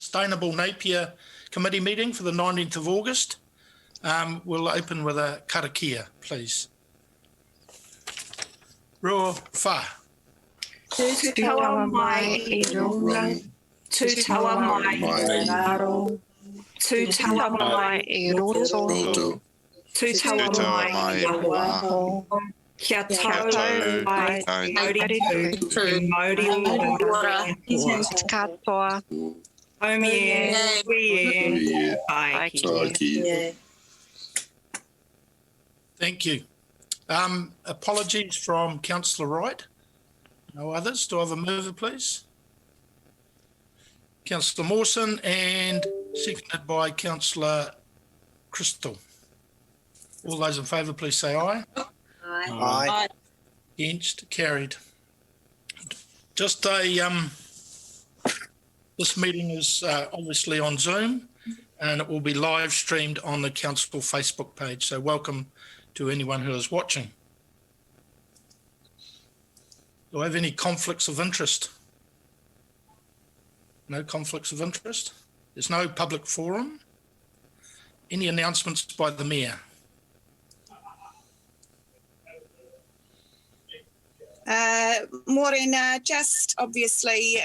Sustainable Napier Committee meeting for the 19th of August. We'll open with a karakia, please. Rua wha. Tū taua mai I runga, tū taua mai I raro, tū taua mai I roto, tū taua mai I waho, kia tau mai Mauri tū, Mauri ora katoa, Omi e, ai ki. Thank you. Apologies from Councillor Wright. No others. Do I have a mover, please? Councillor Mawson, and seconded by Councillor Crystal. All those in favour, please say aye. Aye. Aye. Against, carried. Just this meeting is obviously on Zoom, and it will be live streamed on the Council Facebook page. So welcome to anyone who is watching. Do I have any conflicts of interest? No conflicts of interest? There's no public forum? Any announcements by the Mayor? Morena, just obviously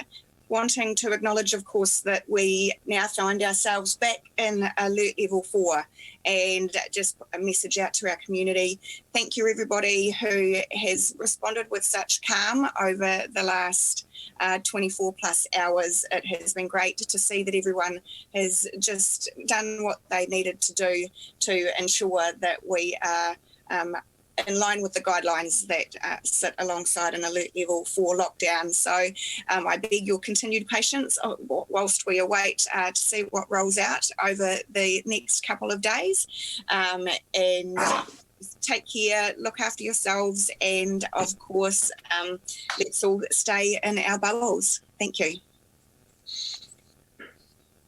wanting to acknowledge, of course, that we now find ourselves back in alert level 4, and just a message out to our community. Thank you, everybody who has responded with such calm over the last 24 plus hours. It has been great to see that everyone has just done what they needed to do to ensure that we are in line with the guidelines that sit alongside an alert level 4 lockdown. So I beg your continued patience whilst we await to see what rolls out over the next couple of days. And take care, look after yourselves, and of course, let's all stay in our bubbles. Thank you.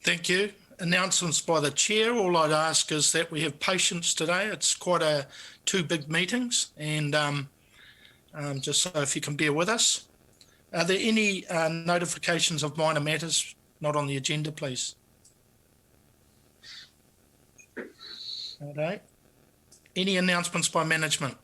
Thank you. Announcements by the Chair. All I'd ask is that we have patience today. It's quite two big meetings, and just so if you can bear with us. Are there any notifications of minor matters not on the agenda, please? All right. Any announcements by management?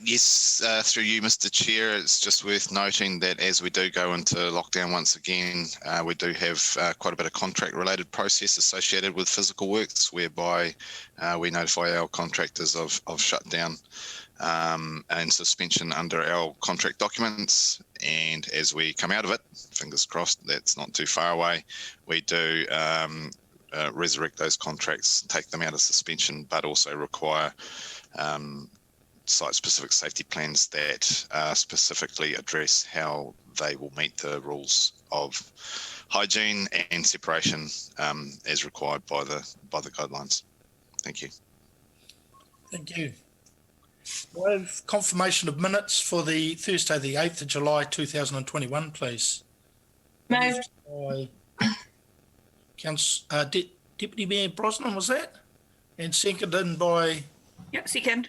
Yes, through you, Mr. Chair, it's just worth noting that as we do go into lockdown once again, we do have quite a bit of contract-related process associated with physical works, whereby we notify our contractors of shutdown and suspension under our contract documents. And as we come out of it, fingers crossed, that's not too far away, we do resurrect those contracts, take them out of suspension, but also require site-specific safety plans that specifically address how they will meet the rules of hygiene and separation as required by the guidelines. Thank you. Thank you. I have confirmation of minutes for the Thursday, the 8th of July, 2021, please. Moved. By Deputy Mayor Brosnan, was that? And seconded by? Yep, second.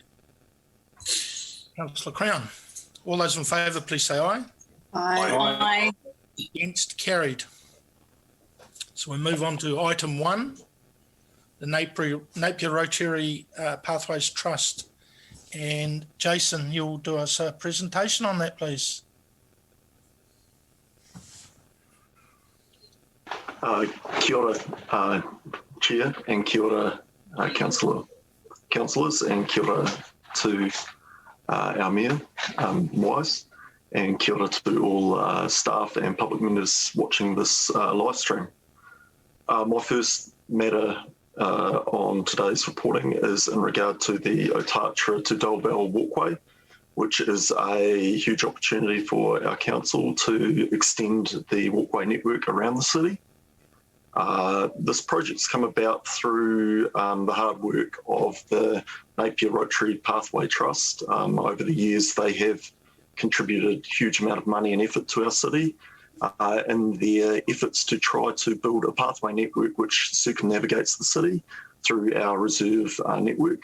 Councillor Crown. All those in favour, please say aye. Aye. Against, carried. So we move on to item 1, the Napier Rotary Pathways Trust. And Jason, you'll do us a presentation on that, please. Kia ora, Chair, and kia ora, councillors, and kia ora to our Mayor, Wise, and kia ora to all staff and public members watching this live stream. My first matter on today's reporting is in regard to the Ōtātara to Dolbel Walkway, which is a huge opportunity for our council to extend the walkway network around the city. This project's come about through the hard work of the Napier Rotary Pathway Trust. Over the years, they have contributed a huge amount of money and effort to our city in their efforts to try to build a pathway network which circumnavigates the city through our reserve network.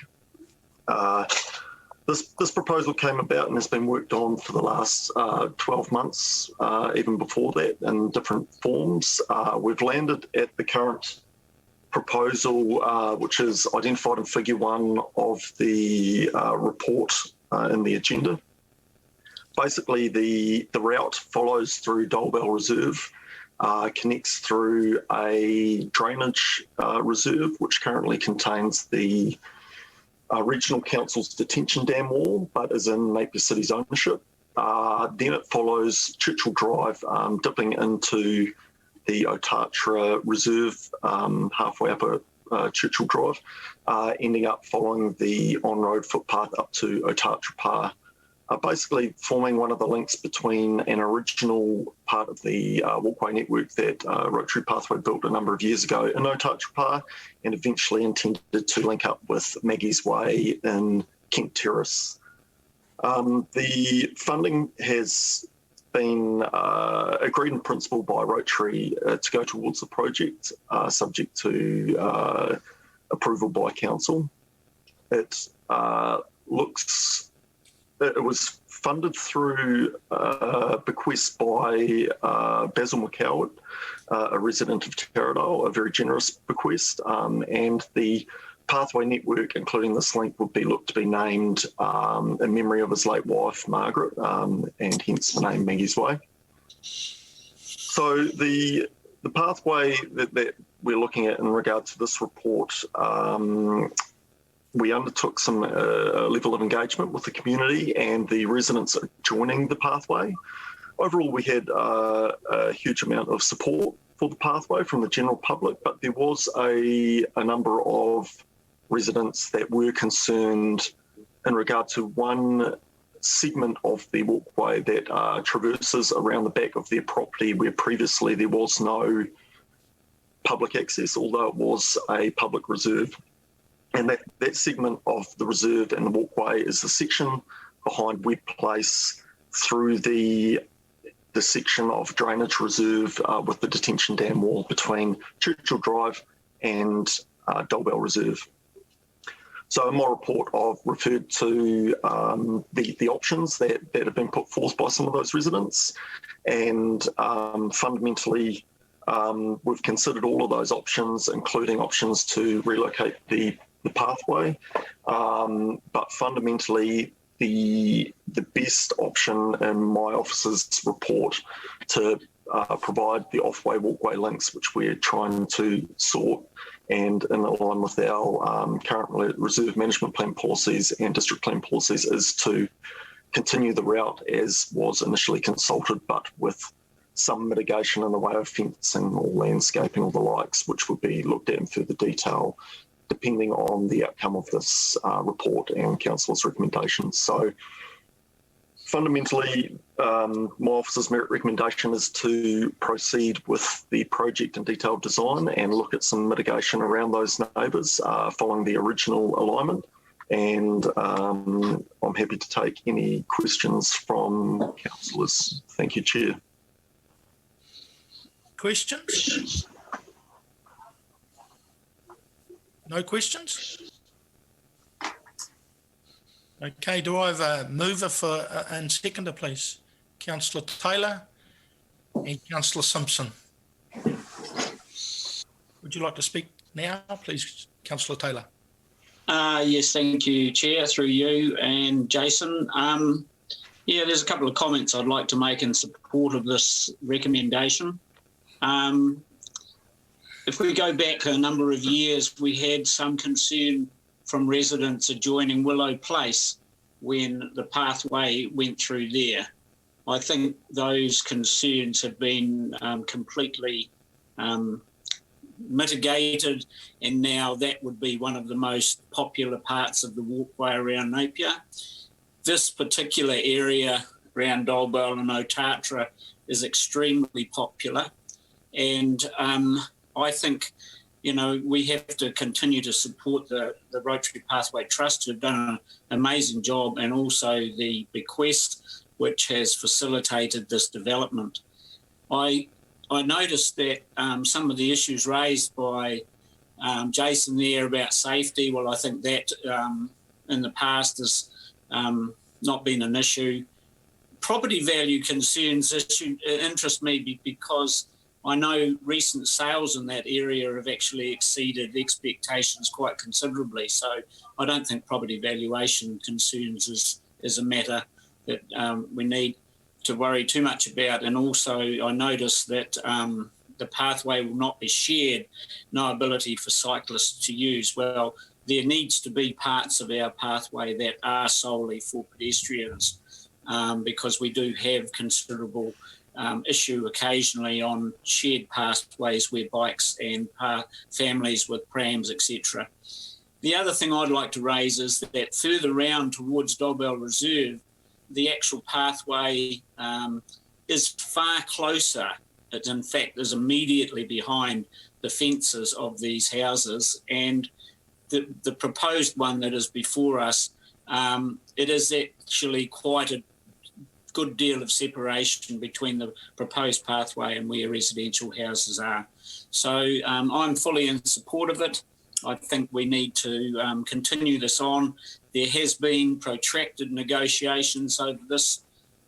This proposal came about and has been worked on for the last 12 months, even before that, in different forms. We've landed at the current proposal, which is identified in Figure 1 of the report in the agenda. Basically, the route follows through Dolbel Reserve, connects through a drainage reserve, which currently contains the Regional Council's detention dam wall, but is in Napier City's ownership. Then it follows Churchill Drive, dipping into the Ōtātara Reserve, halfway up Churchill Drive, ending up following the on-road footpath up to Ōtātara Pa, basically forming one of the links between an original part of the walkway network that Rotary Pathway built a number of years ago in Ōtātara Pa, and eventually intended to link up with Maggie's Way in Kent Terrace. The funding has been agreed in principle by Rotary to go towards the project, subject to approval by Council. It was funded through a bequest by Basil McCoward, a resident of Taradale, a very generous bequest, and the pathway network, including this link, would be looked to be named in memory of his late wife, Margaret, and hence the name Maggie's Way. So the pathway that we're looking at in regard to this report, we undertook some level of engagement with the community and the residents joining the pathway. Overall, we had a huge amount of support for the pathway from the general public, but there was a number of residents that were concerned in regard to one segment of the walkway that traverses around the back of their property, where previously there was no public access, although it was a public reserve. And that segment of the reserve and the walkway is the section behind Webb Place through the section of drainage reserve with the detention dam wall between Churchill Drive and Dolbel Reserve. So in my report, I've referred to the options that have been put forth by some of those residents, and fundamentally we've considered all of those options, including options to relocate the pathway, but fundamentally the best option in my office's report to provide the off-way walkway links, which we're trying to sort and in line with our current reserve management plan policies and district plan policies, is to continue the route as was initially consulted, but with some mitigation in the way of fencing or landscaping or the likes, which would be looked at in further detail depending on the outcome of this report and Council's recommendations. So fundamentally, my office's merit recommendation is to proceed with the project and detailed design and look at some mitigation around those neighbours following the original alignment. And I'm happy to take any questions from councillors. Thank you, Chair. Questions? No questions? Okay, do I have a mover and seconder, please? Councillor Taylor and Councillor Simpson. Would you like to speak now, please, Councillor Taylor? Yes, thank you, Chair, through you and Jason. Yeah, there's a couple of comments I'd like to make in support of this recommendation. If we go back a number of years, we had some concern from residents adjoining Willow Place when the pathway went through there. I think those concerns have been completely mitigated, and now that would be one of the most popular parts of the walkway around Napier. This particular area around Dolbel and Ōtātara is extremely popular, and I think, you know, we have to continue to support the Rotary Pathway Trust, who've done an amazing job, and also the bequest, which has facilitated this development. I noticed that some of the issues raised by Jason there about safety, well, I think that in the past has not been an issue. Property value concerns interest me because I know recent sales in that area have actually exceeded expectations quite considerably. So I don't think property valuation concerns is a matter that we need to worry too much about. And also I noticed that the pathway will not be shared, no ability for cyclists to use. Well, there needs to be parts of our pathway that are solely for pedestrians because we do have considerable issue occasionally on shared pathways where bikes and families with prams, etc. The other thing I'd like to raise is that further round towards Dolbel Reserve, the actual pathway is far closer. It, in fact, is immediately behind the fences of these houses, and the proposed one that is before us, it is actually quite a good deal of separation between the proposed pathway and where residential houses are. So I'm fully in support of it. I think we need to continue this on. There has been protracted negotiations over this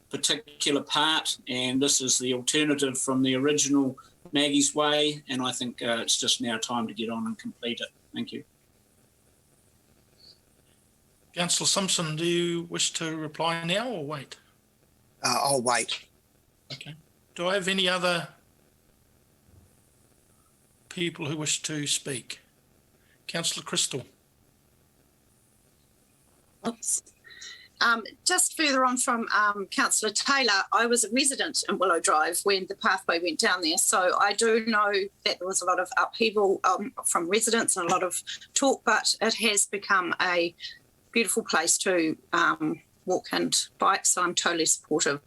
particular part, and this is the alternative from the original Maggie's Way, and I think it's just now time to get on and complete it. Thank you. Councillor Simpson, do you wish to reply now or wait? I'll wait. Okay. Do I have any other people who wish to speak? Councillor Crystal. Oops. Just further on from Councillor Taylor, I was a resident in Willow Drive when the pathway went down there, so I do know that there was a lot of upheaval from residents and a lot of talk, but it has become a beautiful place to walk and bike, so I'm totally supportive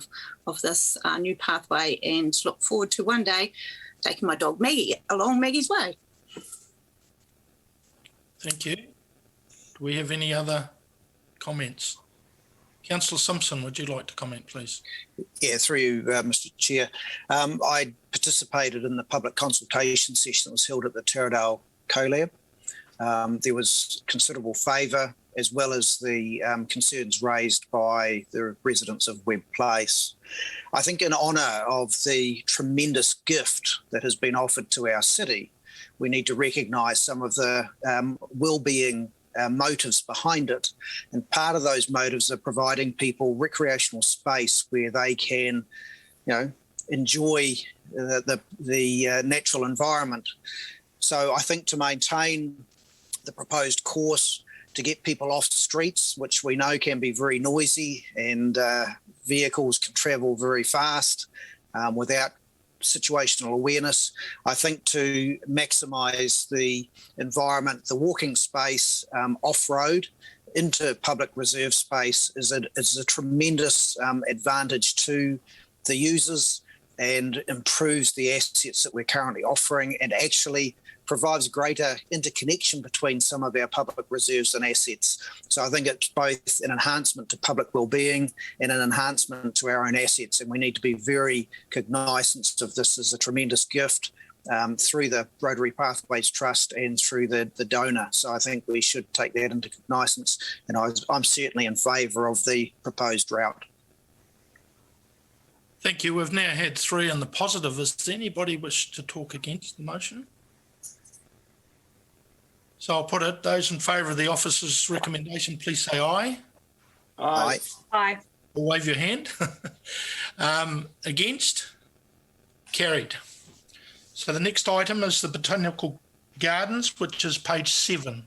of this new pathway and look forward to one day taking my dog Maggie along Maggie's Way. Thank you. Do we have any other comments? Councillor Simpson, would you like to comment, please? Yeah, through you, Mr. Chair. I participated in the public consultation session that was held at the Taradale CoLab. There was considerable favour, as well as the concerns raised by the residents of Webb Place. I think in honour of the tremendous gift that has been offered to our city, we need to recognise some of the well-being motives behind it. And part of those motives are providing people recreational space where they can, enjoy the natural environment. So I think to maintain the proposed course, to get people off the streets, which we know can be very noisy and vehicles can travel very fast without situational awareness. I think to maximise the environment, the walking space off-road into public reserve space is a tremendous advantage to the users and improves the assets that we're currently offering and actually provides greater interconnection between some of our public reserves and assets. So I think it's both an enhancement to public wellbeing and an enhancement to our own assets, and we need to be very cognisant of this as a tremendous gift through the Rotary Pathways Trust and through the donor. So I think we should take that into cognisance, and I'm certainly in favour of the proposed route. Thank you. We've now had three in the positive. Does anybody wish to talk against the motion? So I'll put it, those in favour of the officer's recommendation, please say aye. Aye. Aye. Or wave your hand. Against? Carried. So the next item is the Botanical Gardens, which is page 7.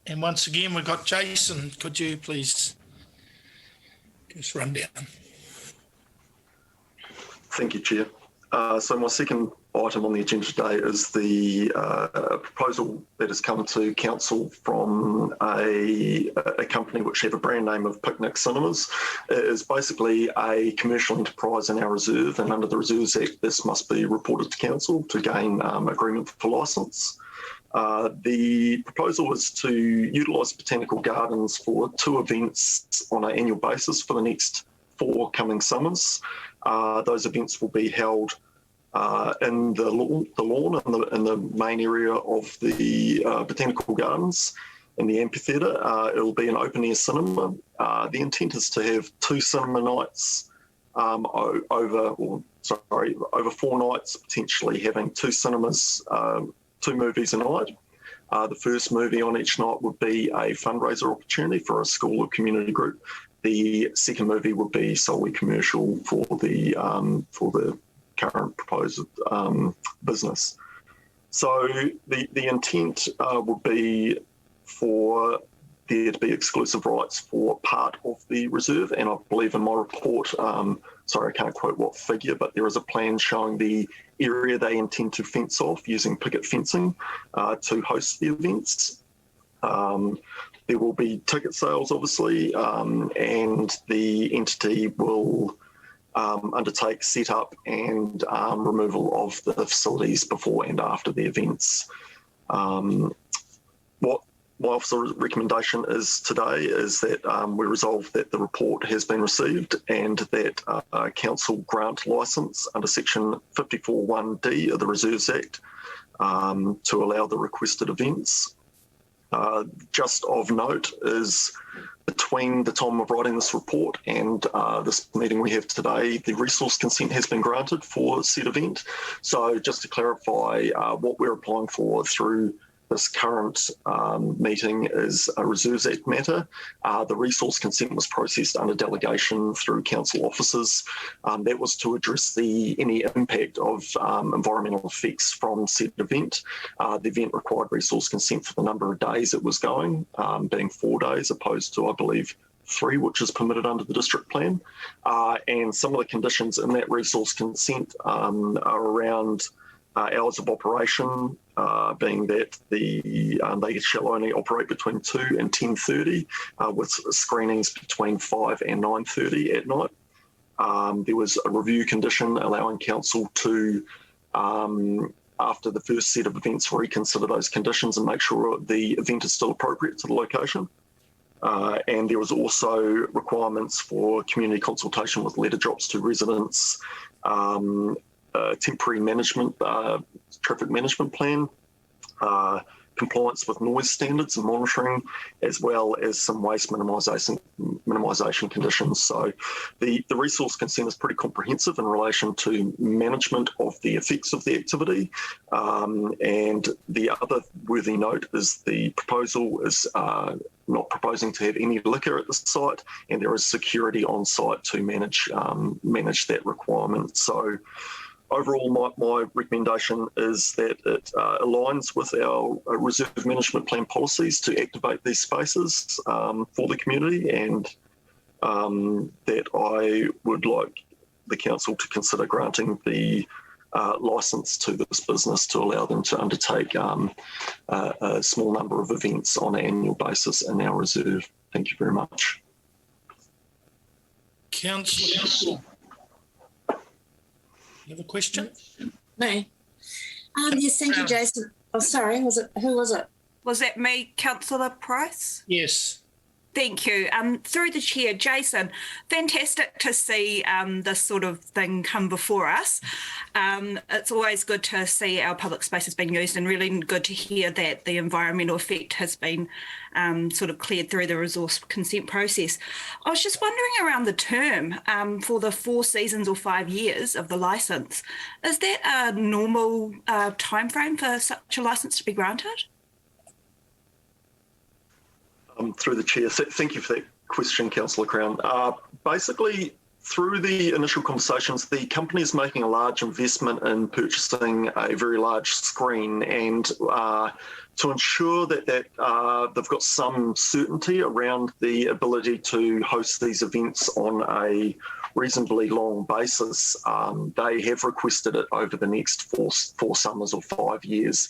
And once again, we've got Jason. Could you please just run down? Thank you, Chair. So my second item on the agenda today is the proposal that has come to council from a company which have a brand name of Picnic Cinemas. It is basically a commercial enterprise in our reserve, and under the Reserves Act, this must be reported to council to gain agreement for licence. The proposal is to utilise Botanical Gardens for 2 events on an annual basis for the next 4 coming summers. Those events will be held in the lawn in the main area of the Botanical Gardens in the amphitheatre. It'll be an open-air cinema. The intent is to have 2 cinema nights over 4 nights, potentially having 2 cinemas, 2 movies a night. The first movie on each night would be a fundraiser opportunity for a school or community group. The second movie would be solely commercial for the current proposed business. So the intent would be for there to be exclusive rights for part of the reserve, and I believe in my report, sorry, I can't quote what figure, but there is a plan showing the area they intend to fence off using picket fencing to host the events. There will be ticket sales, obviously, and the entity will undertake setup and removal of the facilities before and after the events. What my officer's recommendation is today is that we resolve that the report has been received and that council grant licence under section 54(1)(d) of the Reserves Act to allow the requested events. Just of note is between the time of writing this report and this meeting we have today, the resource consent has been granted for said event. So just to clarify, what we're applying for through this current meeting is a Reserves Act matter. The resource consent was processed under delegation through council officers. That was to address any impact of environmental effects from said event. The event required resource consent for the number of days it was going, being 4 days opposed to, I believe, 3, which is permitted under the district plan. And some of the conditions in that resource consent are around hours of operation, being that they shall only operate between 2 and 10:30, with screenings between 5 and 9:30 at night. There was a review condition allowing council to, after the first set of events, reconsider those conditions and make sure the event is still appropriate to the location. And there was also requirements for community consultation with letter drops to residents, temporary management, traffic management plan, compliance with noise standards and monitoring, as well as some waste minimisation conditions. So the resource consent is pretty comprehensive in relation to management of the effects of the activity. And the other worthy note is the proposal is not proposing to have any liquor at the site, and there is security on site to manage that requirement. So overall, my recommendation is that it aligns with our reserve management plan policies to activate these spaces for the community, and that I would like the council to consider granting the licence to this business to allow them to undertake a small number of events on an annual basis in our reserve. Thank you very much. Councillor, you have a question? Me. Yes, thank you, Jason. Oh, sorry, who was it? Was that me, Councillor Price? Yes. Thank you. Through the chair, Jason, fantastic to see this sort of thing come before us. It's always good to see our public spaces being used, and really good to hear that the environmental effect has been sort of cleared through the resource consent process. I was just wondering around the term for the 4 seasons or 5 years of the licence. Is that a normal timeframe for such a licence to be granted? Through the chair, thank you for that question, Councillor Crown. Basically, through the initial conversations, the company is making a large investment in purchasing a very large screen, and to ensure that they've got some certainty around the ability to host these events on a reasonably long basis, they have requested it over the next four summers or 5 years,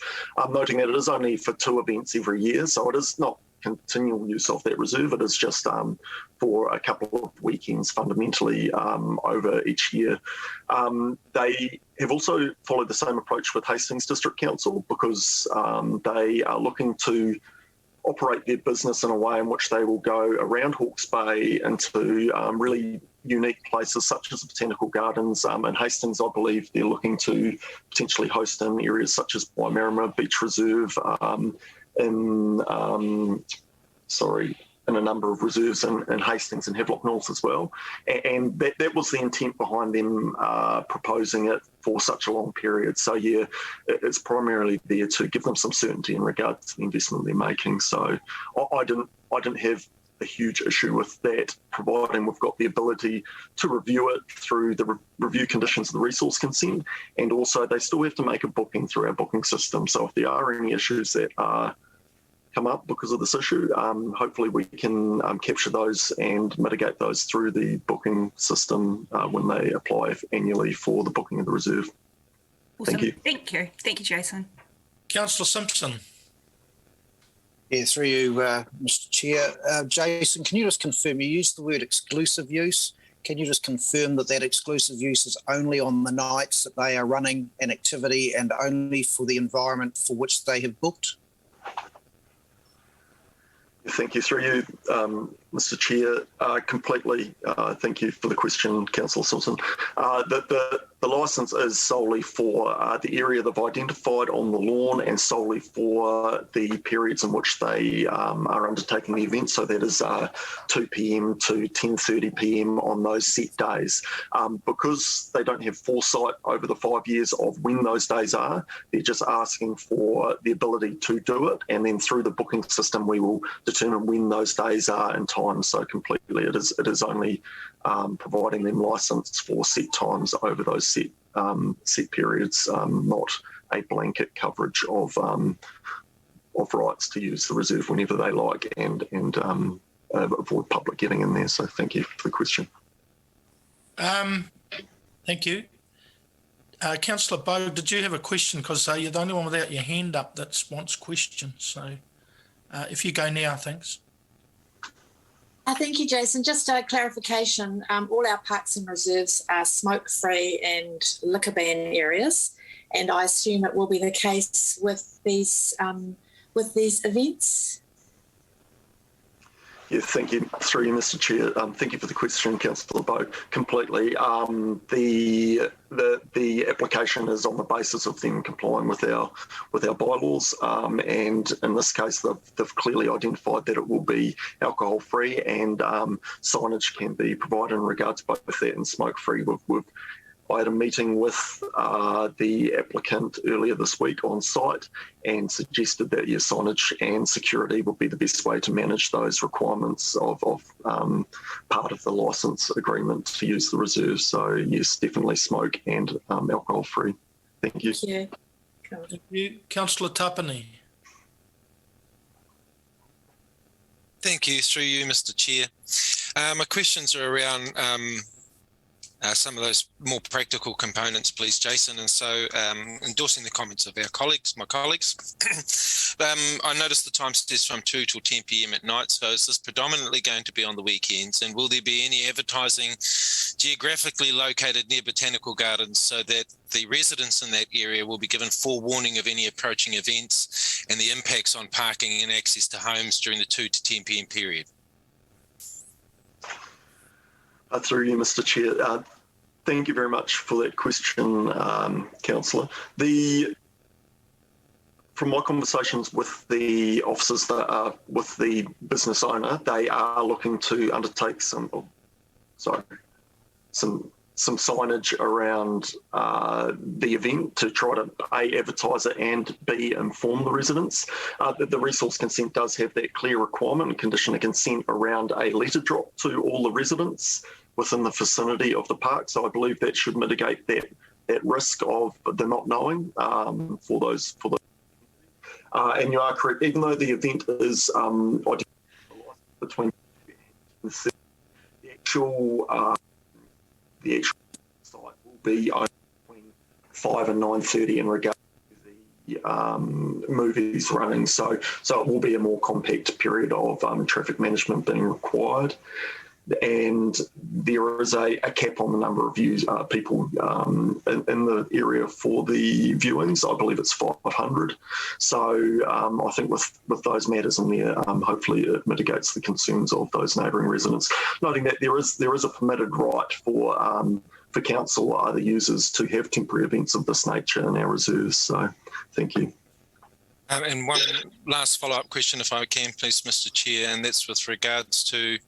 noting that it is only for 2 events every year, so it is not continual use of that reserve. It is just for a couple of weekends fundamentally over each year. They have also followed the same approach with Hastings District Council, because they are looking to operate their business in a way in which they will go around Hawke's Bay into really unique places such as the Botanical Gardens. In Hastings, I believe they're looking to potentially host in areas such as Waimarama Beach Reserve, in a number of reserves in Hastings and Havelock North as well. And that was the intent behind them proposing it for such a long period. So yeah, it's primarily there to give them some certainty in regards to the investment they're making. So I didn't have a huge issue with that, providing we've got the ability to review it through the review conditions of the resource consent, and also they still have to make a booking through our booking system. So if there are any issues that come up because of this issue, hopefully we can capture those and mitigate those through the booking system when they apply annually for the booking of the reserve. Awesome. Thank you. Thank you, Jason. Councillor Simpson. Yeah, through you, Mr. Chair. Jason, can you just confirm, you used the word exclusive use. Can you just confirm that exclusive use is only on the nights that they are running an activity and only for the environment for which they have booked? Thank you. Through you, Mr. Chair, completely. Thank you for the question, Councillor Simpson. The licence is solely for the area they've identified on the lawn and solely for the periods in which they are undertaking the event. So that is 2 p.m. to 10:30 p.m. on those set days. Because they don't have foresight over the 5 years of when those days are, they're just asking for the ability to do it. And then through the booking system, we will determine when those days are in time. So completely, it is only providing them licence for set times over those set periods, not a blanket coverage of rights to use the reserve whenever they like and avoid public getting in there. So thank you for the question. Thank you. Councillor Bowe, did you have a question? Because you're the only one without your hand up that wants questions. So if you go now, thanks. Thank you, Jason. Just a clarification. All our parks and reserves are smoke-free and liquor ban areas, and I assume it will be the case with these events. Yeah, thank you. Through you, Mr. Chair. Thank you for the question, Councillor Bowe. Completely. The application is on the basis of them complying with our bylaws, and in this case, they've clearly identified that it will be alcohol-free, and signage can be provided in regards to both that and smoke-free. I had a meeting with the applicant earlier this week on site and suggested that your signage and security would be the best way to manage those requirements of part of the licence agreement to use the reserve. So yes, definitely smoke and alcohol free. Thank you. Thank you. Thank you. Councillor Tapani. Thank you. Through you, Mr. Chair. My questions are around some of those more practical components, please, Jason. And so endorsing the comments of my colleagues, I noticed the time says from 2 till 10 p.m. at night. So is this predominantly going to be on the weekends? And will there be any advertising geographically located near Botanical Gardens so that the residents in that area will be given forewarning of any approaching events and the impacts on parking and access to homes during the 2 to 10 p.m. period? Through you, Mr. Chair. Thank you very much for that question, Councillor. From my conversations with the officers that are with the business owner, they are looking to undertake some signage around the event to try to A, advertise it and B, inform the residents. The resource consent does have that clear requirement and condition of consent around a letter drop to all the residents within the vicinity of the park. So I believe that should mitigate that risk of the not knowing for those. And you are correct, even though the event is between the actual site will be between 5 and 9:30 in regard to the movies running. So it will be a more compact period of traffic management being required. and there is a cap on the number of people in the area for the viewings. I believe it's 500. So I think with those matters in there, hopefully it mitigates the concerns of those neighbouring residents. Noting that there is a permitted right for council or other users to have temporary events of this nature in our reserves. So thank you. And one last follow-up question, if I can, please, Mr. Chair, and that's with regards to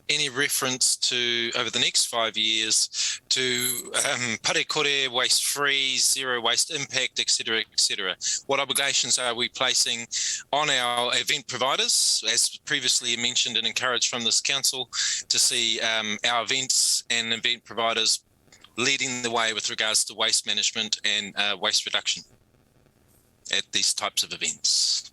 any reference to, over the next 5 years, to parekore, waste-free, zero waste impact, etc., etc. What obligations are we placing on our event providers, as previously mentioned and encouraged from this council, to see our events and event providers leading the way with regards to waste management and waste reduction at these types of events?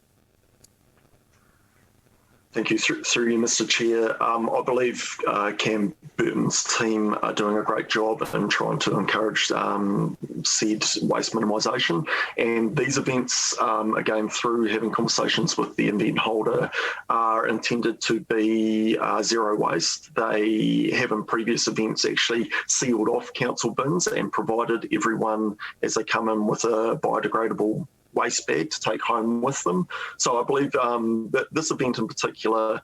Thank you. Through you, Mr. Chair. I believe Cam Burton's team are doing a great job in trying to encourage said waste minimisation. And these events, again, through having conversations with the event holder, are intended to be zero waste. They have in previous events actually sealed off council bins and provided everyone, as they come in, with a biodegradable waste bag to take home with them. So I believe that this event in particular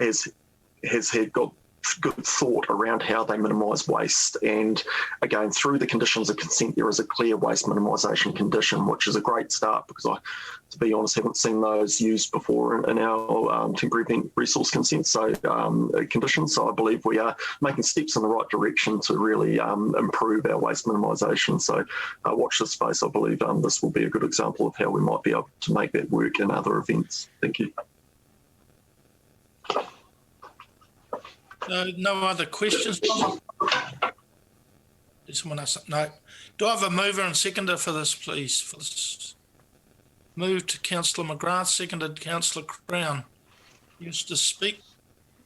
has had got good thought around how they minimise waste. And again, through the conditions of consent, there is a clear waste minimisation condition, which is a great start, because I, to be honest, haven't seen those used before in our temporary event resource consent conditions. So I believe we are making steps in the right direction to really improve our waste minimisation. So watch this space. I believe this will be a good example of how we might be able to make that work in other events. Thank you. No other questions? Does someone else? No. Do I have a mover and seconder for this, please? For this, moved to Councillor McGrath, seconded Councillor Crown. Used to speak,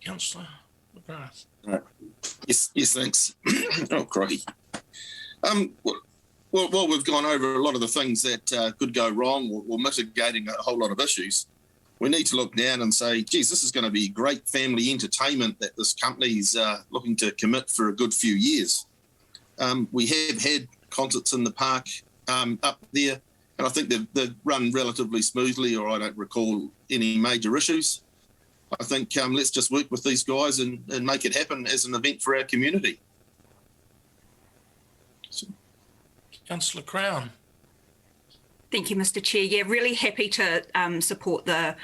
Councillor McGrath. Right. Yes, thanks. Oh, crikey. Well, we've gone over a lot of the things that could go wrong or mitigating a whole lot of issues. We need to look down and say, geez, this is going to be great family entertainment that this company's looking to commit for a good few years. We have had concerts in the park up there, and I think they've run relatively smoothly, or I don't recall any major issues. I think let's just work with these guys and make it happen as an event for our community. Councillor Crown. Thank you, Mr. Chair. Yeah, really happy to support the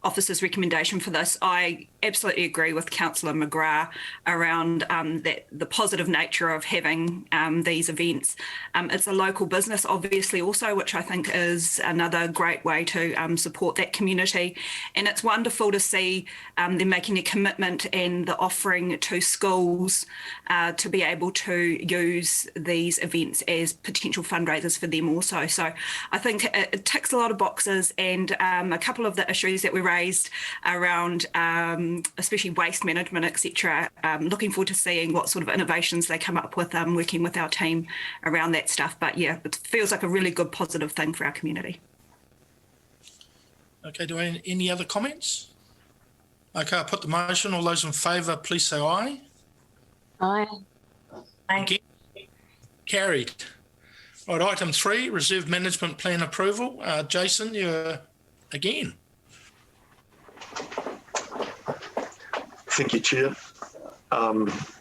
officer's recommendation for this. I absolutely agree with Councillor McGrath around the positive nature of having these events. It's a local business, obviously, also, which I think is another great way to support that community. And it's wonderful to see them making a commitment and the offering to schools to be able to use these events as potential fundraisers for them also. So I think it ticks a lot of boxes, and a couple of the issues that we raised around especially waste management, etc. Looking forward to seeing what sort of innovations they come up with, working with our team around that stuff. But yeah, it feels like a really good positive thing for our community. Okay, do I have any other comments? Okay, I'll put the motion. All those in favour, please say aye. Aye. Again? Carried. Right, item 3, Reserve Management Plan approval. Jason, you're again. Thank you, Chair.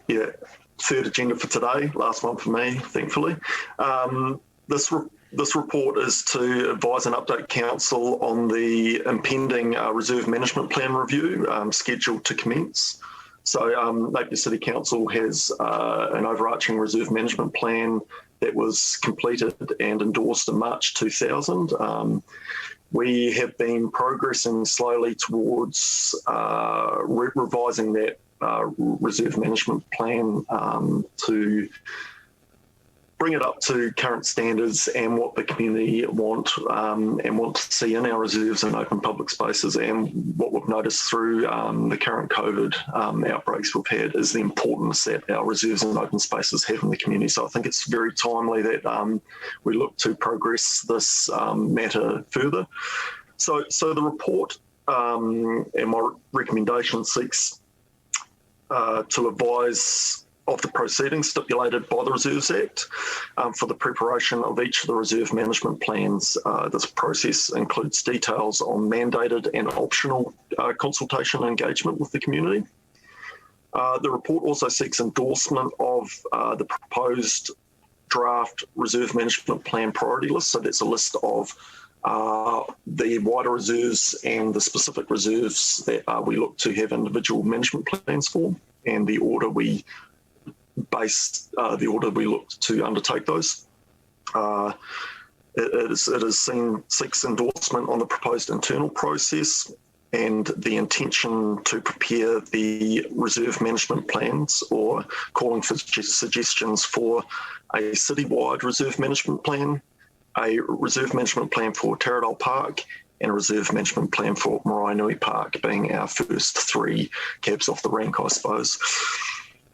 Yeah, third agenda for today, last one for me, thankfully. This report is to advise and update Council on the impending Reserve Management Plan review scheduled to commence. So Napier City Council has an overarching Reserve Management Plan that was completed and endorsed in March 2000. We have been progressing slowly towards revising that reserve management plan to bring it up to current standards and what the community want to see in our reserves and open public spaces. And what we've noticed through the current COVID outbreaks we've had is the importance that our reserves and open spaces have in the community. So I think it's very timely that we look to progress this matter further. So the report and my recommendation seeks to advise of the proceedings stipulated by the Reserves Act for the preparation of each of the reserve management plans. This process includes details on mandated and optional consultation and engagement with the community. The report also seeks endorsement of the proposed draft reserve management plan priority list. So that's a list of the wider reserves and the specific reserves that we look to have individual management plans for, and the order we look to undertake those. It seeks endorsement on the proposed internal process and the intention to prepare the reserve management plans, or calling for suggestions for a citywide reserve management plan, a reserve management plan for Taradale Park, and a reserve management plan for Maraenui Park, being our first three cabs off the rank, I suppose.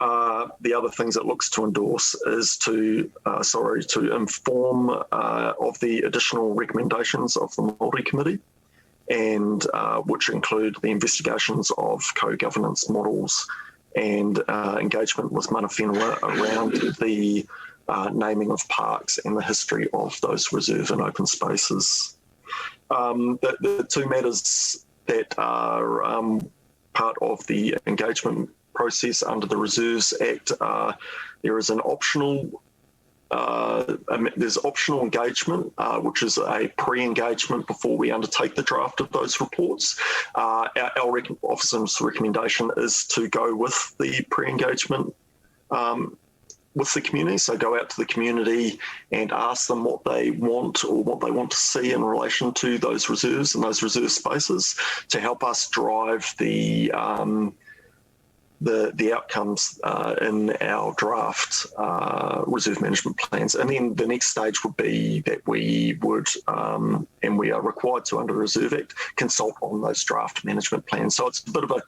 The other things it looks to endorse is to inform of the additional recommendations of the Māori Committee, and which include the investigations of co-governance models and engagement with mana whenua around the naming of parks and the history of those reserve and open spaces. The two matters that are part of the engagement process under the Reserves Act, there is an optional there's optional engagement, which is a pre-engagement before we undertake the draft of those reports. Our officer's recommendation is to go with the pre-engagement with the community. So go out to the community and ask them what they want or what they want to see in relation to those reserves and those reserve spaces to help us drive the outcomes in our draft reserve management plans. And then the next stage would be that we would, and we are required to under the Reserve Act, consult on those draft management plans. So it's a bit of a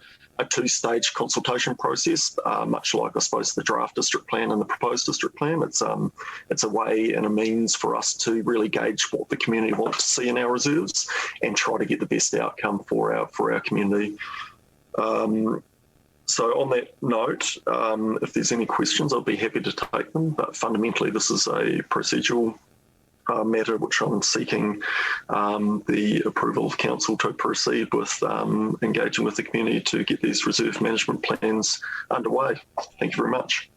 two-stage consultation process, much like, I suppose, the draft district plan and the proposed district plan. It's a way and a means for us to really gauge what the community wants to see in our reserves and try to get the best outcome for our community. So on that note, if there's any questions, I'll be happy to take them. But fundamentally, this is a procedural matter which I'm seeking the approval of council to proceed with engaging with the community to get these reserve management plans underway. Thank you very much.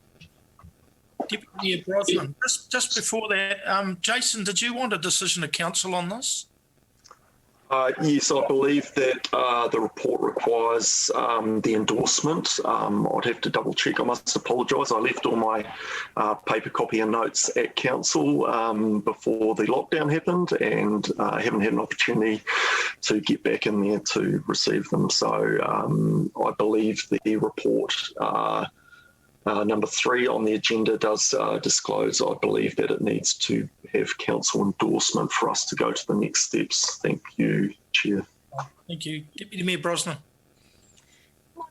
Deputy Brosnan, just before that, Jason, did you want a decision of council on this? Yes, I believe that the report requires the endorsement. I'd have to double check. I must apologise. I left all my paper copy and notes at council before the lockdown happened, and I haven't had an opportunity to get back in there to receive them. So I believe the report number 3 on the agenda does disclose, I believe, that it needs to have council endorsement for us to go to the next steps. Thank you, Chair. Thank you. Deputy Mayor Brosnan.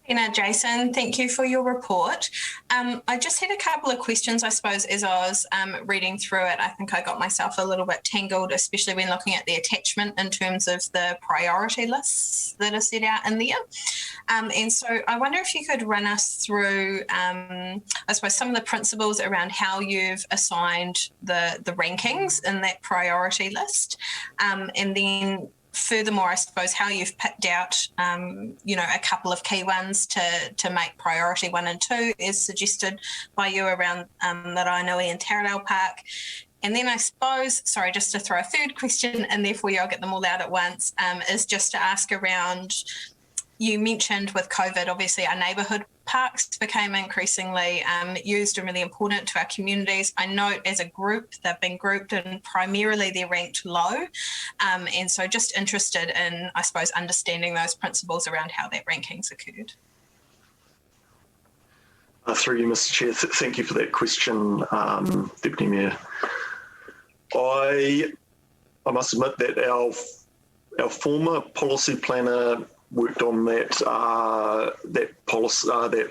Morning, Jason. Thank you for your report. I just had a couple of questions, I suppose, as I was reading through it. I think I got myself a little bit tangled, especially when looking at the attachment in terms of the priority lists that are set out in there. And so I wonder if you could run us through, I suppose, some of the principles around how you've assigned the rankings in that priority list. And then furthermore, I suppose, how you've picked out, a couple of key ones to make priority 1 and 2, as suggested by you around Maraenui and Taradale Park. And then I suppose, sorry, just to throw a third question in there for you, I'll get them all out at once, is just to ask around, you mentioned with COVID, obviously our neighbourhood parks became increasingly used and really important to our communities. I note as a group, they've been grouped and primarily they're ranked low. And so just interested in, I suppose, understanding those principles around how that ranking's occurred. Through you, Mr. Chair, thank you for that question, Deputy Mayor. I must admit that our former policy planner worked on that policy, that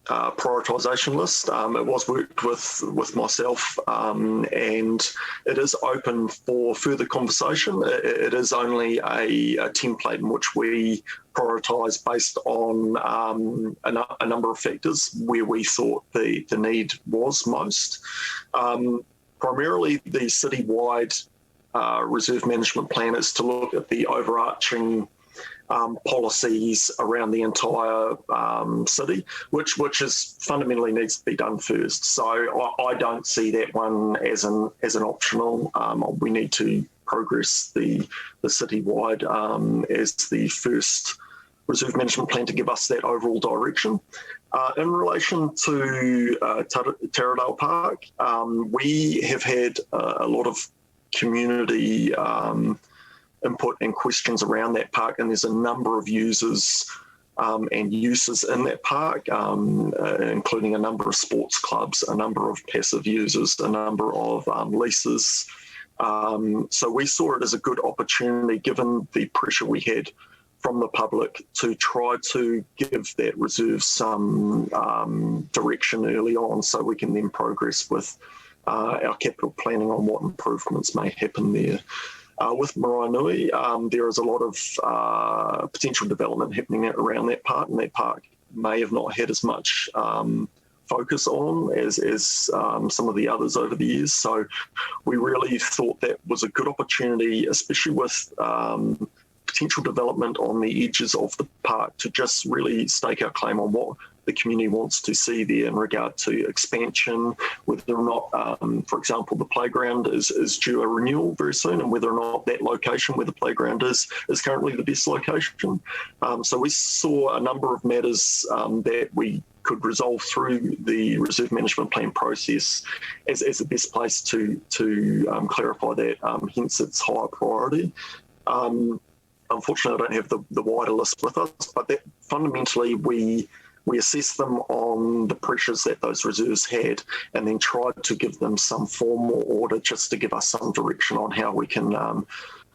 prioritisation list. It was worked with myself, and it is open for further conversation. It is only a template in which we prioritise based on a number of factors where we thought the need was most. Primarily, the citywide reserve management plan is to look at the overarching policies around the entire city, which is fundamentally needs to be done first. So I don't see that one as an optional. We need to progress the citywide as the first reserve management plan to give us that overall direction. In relation to Taradale Park, we have had a lot of community input and questions around that park, and there's a number of users and uses in that park, including a number of sports clubs, a number of passive users, a number of leases. So we saw it as a good opportunity, given the pressure we had from the public, to try to give that reserve some direction early on, so we can then progress with our capital planning on what improvements may happen there. With Maraenui, there is a lot of potential development happening around that part, and that park may have not had as much focus on as some of the others over the years. So we really thought that was a good opportunity, especially with potential development on the edges of the park, to just really stake our claim on what the community wants to see there in regard to expansion, whether or not, for example, the playground is due a renewal very soon, and whether or not that location where the playground is currently the best location. So we saw a number of matters that we could resolve through the reserve management plan process as the best place to clarify that, hence its higher priority. Unfortunately, I don't have the wider list with us, but that fundamentally we assessed them on the pressures that those reserves had, and then tried to give them some formal order just to give us some direction on how we can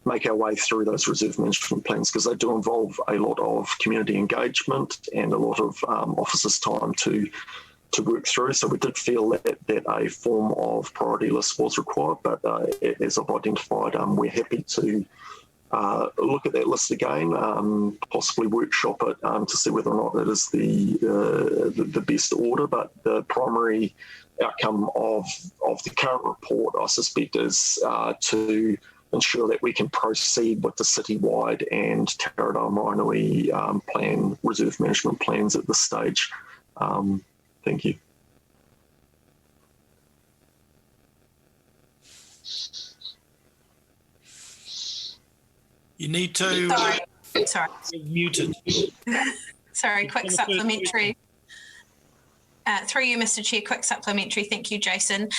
make our way through those reserve management plans, because they do involve a lot of community engagement and a lot of officers' time to work through. So we did feel that a form of priority list was required, but as I've identified, we're happy to look at that list again, possibly workshop it to see whether or not it is the best order. But the primary outcome of the current report, I suspect, is to ensure that we can proceed with the citywide and Taradale Maraenui plan, reserve management plans at this stage. Thank you. You need to. Sorry. You're muted. Sorry, quick supplementary. Through you, Mr. Chair, quick supplementary. Thank you, Jason.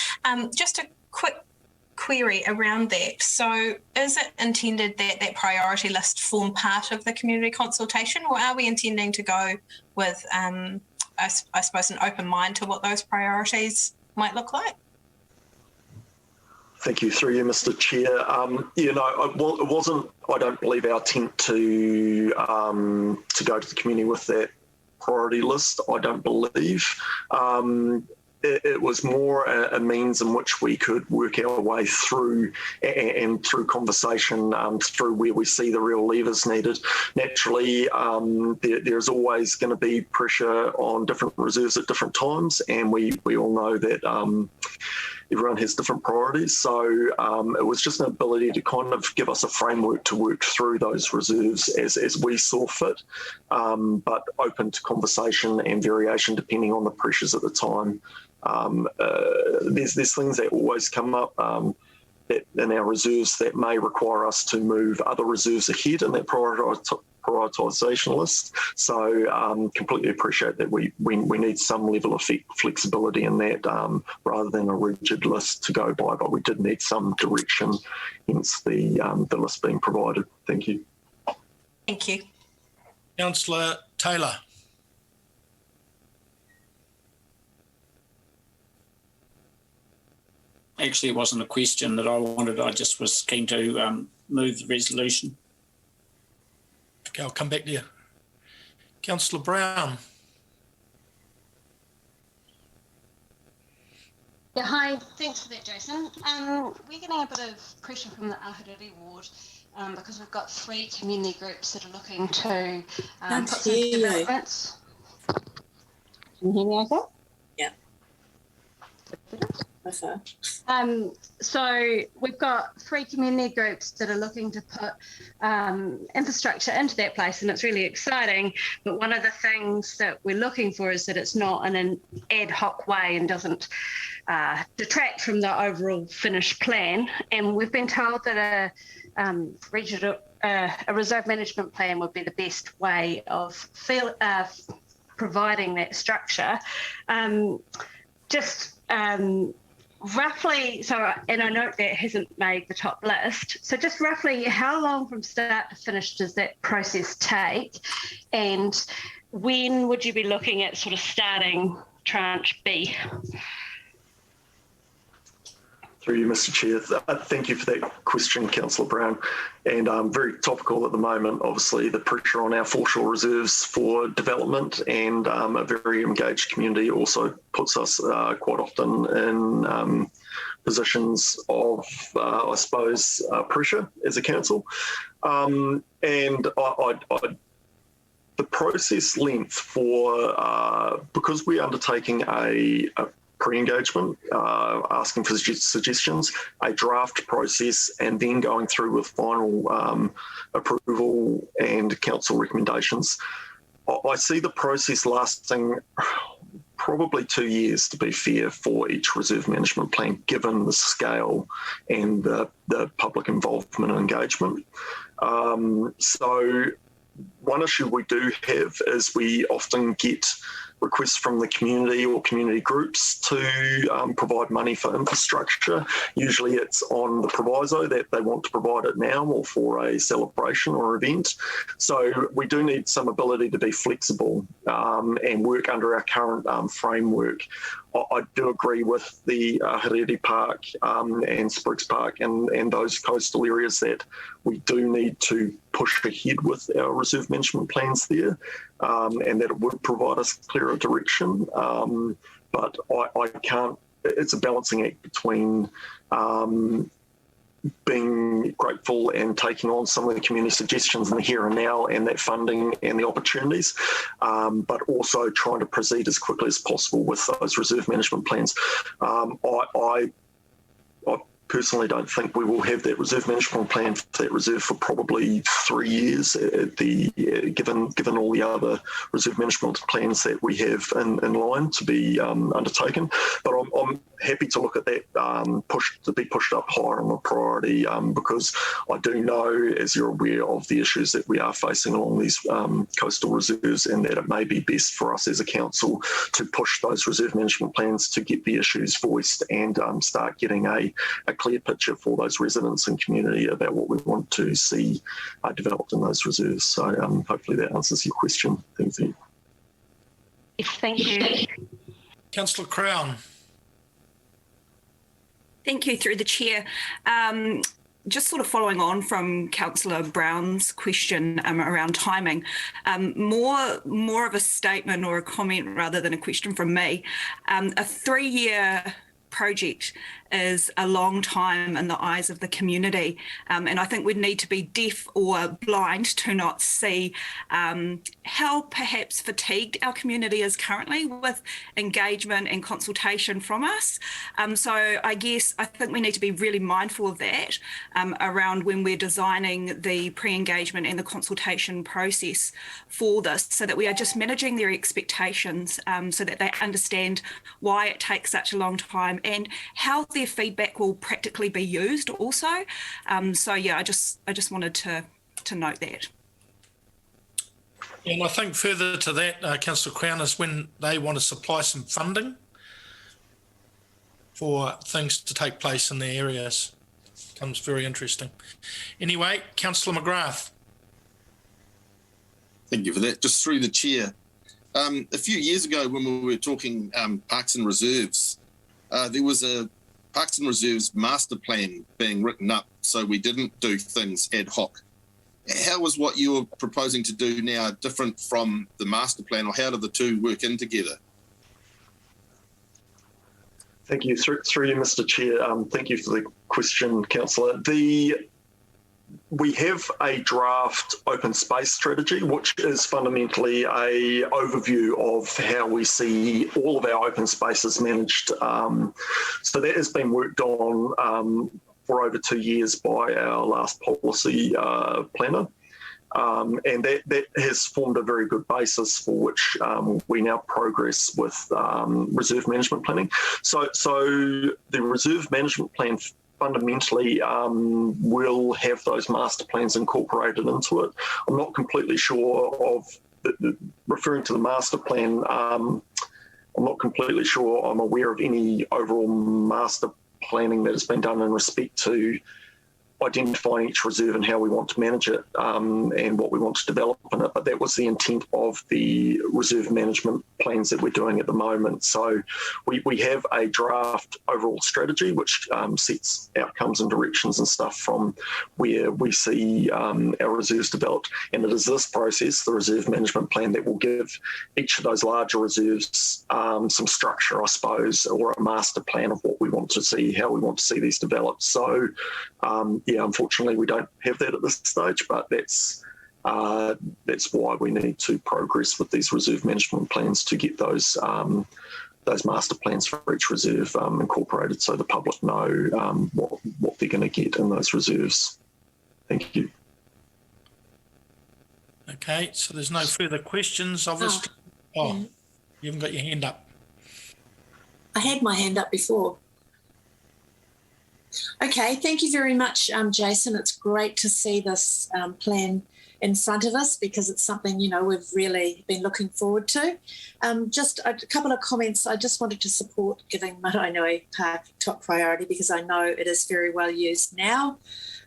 Just a quick query around that. So is it intended that that priority list form part of the community consultation, or are we intending to go with, I suppose, an open mind to what those priorities might look like? Thank you. Through you, Mr. Chair. It wasn't, I don't believe, our intent to go to the community with that priority list. I don't believe. It was more a means in which we could work our way through, and through conversation, through where we see the real levers needed. Naturally, there's always going to be pressure on different reserves at different times, and we all know that everyone has different priorities. So it was just an ability to kind of give us a framework to work through those reserves as we saw fit, but open to conversation and variation depending on the pressures at the time. There's things that always come up that in our reserves that may require us to move other reserves ahead in that prioritisation list. So completely appreciate that we need some level of flexibility in that, rather than a rigid list to go by, but we did need some direction, hence the list being provided. Thank you. Thank you. Councillor Taylor. Actually, it wasn't a question that I wanted. I just was keen to move the resolution. Okay, I'll come back to you. Councillor Brown. Yeah, hi. Thanks for that, Jason. We're getting a bit of pressure from the Ahuriri ward because we've got 3 community groups that are looking to put some developments. Can you hear me okay? Yeah. So we've got 3 community groups that are looking to put infrastructure into that place, and it's really exciting. But one of the things that we're looking for is that it's not in an ad hoc way and doesn't detract from the overall finished plan. And we've been told that a reserve management plan would be the best way of providing that structure. Roughly, and I note that hasn't made the top list. So just roughly, how long from start to finish does that process take? And when would you be looking at sort of starting tranche B? Through you, Mr. Chair. Thank you for that question, Councillor Brown. And very topical at the moment, obviously, the pressure on our foreshore reserves for development, and a very engaged community also puts us quite often in positions of, I suppose, pressure as a council. And the process length for, because we're undertaking a pre-engagement, asking for suggestions, a draft process, and then going through with final approval and council recommendations. I see the process lasting probably 2 years, to be fair, for each reserve management plan, given the scale and the public involvement and engagement. So one issue we do have is we often get requests from the community or community groups to provide money for infrastructure. Usually it's on the proviso that they want to provide it now or for a celebration or event. So we do need some ability to be flexible and work under our current framework. I do agree with the Ahuriri Park and Spruce Park and those coastal areas that we do need to push ahead with our reserve management plans there, and that it would provide us clearer direction. But I can't, it's a balancing act between being grateful and taking on some of the community suggestions in the here and now and that funding and the opportunities, but also trying to proceed as quickly as possible with those reserve management plans. I personally don't think we will have that reserve management plan for that reserve for probably 3 years, given all the other reserve management plans that we have in line to be undertaken. But I'm happy to look at that to be pushed up higher on the priority, because I do know, as you're aware, of the issues that we are facing along these coastal reserves, and that it may be best for us as a council to push those reserve management plans to get the issues voiced and start getting a clear picture for those residents and community about what we want to see developed in those reserves. So hopefully that answers your question. Thank you. Thank you. Councillor Crown. Thank you, through the chair. Just sort of following on from Councillor Brown's question around timing, more of a statement or a comment rather than a question from me. A 3-year project is a long time in the eyes of the community, and I think we'd need to be deaf or blind to not see how perhaps fatigued our community is currently with engagement and consultation from us. So I think we need to be really mindful of that around when we're designing the pre-engagement and the consultation process for this, so that we are just managing their expectations, so that they understand why it takes such a long time and how their feedback will practically be used also. So yeah, I just wanted to note that. And I think further to that, Councillor Crown, is when they want to supply some funding for things to take place in their areas. Becomes very interesting. Anyway, Councillor McGrath. Thank you for that. Just through the chair. A few years ago when we were talking parks and reserves, there was a Parks and Reserves master plan being written up, so we didn't do things ad hoc. How is what you're proposing to do now different from the master plan, or how do the two work in together? Thank you. Through you, Mr. Chair. Thank you for the question, Councillor. We have a draft open space strategy, which is fundamentally a overview of how we see all of our open spaces managed. So that has been worked on for over 2 years by our last policy planner. And that has formed a very good basis for which we now progress with reserve management planning. So the reserve management plan fundamentally will have those master plans incorporated into it. I'm not completely sure of referring to the master plan. I'm not completely sure I'm aware of any overall master planning that has been done in respect to identifying each reserve and how we want to manage it and what we want to develop in it. But that was the intent of the reserve management plans that we're doing at the moment. So we have a draft overall strategy which sets outcomes and directions and stuff from where we see our reserves developed. And it is this process, the reserve management plan, that will give each of those larger reserves some structure, I suppose, or a master plan of what we want to see, how we want to see these developed. So yeah, unfortunately, we don't have that at this stage, but that's why we need to progress with these reserve management plans to get those master plans for each reserve incorporated, so the public know what they're going to get in those reserves. Thank you. Okay, so there's no further questions, obviously. Yeah. You haven't got your hand up. I had my hand up before. Okay, thank you very much, Jason. It's great to see this plan in front of us because it's something, you know, we've really been looking forward to. Just a couple of comments. I just wanted to support giving Maraenui Park top priority because I know it is very well used now.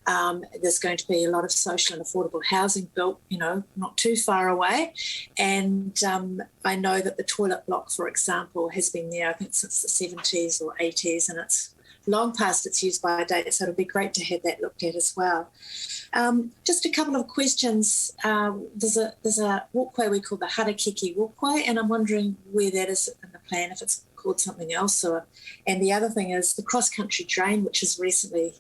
There's going to be a lot of social and affordable housing built, you know, not too far away. And I know that the toilet block, for example, has been there, I think, since the 70s or 80s, and it's long past its use by date, so it'll be great to have that looked at as well. Just a couple of questions. There's a walkway we call the Harakeke Walkway, and I'm wondering where that is in the plan, if it's called something else. And the other thing is the cross-country drain, which is recently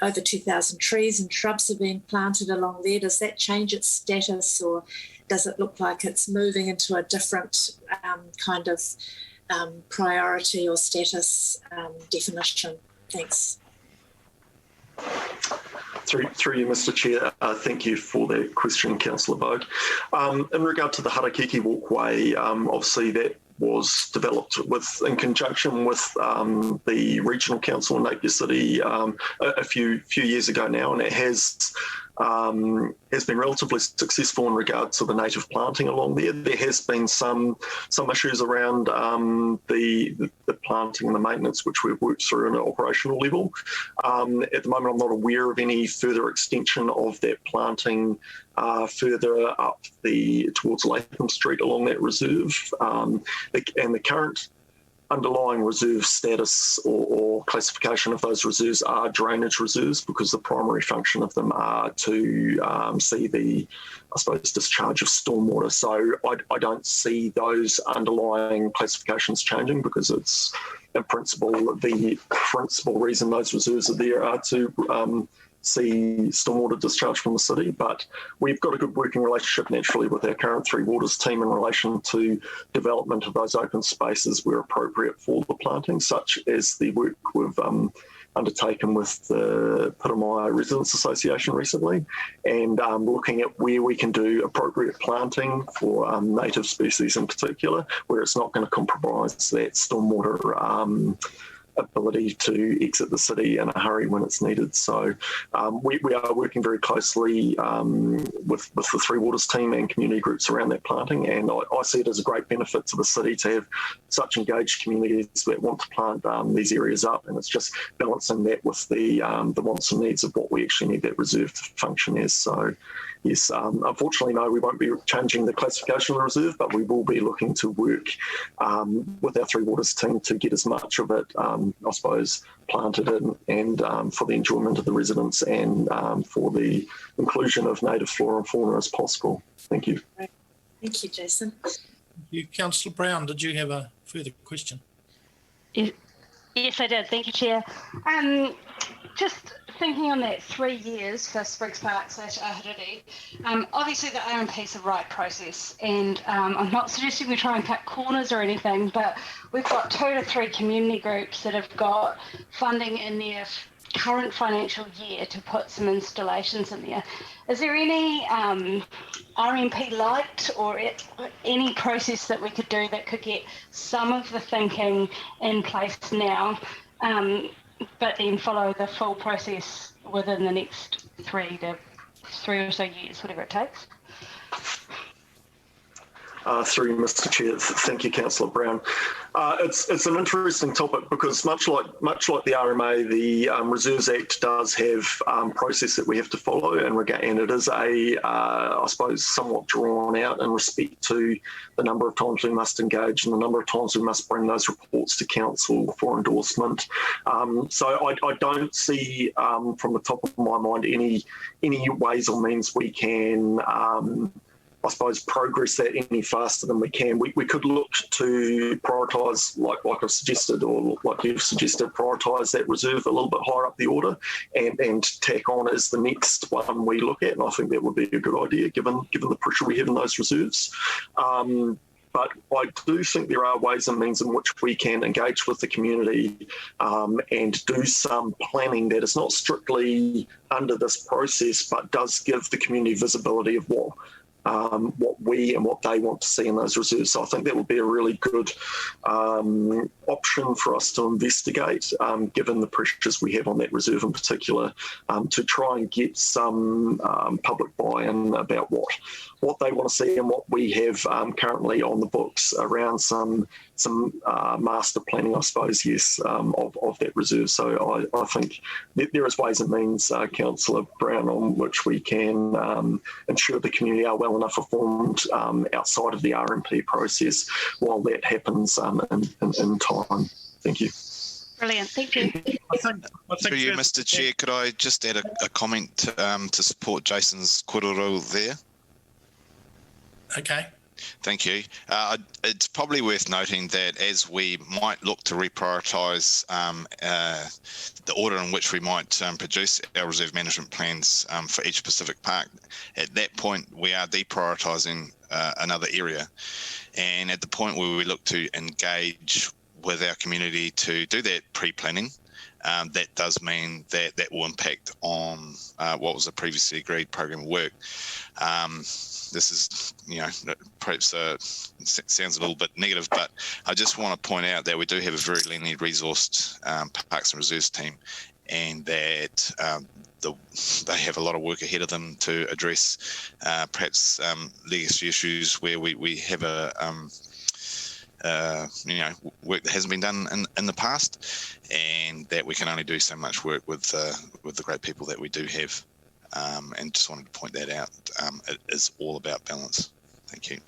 over 2,000 trees and shrubs have been planted along there. Does that change its status, or does it look like it's moving into a different kind of priority or status definition? Thanks. Through you, Mr. Chair, thank you for that question, Councillor Vogue. In regard to the Harakeke Walkway, obviously that was developed in conjunction with the Regional Council in Napier City a few years ago now, and it has been relatively successful in regard to the native planting along there. There has been some issues around the planting and the maintenance, which we've worked through at an operational level. At the moment, I'm not aware of any further extension of that planting further up towards Latham Street along that reserve. And the current underlying reserve status or classification of those reserves are drainage reserves, because the primary function of them are to see the, I suppose, discharge of stormwater. So I don't see those underlying classifications changing, because in principle, the principal reason those reserves are there are to see stormwater discharge from the city. But we've got a good working relationship naturally with our current Three Waters team in relation to development of those open spaces where appropriate for the planting, such as the work we've undertaken with the Piramai Residents Association recently, and looking at where we can do appropriate planting for native species in particular, where it's not going to compromise that stormwater ability to exit the city in a hurry when it's needed. So we are working very closely with the Three Waters team and community groups around that planting, and I see it as a great benefit to the city to have such engaged communities that want to plant these areas up, and it's just balancing that with the wants and needs of what we actually need that reserve to function as. So yes, unfortunately, no, we won't be changing the classification of the reserve, but we will be looking to work with our Three Waters team to get as much of it, I suppose, planted in and for the enjoyment of the residents and for the inclusion of native flora and fauna as possible. Thank you. Thank you, Jason. Thank you. Councillor Brown, did you have a further question? Yes, I did. Thank you, Chair. Just thinking on that 3 years for Spriggs Park / Ahuriri, obviously the RMP is the right process, and I'm not suggesting we try and cut corners or anything, but we've got 2 to 3 community groups that have got funding in their current financial year to put some installations in there. Is there any RMP light or any process that we could do that could get some of the thinking in place now, but then follow the full process within the next 3 or so years, whatever it takes? Through you, Mr. Chair. Thank you, Councillor Brown. It's an interesting topic because much like the RMA, the Reserves Act does have process that we have to follow, and it is I suppose, somewhat drawn out in respect to the number of times we must engage and the number of times we must bring those reports to Council for endorsement. So I don't see from the top of my mind any ways or means we can I suppose, progress that any faster than we can. We could look to prioritise, like I've suggested, or like you've suggested, prioritise that reserve a little bit higher up the order and tack on as the next one we look at. And I think that would be a good idea, given the pressure we have in those reserves. But I do think there are ways and means in which we can engage with the community and do some planning that is not strictly under this process, but does give the community visibility of what we and what they want to see in those reserves. So I think that would be a really good option for us to investigate, given the pressures we have on that reserve in particular, to try and get some public buy-in about what they want to see and what we have currently on the books around some master planning, I suppose, yes, of that reserve. So I think there is ways and means, Councillor Brown, on which we can ensure the community are well enough informed outside of the RMP process while that happens in time. Thank you. Brilliant, thank you. I think Through you, Mr. Chair, could I just add a comment to support Jason's korero there? Okay. Thank you. It's probably worth noting that as we might look to reprioritise the order in which we might produce our reserve management plans for each Pacific Park, at that point we are deprioritising another area. And at the point where we look to engage with our community to do that pre-planning, that does mean that will impact on what was a previously agreed program of work. This is, perhaps sounds a little bit negative, but I just want to point out that we do have a very leanly resourced Parks and Reserves team, and that they have a lot of work ahead of them to address perhaps legacy issues where we have work that hasn't been done in the past, and that we can only do so much work with the great people that we do have. And just wanted to point that out. It is all about balance. Thank you.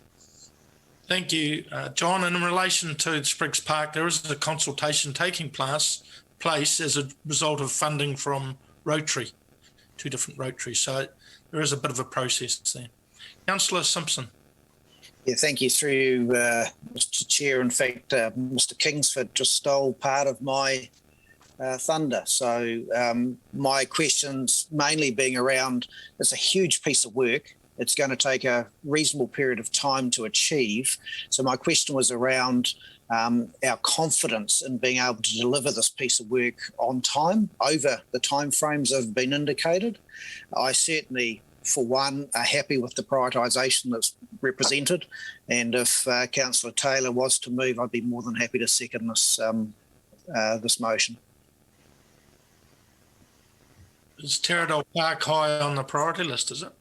Thank you, John. And in relation to Spriggs Park, there is a consultation taking place as a result of funding from Rotary, 2 different Rotaries. So there is a bit of a process there. Councillor Simpson. Yeah, thank you. Through Mr. Chair. In fact, Mr. Kingsford just stole part of my thunder. So my questions mainly being around, it's a huge piece of work. It's going to take a reasonable period of time to achieve. So my question was around our confidence in being able to deliver this piece of work on time over the timeframes that have been indicated. I certainly, for one, are happy with the prioritisation that's represented. And if Councillor Taylor was to move, I'd be more than happy to second this motion. Is Taradol Park high on the priority list, is it?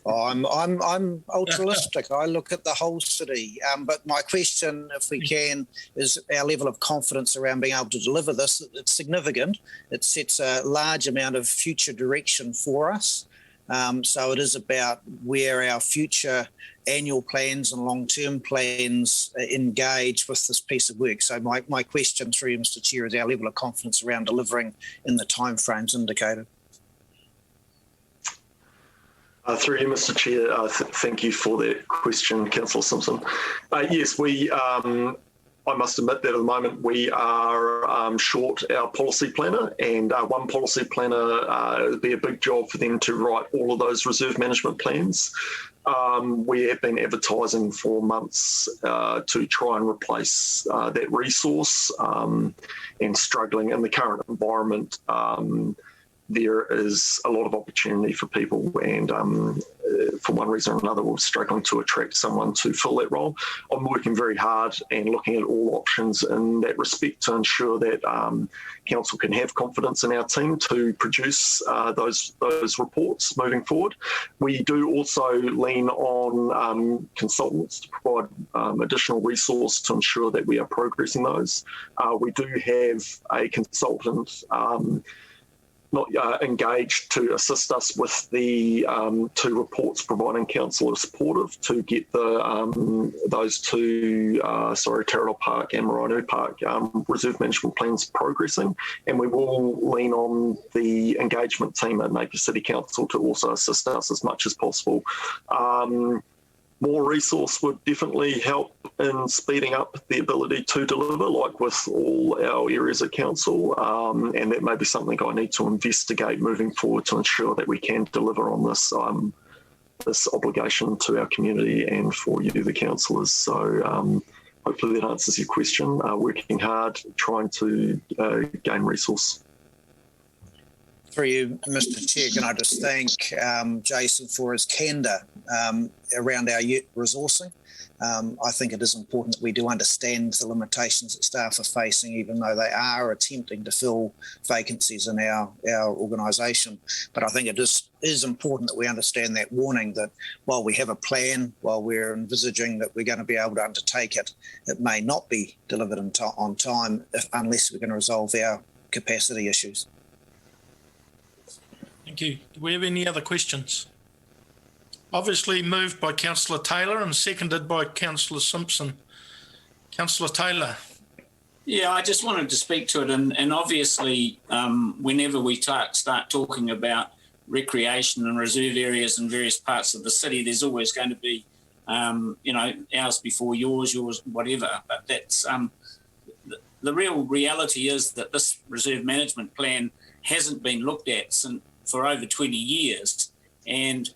I'm altruistic. I look at the whole city. But my question, if we can, is our level of confidence around being able to deliver this. It's significant. It sets a large amount of future direction for us. So it is about where our future annual plans and long-term plans engage with this piece of work. So my question through you, Mr. Chair, is our level of confidence around delivering in the timeframes indicated. Through you, Mr. Chair, thank you for that question, Councillor Simpson. Yes, I must admit that at the moment we are short our policy planner, and one policy planner would be a big job for them to write all of those reserve management plans. We have been advertising for months to try and replace that resource, and struggling in the current environment. There is a lot of opportunity for people, and for one reason or another, we're struggling to attract someone to fill that role. I'm working very hard and looking at all options in that respect to ensure that council can have confidence in our team to produce those reports moving forward. We do also lean on consultants to provide additional resource to ensure that we are progressing those. We do have a consultant not engaged to assist us with the two reports providing council is supportive to get the those two Taradale Park and Maraenui Park reserve management plans progressing, and we will lean on the engagement team at Napier City Council to also assist us as much as possible. More resource would definitely help in speeding up the ability to deliver, like with all our areas of council, and that may be something I need to investigate moving forward to ensure that we can deliver on this this obligation to our community and for you, the councillors. So hopefully that answers your question. Working hard, trying to gain resource. Through you, Mr. Chair, can I just thank Jason for his candour around our youth resourcing. I think it is important that we do understand the limitations that staff are facing, even though they are attempting to fill vacancies in our organisation. But I think it is important that we understand that warning that while we have a plan, while we're envisaging that we're going to be able to undertake it, it may not be delivered on time unless we're going to resolve our capacity issues. Thank you. Do we have any other questions? Obviously moved by Councillor Taylor and seconded by Councillor Simpson. Councillor Taylor. Yeah, I just wanted to speak to it, and obviously whenever we start talking about recreation and reserve areas in various parts of the city, there's always going to be, ours before yours, whatever. But that's the real reality is that this reserve management plan hasn't been looked at for over 20 years, and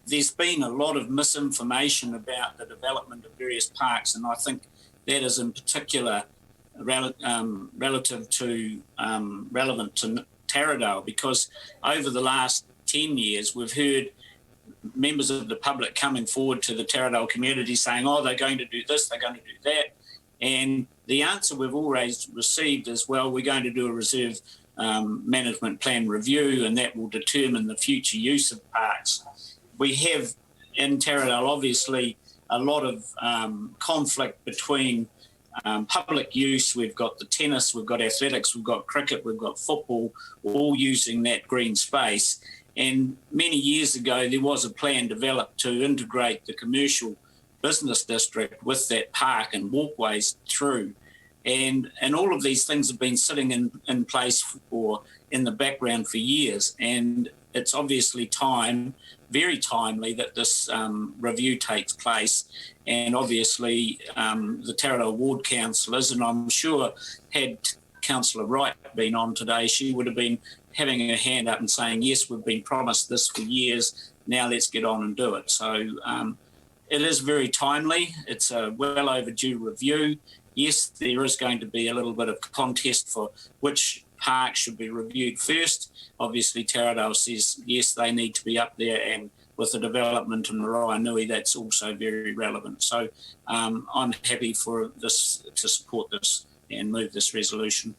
there's been a lot of misinformation about the development of various parks, and I think that is in particular relevant to Taradale, because over the last 10 years we've heard members of the public coming forward to the Taradale community saying, oh, they're going to do this, they're going to do that, and the answer we've always received is, well, we're going to do a reserve management plan review, and that will determine the future use of parks. We have in Taradale obviously a lot of conflict between public use. We've got the tennis, we've got athletics, we've got cricket, we've got football, all using that green space. And many years ago there was a plan developed to integrate the commercial business district with that park and walkways through. And all of these things have been sitting in place or in the background for years. And it's obviously very timely that this review takes place. And obviously the Taradale Ward councillors, and I'm sure had Councillor Wright been on today, she would have been having her hand up and saying, yes, we've been promised this for years, now let's get on and do it. So it is very timely. It's a well overdue review. Yes, there is going to be a little bit of contest for which park should be reviewed first. Obviously, Taradale says, yes, they need to be up there, and with the development in Maraenui, that's also very relevant. So I'm happy for this to support this and move this resolution.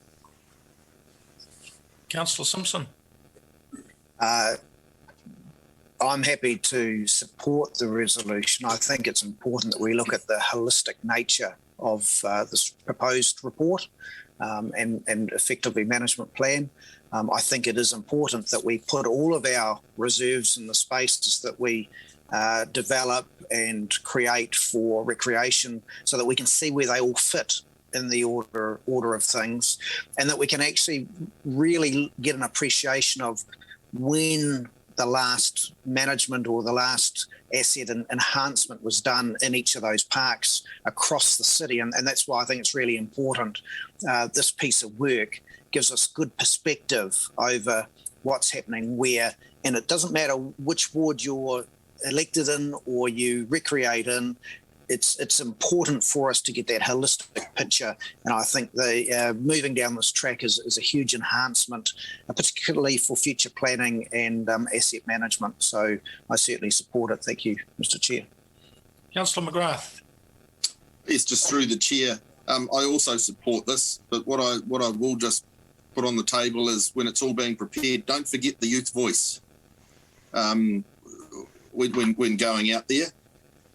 Councillor Simpson. I'm happy to support the resolution. I think it's important that we look at the holistic nature of this proposed report and effectively management plan. I think it is important that we put all of our reserves in the spaces that we develop and create for recreation so that we can see where they all fit in the order of things, and that we can actually really get an appreciation of when the last management or the last asset enhancement was done in each of those parks across the city. And that's why I think it's really important. This piece of work gives us good perspective over what's happening where, and it doesn't matter which ward you're elected in or you recreate in. It's important for us to get that holistic picture, and I think the moving down this track is a huge enhancement, particularly for future planning and asset management. So I certainly support it. Thank you, Mr. Chair. Councillor McGrath. Yes, just through the chair. I also support this, but what I will just put on the table is when it's all being prepared, don't forget the youth voice when going out there,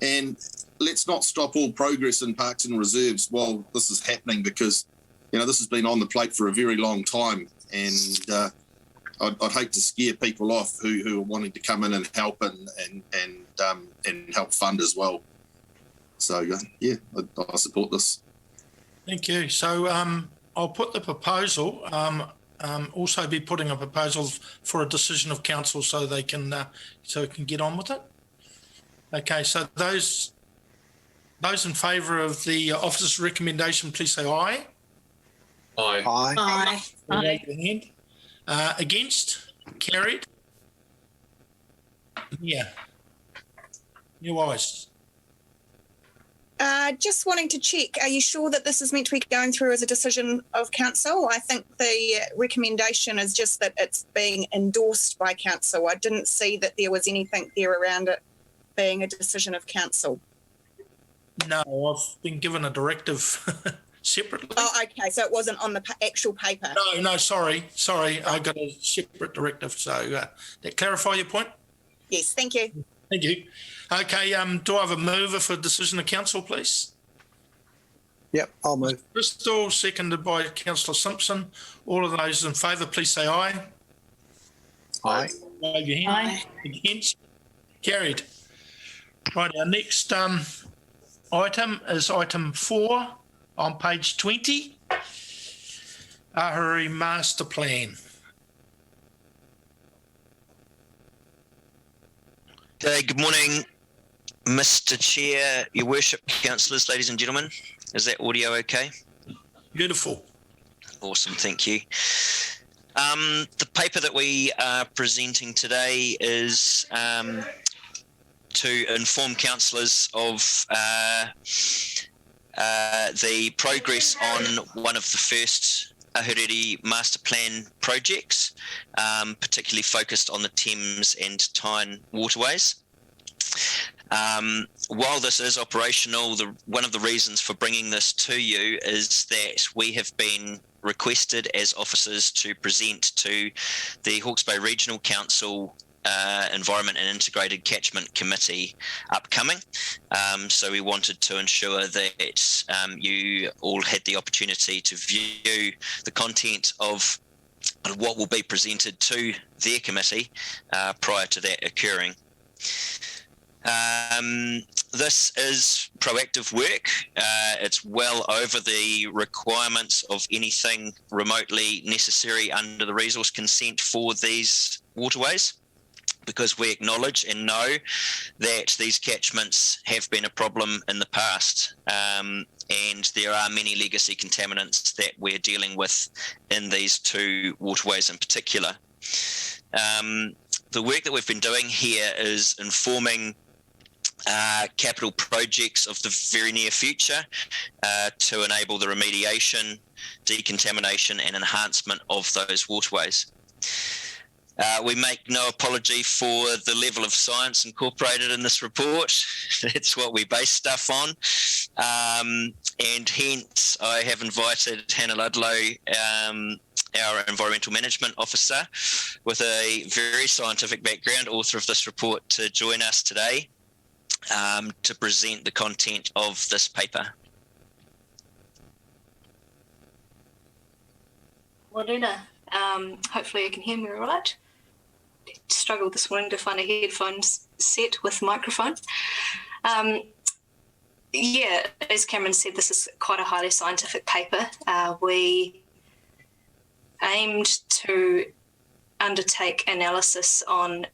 and let's not stop all progress in parks and reserves while this is happening, because this has been on the plate for a very long time, and I'd hate to scare people off who are wanting to come in and help and help fund as well. So I support this. Thank you. So I'll put the proposal. Also be putting a proposal for a decision of council so they can get on with it. Okay. So those in favour of the officer's recommendation, please say aye. Aye. Aye. Aye. Raise your hand. Against? Carried. Yeah. Your ayes. Just wanting to check, are you sure that this is meant to be going through as a decision of council? I think the recommendation is just that it's being endorsed by council. I didn't see that there was anything there around it being a decision of council. No, I've been given a directive separately. Oh, okay. So it wasn't on the actual paper. No, sorry. I got a separate directive. So that clarify your point? Yes, thank you. Thank you. Okay, do I have a mover for decision of council, please? Yep, I'll move. Bristol, seconded by Councillor Simpson. All of those in favour, please say aye. Aye. Wave your hand. Aye. Against? Carried. Right, our next item is item 4 on page 20. Ahuriri Masterplan. Good morning, Mr. Chair, Your Worship, councillors, ladies and gentlemen. Is that audio okay? Beautiful. Awesome, thank you. The paper that we are presenting today is to inform councillors of the progress on one of the first Ahuriri Masterplan projects, particularly focused on the Thames and Tyne waterways. While this is operational, one of the reasons for bringing this to you is that we have been requested as officers to present to the Hawke's Bay Regional Council Environment and Integrated Catchment Committee upcoming. So we wanted to ensure that you all had the opportunity to view the content of what will be presented to their committee prior to that occurring. This is proactive work. It's well over the requirements of anything remotely necessary under the resource consent for these waterways, because we acknowledge and know that these catchments have been a problem in the past, and there are many legacy contaminants that we're dealing with in these two waterways in particular. The work that we've been doing here is informing capital projects of the very near future to enable the remediation, decontamination and enhancement of those waterways. We make no apology for the level of science incorporated in this report. It's what we base stuff on. And hence I have invited Hannah Ludlow, our Environmental Management Officer, with a very scientific background, author of this report, to join us today to present the content of this paper. Morena. Hopefully you can hear me all right. Struggled this morning to find a headphones set with microphone. Yeah, as Cameron said, this is quite a highly scientific paper. We aimed to undertake analysis on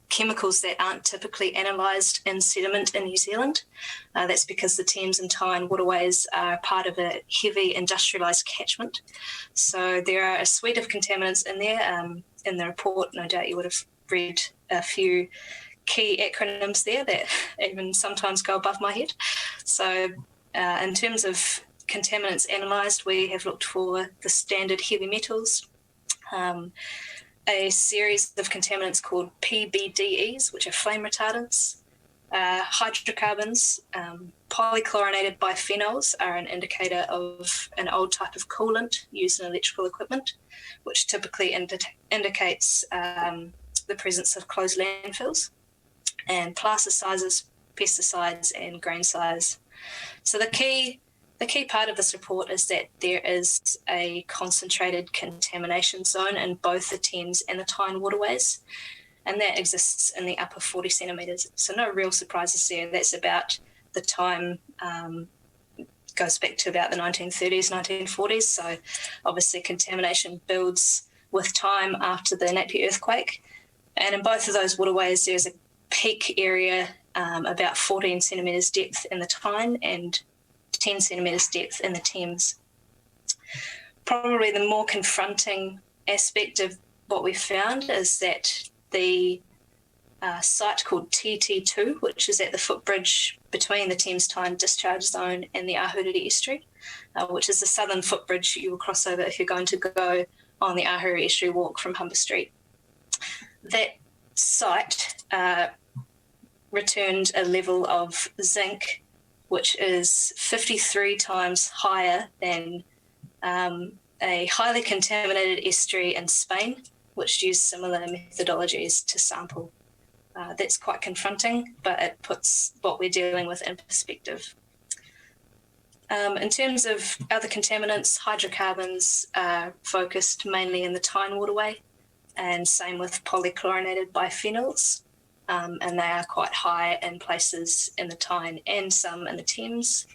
chemicals that aren't typically analysed in sediment in New Zealand. That's because the Thames and Tyne waterways are part of a heavy industrialised catchment. So there are a suite of contaminants in there. In the report, no doubt you would have read a few key acronyms there that even sometimes go above my head. So in terms of contaminants analysed, we have looked for the standard heavy metals, a series of contaminants called PBDEs, which are flame retardants, hydrocarbons, polychlorinated biphenyls are an indicator of an old type of coolant used in electrical equipment, which typically indicates the presence of closed landfills, and plasticizers, pesticides, and grain size. So the key part of this report is that there is a concentrated contamination zone in both the Thames and the Tyne waterways, and that exists in the upper 40 centimetres. So no real surprises there. That's about the time, goes back to about the 1930s, 1940s. So obviously contamination builds with time after the Napier earthquake. And in both of those waterways, there's a peak area about 14 centimetres depth in the Tyne and 10 centimetres depth in the Thames. Probably the more confronting aspect of what we found is that the site called TT2, which is at the footbridge between the Thames-Tyne discharge zone and the Ahuriri estuary, which is the southern footbridge you will cross over if you're going to go on the Ahuriri estuary walk from Humber Street. That site returned a level of zinc which is 53 times higher than a highly contaminated estuary in Spain, which used similar methodologies to sample. That's quite confronting, but it puts what we're dealing with in perspective. In terms of other contaminants, hydrocarbons are focused mainly in the Tyne waterway, and same with polychlorinated biphenyls. And they are quite high in places in the Tyne and some in the Thames.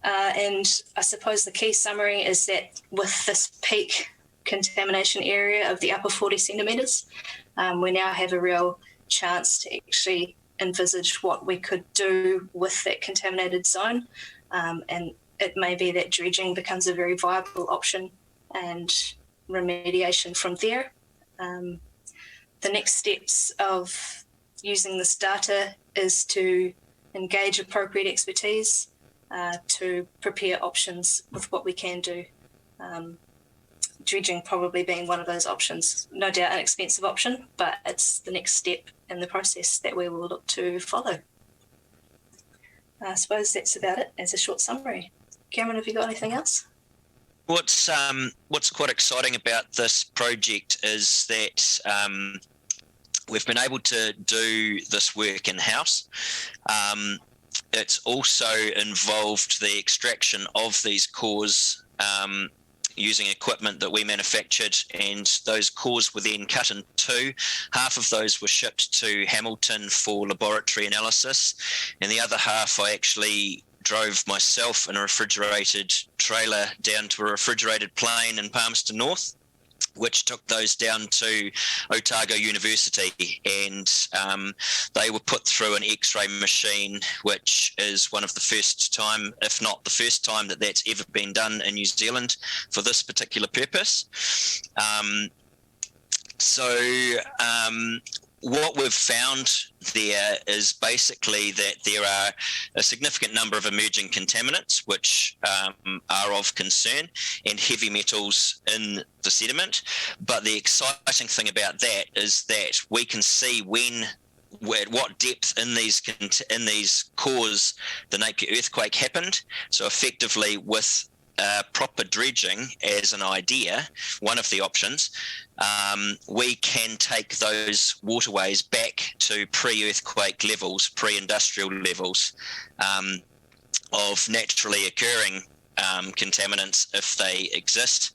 And I suppose the key summary is that with this peak contamination area of the upper 40 centimetres, we now have a real chance to actually envisage what we could do with that contaminated zone. And it may be that dredging becomes a very viable option and remediation from there. The next steps of using this data is to engage appropriate expertise to prepare options with what we can do. Dredging probably being one of those options. No doubt an expensive option, but it's the next step in the process that we will look to follow. I suppose that's about it as a short summary. Cameron, have you got anything else? What's quite exciting about this project is that we've been able to do this work in-house. It's also involved the extraction of these cores using equipment that we manufactured, and those cores were then cut in two. Half of those were shipped to Hamilton for laboratory analysis, and the other half I actually drove myself in a refrigerated trailer down to a refrigerated plane in Palmerston North, which took those down to Ōtātara University, and they were put through an X-ray machine, which is one of the first time, if not the first time, that that's ever been done in New Zealand for this particular purpose. What we've found there is basically that there are a significant number of emerging contaminants which are of concern, and heavy metals in the sediment. But the exciting thing about that is that we can see at what depth in these cores the Napier earthquake happened. So effectively, with proper dredging as an idea, one of the options, we can take those waterways back to pre-earthquake levels, pre-industrial levels of naturally occurring contaminants if they exist,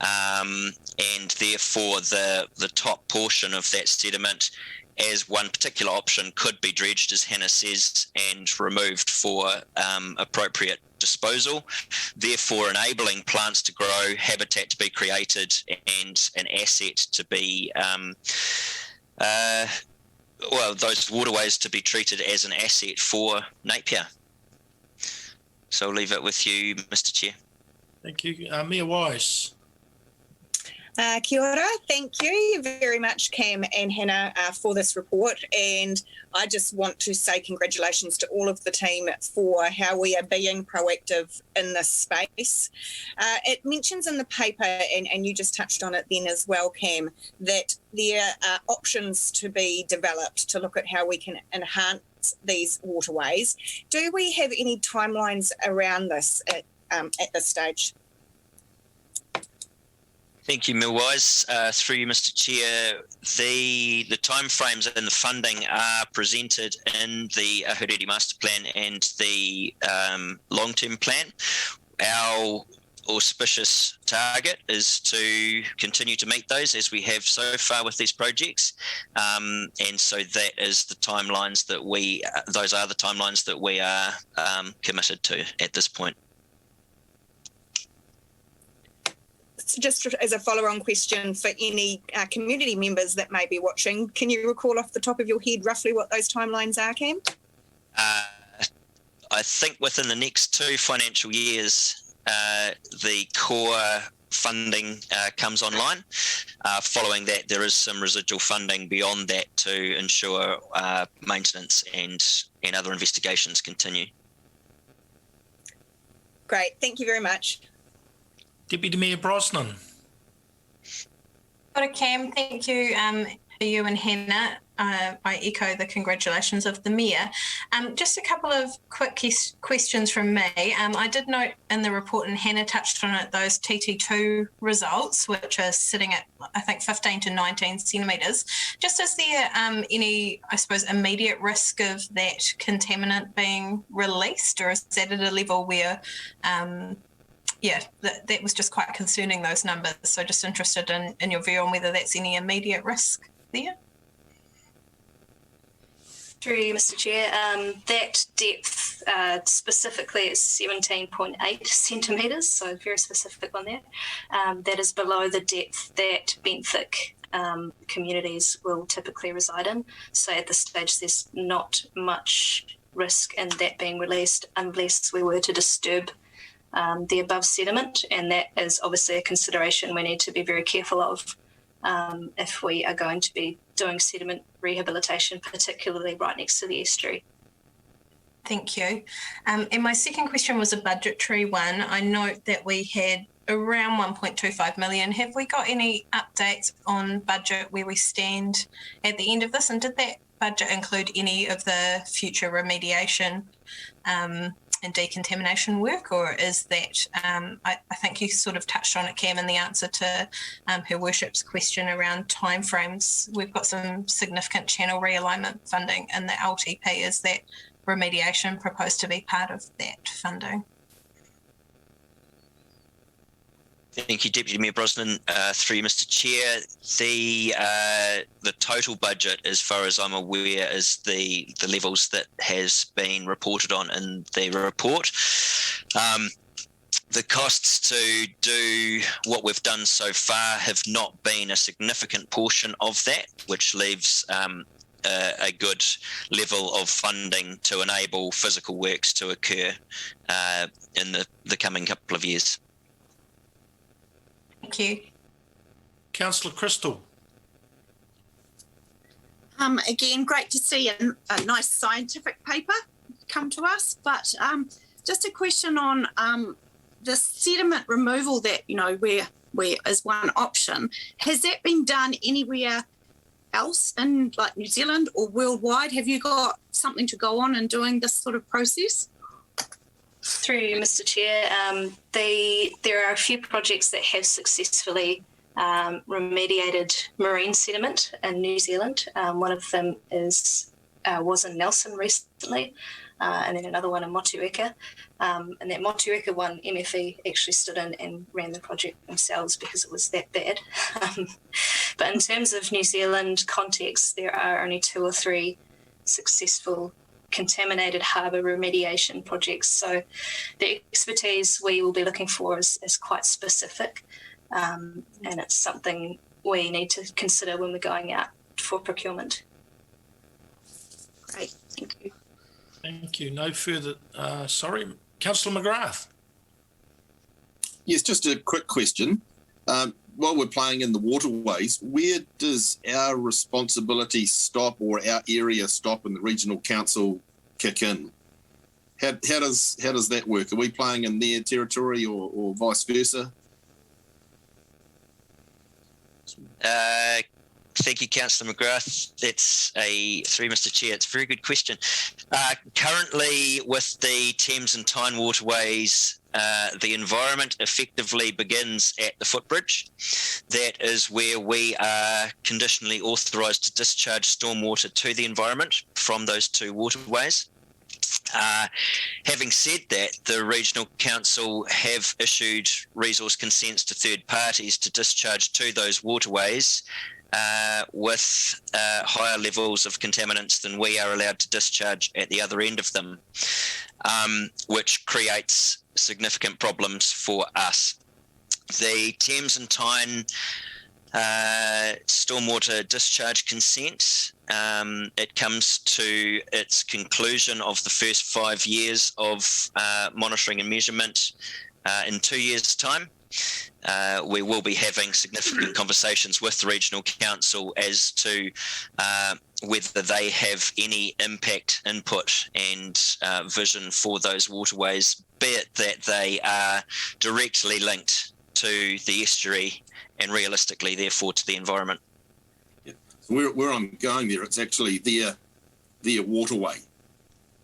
and therefore the top portion of that sediment as one particular option could be dredged, as Hannah says, and removed for appropriate disposal, therefore enabling plants to grow, habitat to be created, and an asset to be, those waterways to be treated as an asset for Napier. So I'll leave it with you, Mr. Chair. Thank you. Mayor Wise. Kia ora. Thank you very much, Cam and Hannah, for this report. And I just want to say congratulations to all of the team for how we are being proactive in this space. It mentions in the paper, and you just touched on it then as well, Cam, that there are options to be developed to look at how we can enhance these waterways. Do we have any timelines around this at this stage? Thank you, Millwise. Through you, Mr. Chair, the timeframes and the funding are presented in the Ahuriri Masterplan and the long-term plan. Our auspicious target is to continue to meet those as we have so far with these projects, and so that is the timelines that those are the timelines that we are committed to at this point. So just as a follow-on question for any community members that may be watching, can you recall off the top of your head roughly what those timelines are, Cam? I think within the next 2 financial years, the core funding comes online. Following that, there is some residual funding beyond that to ensure maintenance and other investigations continue. Great, thank you very much. Deputy Mayor Brosnan. Ora Cam, thank you for you and Hannah. I echo the congratulations of the Mayor. Just a couple of quick questions from me. I did note in the report, and Hannah touched on it, those TT2 results, which are sitting at, I think, 15 to 19 centimetres. Just is there any, I suppose, immediate risk of that contaminant being released, or is that at a level where that was just quite concerning, those numbers. So just interested in your view on whether that's any immediate risk there. Through you, Mr. Chair, that depth specifically is 17.8 centimetres, so very specific on that. That is below the depth that benthic communities will typically reside in. So at this stage, there's not much risk in that being released unless we were to disturb the above sediment, and that is obviously a consideration we need to be very careful of if we are going to be doing sediment rehabilitation, particularly right next to the estuary. Thank you. And my second question was a budgetary one. I note that we had around 1.25 million. Have we got any updates on budget, where we stand at the end of this? And did that budget include any of the future remediation and decontamination work, or is that, I think you sort of touched on it, Cam, in the answer to Her Worship's question around timeframes. We've got some significant channel realignment funding in the LTP. Is that remediation proposed to be part of that funding? Thank you, Deputy Mayor Brosnan. Through you, Mr. Chair, the total budget, as far as I'm aware, is the levels that has been reported on in the report. The costs to do what we've done so far have not been a significant portion of that, which leaves a good level of funding to enable physical works to occur in the coming couple of years. Thank you. Councillor Crystal. Again, great to see a nice scientific paper come to us, but just a question on the sediment removal that, where is one option. Has that been done anywhere else in like New Zealand or worldwide? Have you got something to go on in doing this sort of process? Through you, Mr. Chair, there are a few projects that have successfully remediated marine sediment in New Zealand. One of them was in Nelson recently, and then another one in Motueka. And that Motueka one, MFE actually stood in and ran the project themselves because it was that bad. But in terms of New Zealand context, there are only 2 or 3 successful contaminated harbour remediation projects. So the expertise we will be looking for is quite specific, and it's something we need to consider when we're going out for procurement. Great, thank you. Thank you. No further, sorry, Councillor McGrath. Yes, just a quick question. While we're playing in the waterways, where does our responsibility stop or our area stop and the regional council kick in? How does that work? Are we playing in their territory or vice versa? Thank you, Councillor McGrath. Through Mr. Chair, it's a very good question. Currently, with the Thames-Tyne waterways, the environment effectively begins at the footbridge. That is where we are conditionally authorised to discharge stormwater to the environment from those 2 waterways. Having said that, the Regional Council have issued resource consents to third parties to discharge to those waterways with higher levels of contaminants than we are allowed to discharge at the other end of them, which creates significant problems for us. The Thames-Tyne stormwater discharge consent, it comes to its conclusion of the first 5 years of monitoring and measurement in 2 years' time. We will be having significant conversations with the Regional Council as to whether they have any impact, input and vision for those waterways, be it that they are directly linked to the estuary and realistically, therefore, to the environment. Yeah. So where I'm going there, it's actually their waterway.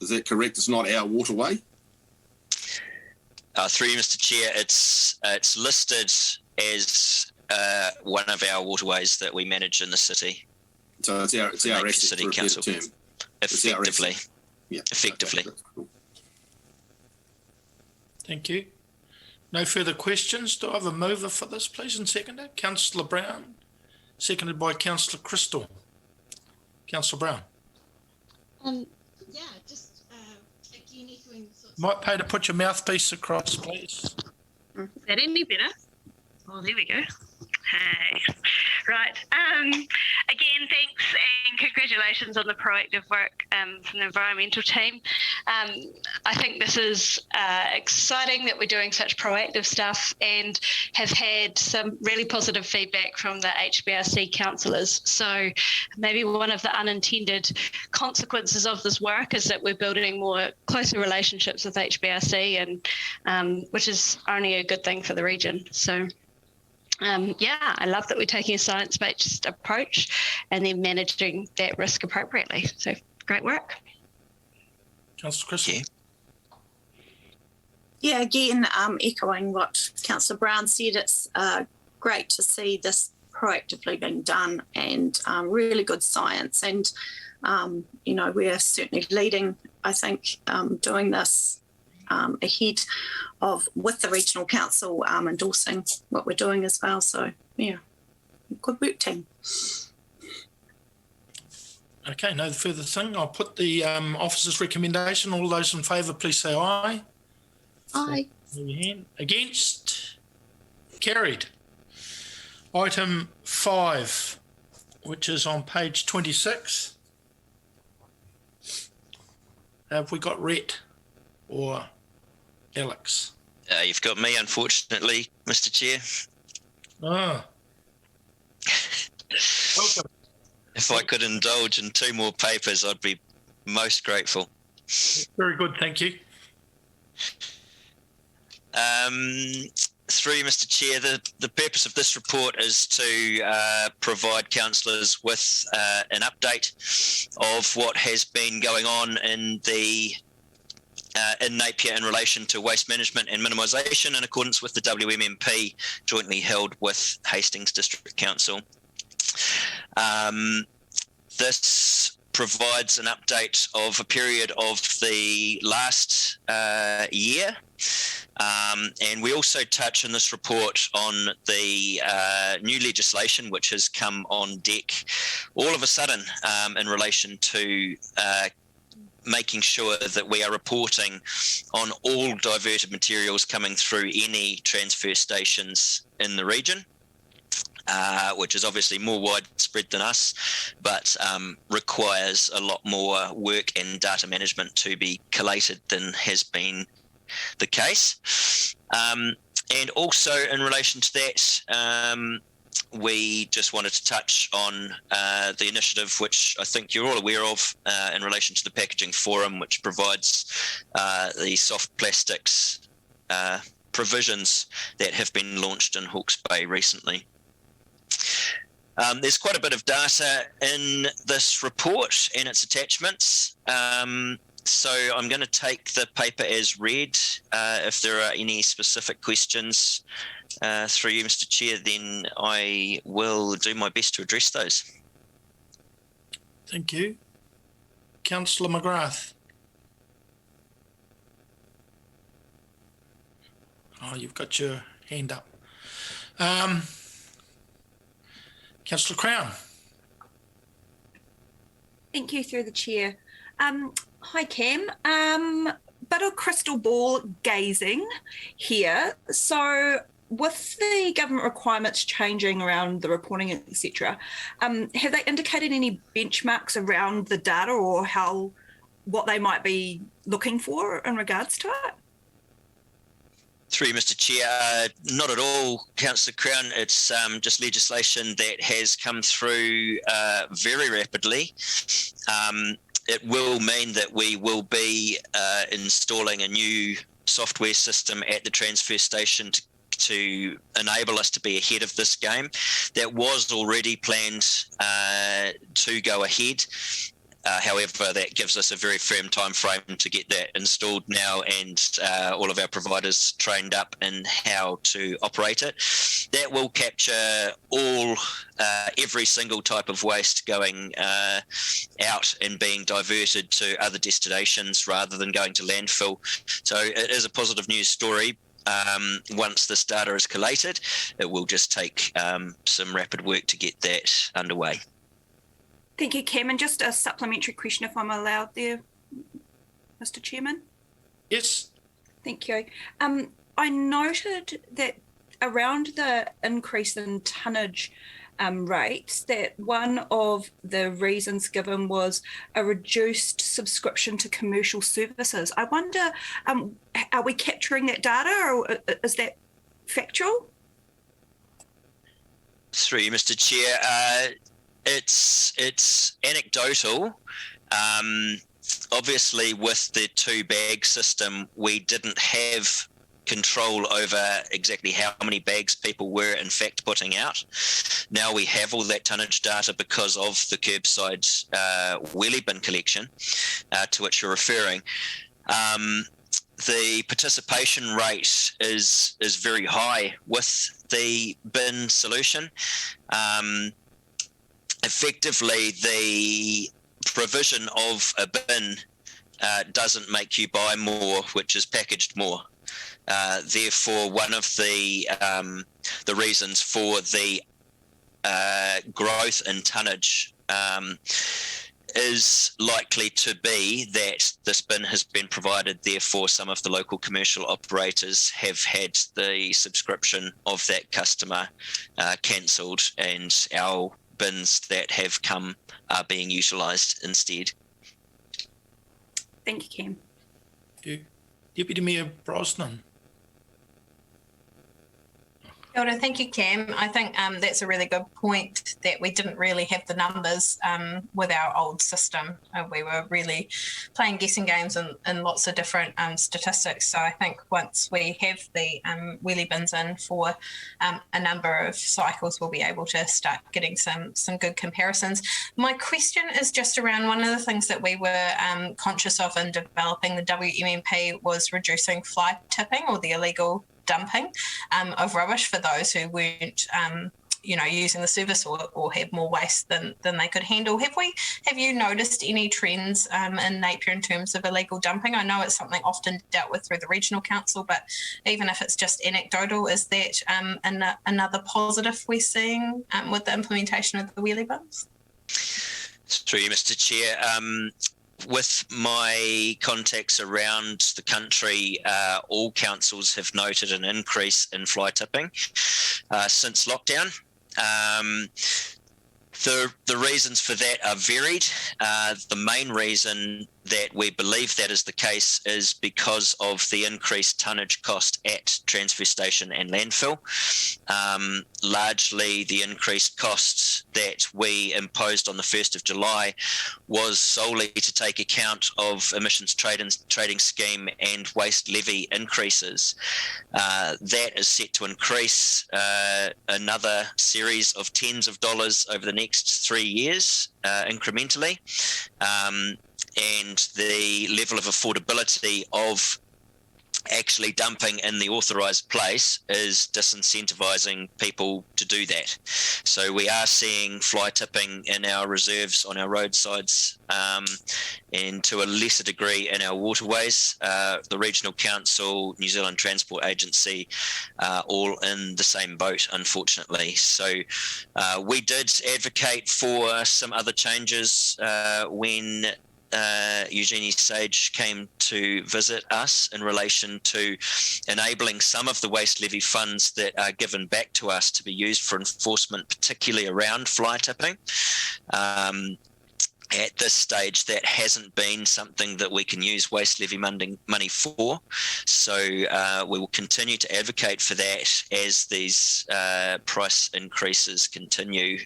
Is that correct? It's not our waterway? Through you, Mr. Chair, it's listed as one of our waterways that we manage in the city. So it's our asset City for a Council. better term. Effectively. Yeah. Effectively. Okay, cool. Thank you. No further questions. Do I have a mover for this, please, and seconder? Councillor Brown, seconded by Councillor Crystal. Councillor Brown. Yeah, just again echoing. Might pay to put your mouthpiece across, please. Is that any better? Oh, there we go. Hey. Right. Again, thanks and congratulations on the proactive work from the environmental team. I think this is exciting that we're doing such proactive stuff and have had some really positive feedback from the HBRC councillors. So maybe one of the unintended consequences of this work is that we're building more closer relationships with HBRC, and which is only a good thing for the region. So yeah, I love that we're taking a science-based approach and then managing that risk appropriately. So great work. Councillor Crystal. Yeah, again, echoing what Councillor Brown said, it's great to see this proactively being done and really good science. And, you know, we're certainly leading, I think, doing this ahead of with the Regional Council endorsing what we're doing as well. So, yeah, good work, team. Okay, no further thing. I'll put the officer's recommendation. All those in favour, please say aye. Aye. Against? Carried. Item 5, which is on page 26. Have we got Rhett or Alex? You've got me, unfortunately, Mr. Chair. Ah. Welcome. If I could indulge in 2 more papers, I'd be most grateful. Very good, thank you. Through you, Mr. Chair, the purpose of this report is to provide councillors with an update of what has been going on in Napier in relation to waste management and minimisation in accordance with the WMMP jointly held with Hastings District Council. This provides an update of a period of the last year. And we also touch in this report on the new legislation which has come on deck all of a sudden in relation to making sure that we are reporting on all diverted materials coming through any transfer stations in the region. Which is obviously more widespread than us, but requires a lot more work and data management to be collated than has been the case. And also in relation to that, we just wanted to touch on the initiative, which I think you're all aware of, in relation to the Packaging Forum, which provides the soft plastics provisions that have been launched in Hawke's Bay recently. There's quite a bit of data in this report and its attachments. So I'm going to take the paper as read. If there are any specific questions through you, Mr. Chair, then I will do my best to address those. Thank you. Councillor McGrath. Oh, you've got your hand up. Councillor Crown. Thank you through the chair. Hi, Cam. Bit of crystal ball gazing here. So with the government requirements changing around the reporting, etc., have they indicated any benchmarks around the data or what they might be looking for in regards to it? Through you, Mr. Chair, not at all, Councillor Crown. It's just legislation that has come through very rapidly. It will mean that we will be installing a new software system at the transfer station to enable us to be ahead of this game. That was already planned to go ahead. However, that gives us a very firm time frame to get that installed now and all of our providers trained up in how to operate it. That will capture every single type of waste going out and being diverted to other destinations rather than going to landfill. So it is a positive news story. Once this data is collated, it will just take some rapid work to get that underway. Thank you, Cam. And just a supplementary question, if I'm allowed there, Mr. Chairman. Yes. Thank you. I noted that around the increase in tonnage rates, that one of the reasons given was a reduced subscription to commercial services. I wonder, are we capturing that data or is that factual? Through you, Mr. Chair. It's anecdotal. Obviously, with the two-bag system, we didn't have control over exactly how many bags people were in fact putting out. Now we have all that tonnage data because of the Curbside wheelie bin collection to which you're referring. The participation rate is very high with the bin solution. Effectively, the provision of a bin doesn't make you buy more, which is packaged more. Therefore, one of the reasons for the growth in tonnage is likely to be that this bin has been provided. Therefore, some of the local commercial operators have had the subscription of that customer cancelled, and our bins that have come are being utilised instead. Thank you, Cam. Thank you. Deputy Mayor Brosnan. Kia ora, thank you, Cam. I think that's a really good point, that we didn't really have the numbers with our old system. We were really playing guessing games and lots of different statistics. So I think once we have the wheelie bins in for a number of cycles, we'll be able to start getting some good comparisons. My question is just around one of the things that we were conscious of in developing the WMMP was reducing fly tipping, or the illegal dumping of rubbish for those who weren't using the service or had more waste than they could handle. Have you noticed any trends in Napier in terms of illegal dumping? I know it's something often dealt with through the regional council, but even if it's just anecdotal, is that another positive we're seeing with the implementation of the wheelie bins? Through you, Mr. Chair. With my contacts around the country, all councils have noted an increase in fly tipping since lockdown. The reasons for that are varied. The main reason that we believe that is the case is because of the increased tonnage cost at transfer station and landfill. Largely the increased costs that we imposed on the 1st of July was solely to take account of emissions trading scheme and waste levy increases. That is set to increase another series of tens of dollars over the next 3 years incrementally. And the level of affordability of actually dumping in the authorised place is disincentivising people to do that. So we are seeing fly tipping in our reserves on our roadsides and to a lesser degree in our waterways. The Regional Council, New Zealand Transport Agency, all in the same boat, unfortunately. So we did advocate for some other changes when Eugenie Sage came to visit us in relation to enabling some of the waste levy funds that are given back to us to be used for enforcement, particularly around fly tipping. At this stage, that hasn't been something that we can use waste levy money for. So we will continue to advocate for that as these price increases continue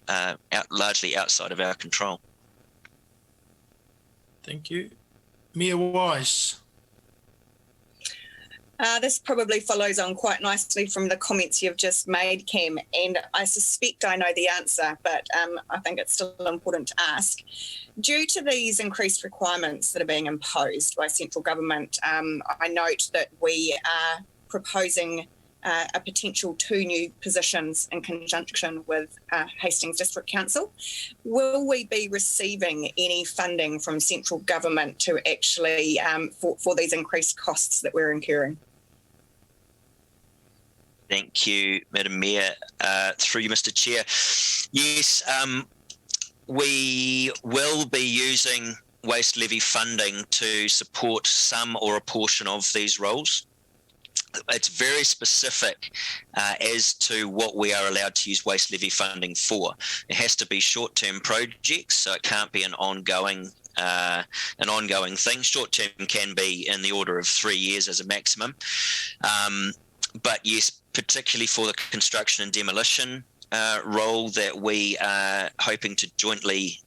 largely outside of our control. Thank you. Mayor Wise. This probably follows on quite nicely from the comments you've just made, Cam, and I suspect I know the answer, but I think it's still important to ask. Due to these increased requirements that are being imposed by central government, I note that we are proposing a potential 2 new positions in conjunction with Hastings District Council. Will we be receiving any funding from central government to actually for these increased costs that we're incurring? Thank you, Madam Mayor. Through you, Mr. Chair. Yes, we will be using waste levy funding to support some or a portion of these roles. It's very specific as to what we are allowed to use waste levy funding for. It has to be short-term projects, so it can't be an ongoing thing. Short-term can be in the order of 3 years as a maximum. But yes, particularly for the construction and demolition role that we are hoping to jointly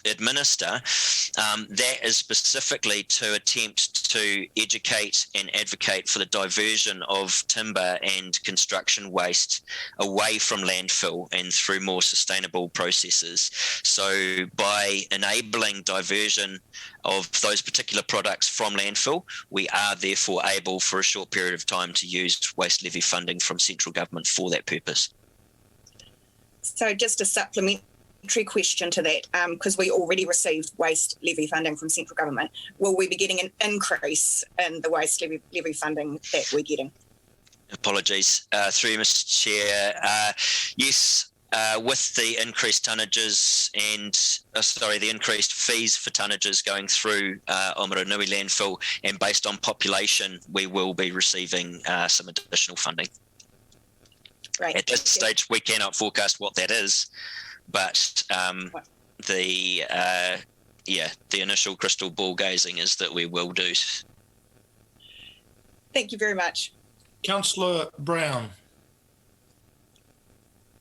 administer, that is specifically to attempt to educate and advocate for the diversion of timber and construction waste away from landfill and through more sustainable processes. So by enabling diversion of those particular products from landfill, we are therefore able for a short period of time to use waste levy funding from central government for that purpose. So just a supplementary question to that, because we already received waste levy funding from central government, will we be getting an increase in the waste levy funding that we're getting? Apologies. Through you, Mr. Chair. Yes, with the increased tonnages and the increased fees for tonnages going through Oamaranui landfill, and based on population, we will be receiving some additional funding. Right. At this stage, we cannot forecast what that is, but the initial crystal ball gazing is that we will do. Thank you very much. Councillor Brown.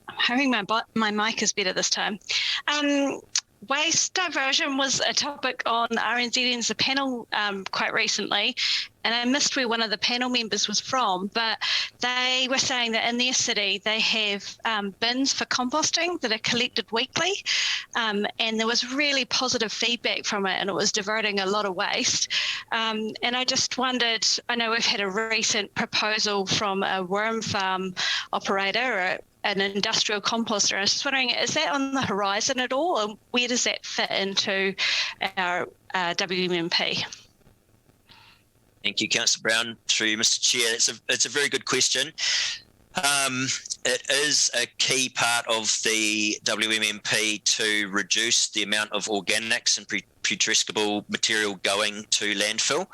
I'm hoping my mic is better this time. Waste diversion was a topic on RNZN's The Panel quite recently, and I missed where one of the panel members was from, but they were saying that in their city they have bins for composting that are collected weekly, and there was really positive feedback from it, and it was diverting a lot of waste. And I just wondered, I know we've had a recent proposal from a worm farm operator, an industrial composter. I was just wondering, is that on the horizon at all, and where does that fit into our WMMP? Thank you, Councillor Brown. Through you, Mr. Chair. It's a very good question. It is a key part of the WMMP to reduce the amount of organics and putrescible material going to landfill.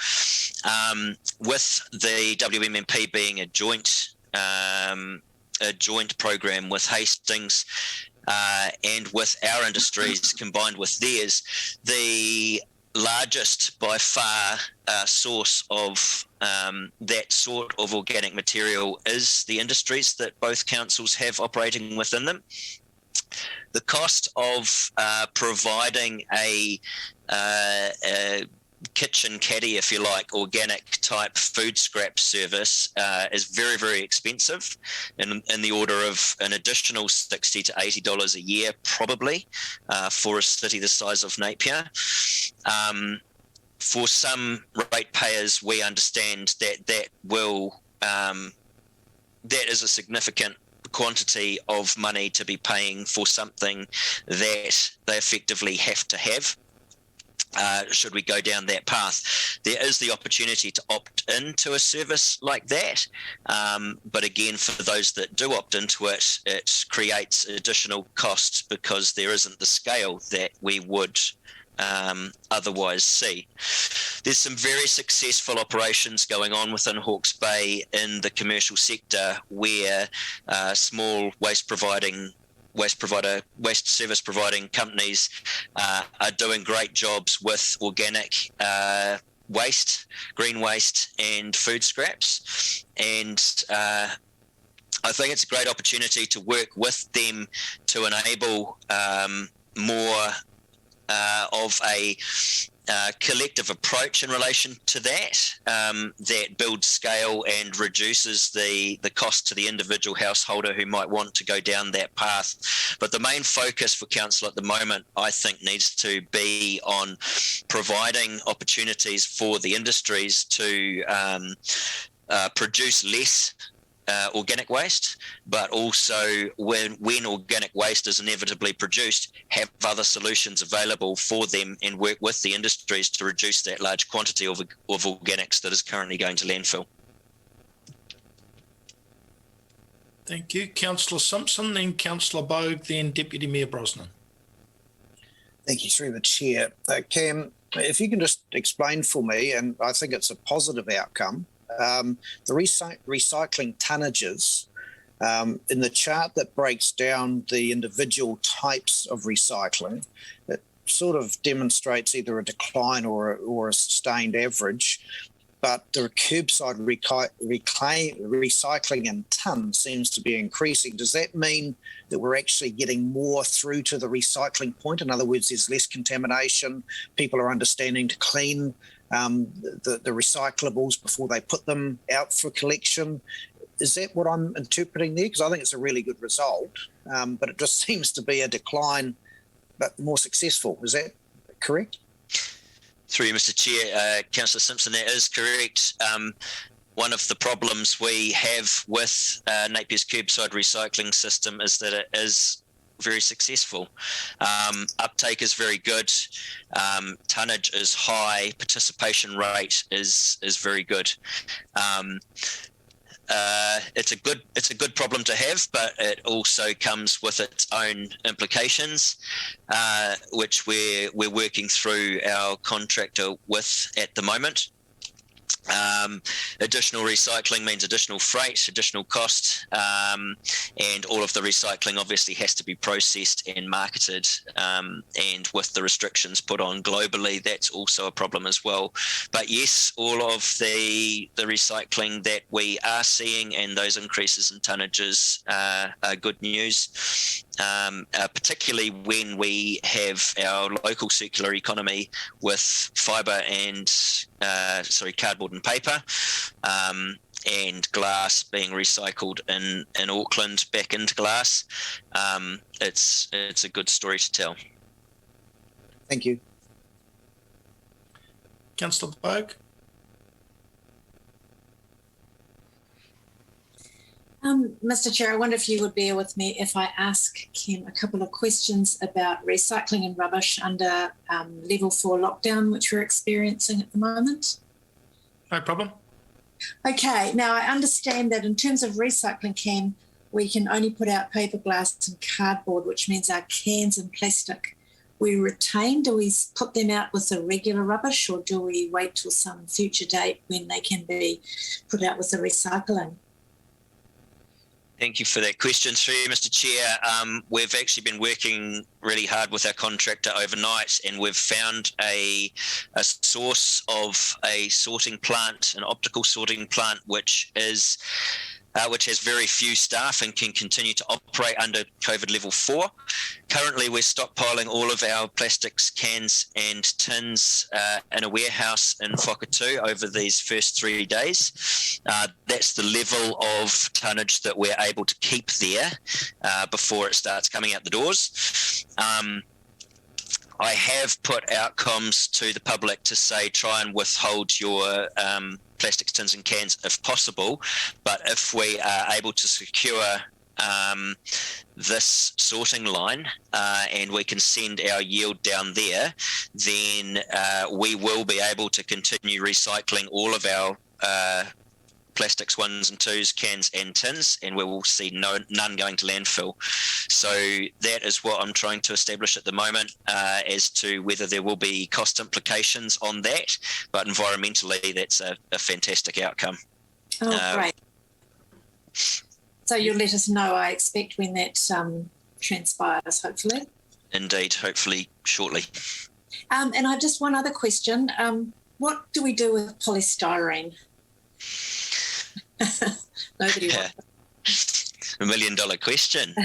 With the WMMP being a joint program with Hastings and with our industries combined with theirs, the largest by far source of that sort of organic material is the industries that both councils have operating within them. The cost of providing a kitchen caddy, if you like, organic type food scrap service is very, very expensive, in the order of an additional $60 to $80 a year, probably, for a city the size of Napier. For some ratepayers, we understand that is a significant quantity of money to be paying for something that they effectively have to have. Should we go down that path, there is the opportunity to opt into a service like that. But again, for those that do opt into it, it creates additional costs because there isn't the scale that we would otherwise see. There's some very successful operations going on within Hawke's Bay in the commercial sector where small waste service providing companies are doing great jobs with organic waste, green waste and food scraps. And I think it's a great opportunity to work with them to enable more of a collective approach in relation to that, that builds scale and reduces the cost to the individual householder who might want to go down that path. But the main focus for council at the moment, I think, needs to be on providing opportunities for the industries to produce less organic waste, but also when organic waste is inevitably produced, have other solutions available for them and work with the industries to reduce that large quantity of organics that is currently going to landfill. Thank you. Councillor Simpson, then Councillor Bogue, then Deputy Mayor Brosnan. Thank you, through the chair. Cam, if you can just explain for me, and I think it's a positive outcome, the recycling tonnages in the chart that breaks down the individual types of recycling, it sort of demonstrates either a decline or a sustained average, but the curbside recycling in tonnes seems to be increasing. Does that mean that we're actually getting more through to the recycling point? In other words, there's less contamination, people are understanding to clean the recyclables before they put them out for collection. Is that what I'm interpreting there? Because I think it's a really good result, but it just seems to be a decline, but more successful. Is that correct? Through you, Mr. Chair, Councillor Simpson, that is correct. One of the problems we have with Napier's curbside recycling system is that it is very successful. Uptake is very good. Tonnage is high. Participation rate is very good. It's a good problem to have, but it also comes with its own implications, which we're working through our contractor with at the moment. Additional recycling means additional freight, additional cost, and all of the recycling obviously has to be processed and marketed, and with the restrictions put on globally, that's also a problem as well. But yes, all of the recycling that we are seeing and those increases in tonnages are good news, particularly when we have our local circular economy with fibre and cardboard and paper, and glass being recycled in Auckland back into glass. It's a good story to tell. Thank you. Councillor Bogue. Mr. Chair, I wonder if you would bear with me if I ask Kim a couple of questions about recycling and rubbish under level 4 lockdown, which we're experiencing at the moment. No problem. Okay, now I understand that in terms of recycling, Kim, we can only put out paper, glass and cardboard, which means our cans and plastic we retain. Do we put them out with the regular rubbish, or do we wait till some future date when they can be put out with the recycling? Thank you for that question, through you, Mr. Chair. We've actually been working really hard with our contractor overnight, and we've found a source of a sorting plant, an optical sorting plant, which has very few staff and can continue to operate under COVID level 4. Currently, we're stockpiling all of our plastics, cans and tins in a warehouse in Whakatū over these first 3 days. That's the level of tonnage that we're able to keep there before it starts coming out the doors. I have put out comms to the public to say try and withhold your plastics, tins and cans if possible, but if we are able to secure this sorting line and we can send our yield down there, then we will be able to continue recycling all of our plastics 1s and 2s, cans and tins, and we will see none going to landfill. So that is what I'm trying to establish at the moment as to whether there will be cost implications on that, but environmentally that's a fantastic outcome. Oh, great. So you'll let us know, I expect, when that transpires, hopefully. Indeed, hopefully shortly. And I have just one other question. What do we do with polystyrene? Nobody wants $1 million question.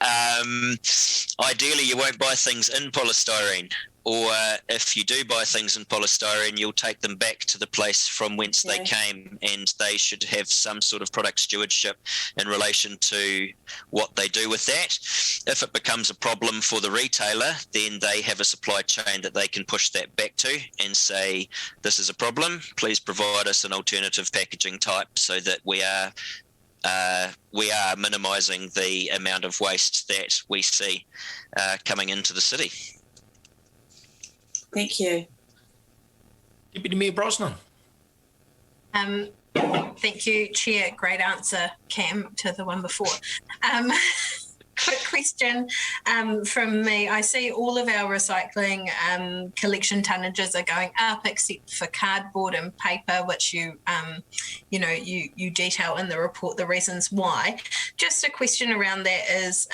Ideally, you won't buy things in polystyrene, or if you do buy things in polystyrene, you'll take them back to the place from whence they came, and they should have some sort of product stewardship in relation to what they do with that. If it becomes a problem for the retailer, then they have a supply chain that they can push that back to and say, this is a problem, please provide us an alternative packaging type so that we are minimising the amount of waste that we see coming into the city. Thank you. Deputy Mayor Brosnan. Thank you, Chair. Great answer, Cam, to the one before. Quick question from me. I see all of our recycling collection tonnages are going up, except for cardboard and paper, which you detail in the report the reasons why. Just a question around that is,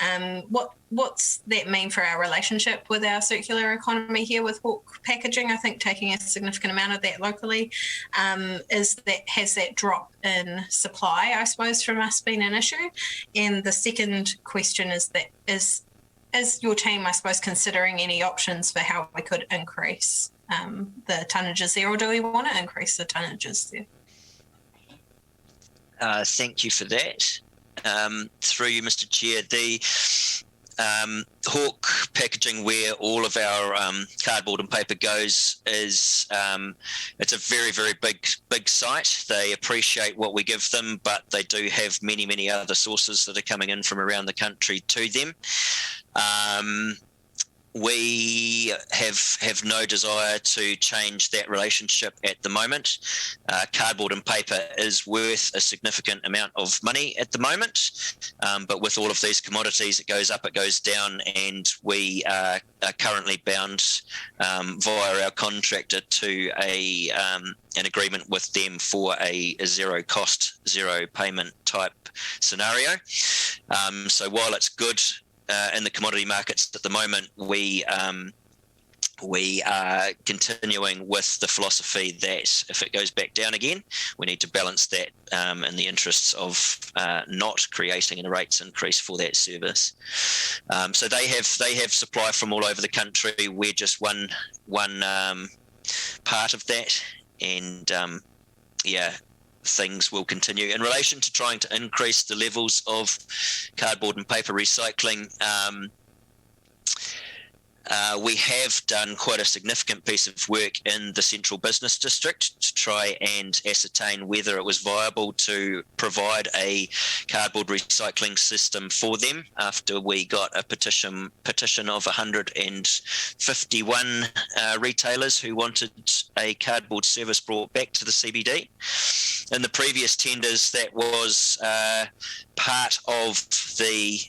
what's that mean for our relationship with our circular economy here with Hawke Packaging? I think taking a significant amount of that locally, has that drop in supply, I suppose, from us been an issue? And the second question is that is your team, I suppose, considering any options for how we could increase the tonnages there, or do we want to increase the tonnages there? Thank you for that. Through you, Mr. Chair, the Hawke Packaging, where all of our cardboard and paper goes, is it's a very, very big site. They appreciate what we give them, but they do have many other sources that are coming in from around the country to them. We have no desire to change that relationship at the moment. Cardboard and paper is worth a significant amount of money at the moment, but with all of these commodities, it goes up, it goes down, and we are currently bound via our contractor to an agreement with them for a zero cost, zero payment type scenario. So while it's good in the commodity markets at the moment, we are continuing with the philosophy that if it goes back down again, we need to balance that in the interests of not creating a rates increase for that service. So they have supply from all over the country. We're just one part of that, and things will continue. In relation to trying to increase the levels of cardboard and paper recycling, We have done quite a significant piece of work in the central business district to try and ascertain whether it was viable to provide a cardboard recycling system for them after we got a petition of 151 retailers who wanted a cardboard service brought back to the CBD. In the previous tenders, that was part of the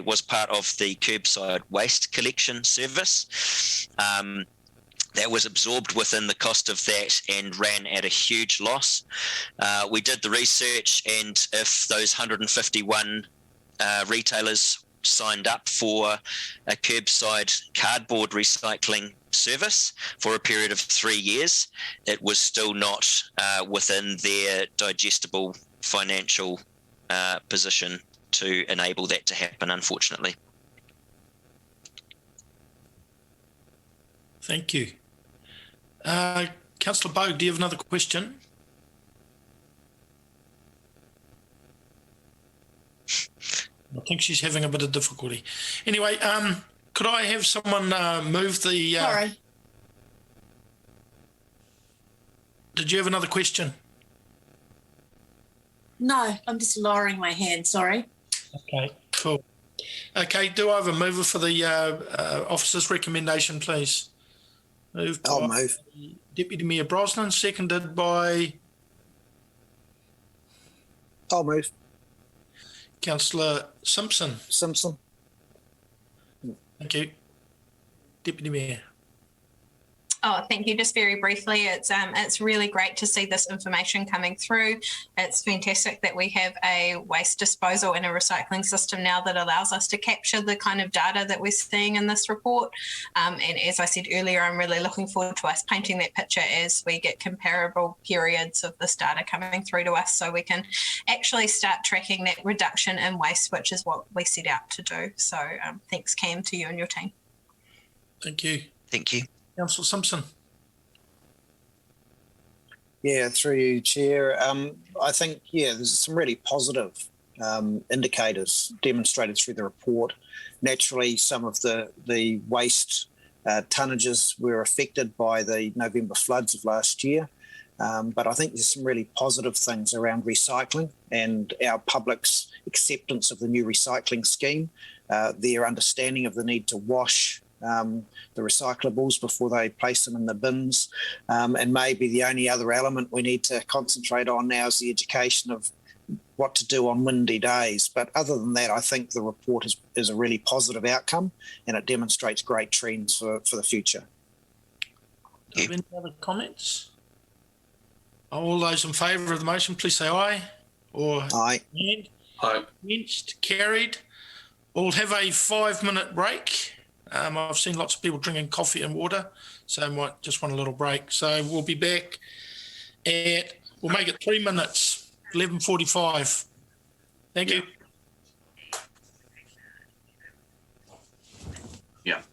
was part of the curbside waste collection service. That was absorbed within the cost of that and ran at a huge loss. We did the research, and if those 151 retailers signed up for a curbside cardboard recycling service for a period of 3 years, it was still not within their digestible financial position to enable that to happen, unfortunately. Thank you. Councillor Bogue, do you have another question? I think she's having a bit of difficulty. Anyway, could I have someone move the... Sorry. Did you have another question? No, I'm just lowering my hand, sorry. Okay, cool. Okay, do I have a mover for the officer's recommendation, please? Moved I'll by move. Deputy Mayor Brosnan, seconded by I'll move. Councillor Simpson. Simpson. Thank you. Deputy Mayor. Oh, thank you. Just very briefly, it's really great to see this information coming through. It's fantastic that we have a waste disposal and a recycling system now that allows us to capture the kind of data that we're seeing in this report. And as I said earlier, I'm really looking forward to us painting that picture as we get comparable periods of this data coming through to us, so we can actually start tracking that reduction in waste, which is what we set out to do. So thanks, Cam, to you and your team. Thank you. Thank you. Councillor Simpson. Yeah, through you, Chair. I think, there's some really positive indicators demonstrated through the report. Naturally, some of the waste tonnages were affected by the November floods of last year. But I think there's some really positive things around recycling and our public's acceptance of the new recycling scheme, their understanding of the need to wash the recyclables before they place them in the bins. And maybe the only other element we need to concentrate on now is the education of what to do on windy days. But other than that, I think the report is a really positive outcome, and it demonstrates great trends for the future. Any other comments? All those in favour of the motion, please say aye. Or aye. Aye. Against, carried. We'll have a 5-minute break. I've seen lots of people drinking coffee and water, so I might just want a little break. So we'll be back we'll make it 3 minutes, 11:45. Thank you. Yeah.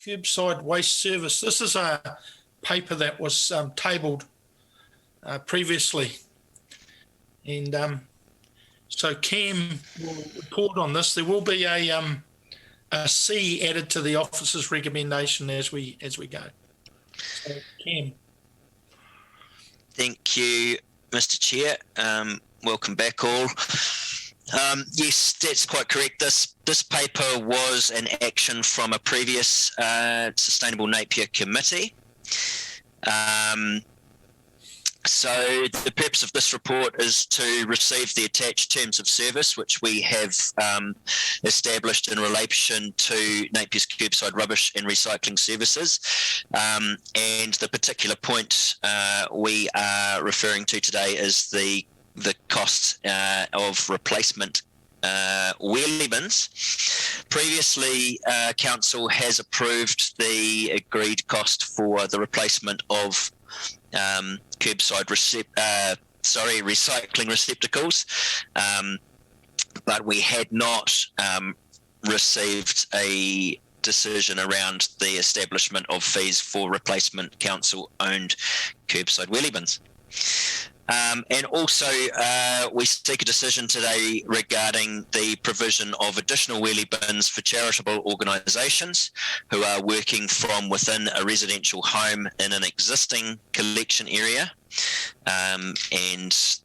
Curbside waste service. This is a paper that was tabled previously. And so Cam will report on this. There will be a C added to the officer's recommendation as we go. So Cam. Thank you, Mr. Chair. Welcome back all. Yes, that's quite correct. This paper was an action from a previous Sustainable Napier committee. So the purpose of this report is to receive the attached terms of service, which we have established in relation to Napier's curbside rubbish and recycling services. And the particular point we are referring to today is the cost of replacement wheelie bins. Previously, Council has approved the agreed cost for the replacement of curbside recycling receptacles, but we had not received a decision around the establishment of fees for replacement council-owned curbside wheelie bins. And also, we seek a decision today regarding the provision of additional wheelie bins for charitable organisations who are working from within a residential home in an existing collection area. And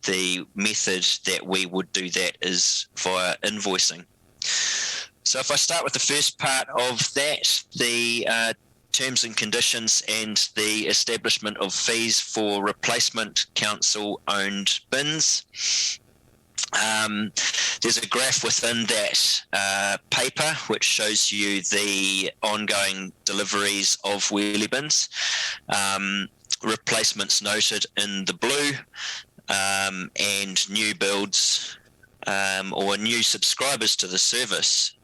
the method that we would do that is via invoicing. So if I start with the first part of that, the terms and conditions and the establishment of fees for replacement council-owned bins. There's a graph within that paper which shows you the ongoing deliveries of wheelie bins. Replacements noted in the blue, and new builds or new subscribers to the service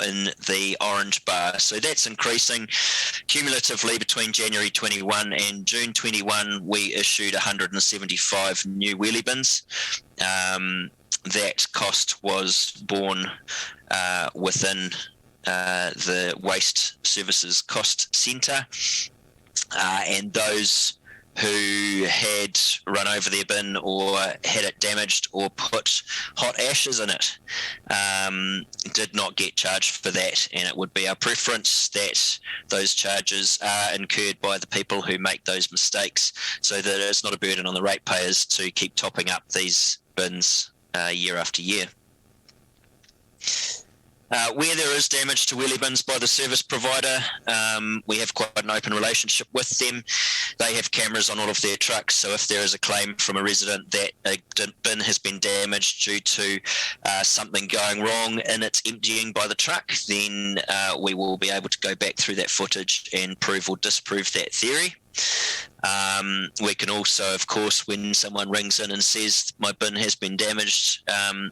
in the orange bar. So that's increasing cumulatively between January 21 and June 21. We issued 175 new wheelie bins. That cost was borne within the Waste Services Cost Centre, and those who had run over their bin or had it damaged or put hot ashes in it did not get charged for that, and it would be our preference that those charges are incurred by the people who make those mistakes so that it's not a burden on the ratepayers to keep topping up these bins year after year. Where there is damage to wheelie bins by the service provider, we have quite an open relationship with them. They have cameras on all of their trucks, so if there is a claim from a resident that a bin has been damaged due to something going wrong in its emptying by the truck, then we will be able to go back through that footage and prove or disprove that theory. We can also, of course, when someone rings in and says my bin has been damaged,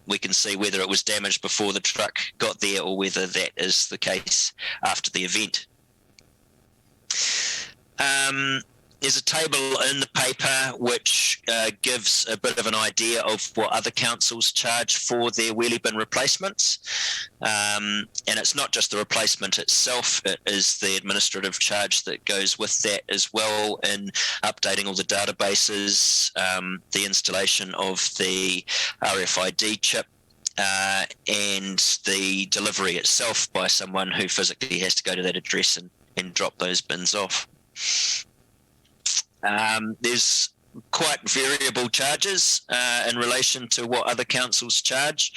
we can see whether it was damaged before the truck got there or whether that is the case after the event. There's a table in the paper which gives a bit of an idea of what other councils charge for their wheelie bin replacements. And it's not just the replacement itself, it is the administrative charge that goes with that as well in updating all the databases, the installation of the RFID chip, and the delivery itself by someone who physically has to go to that address and drop those bins off. There's quite variable charges in relation to what other councils charge.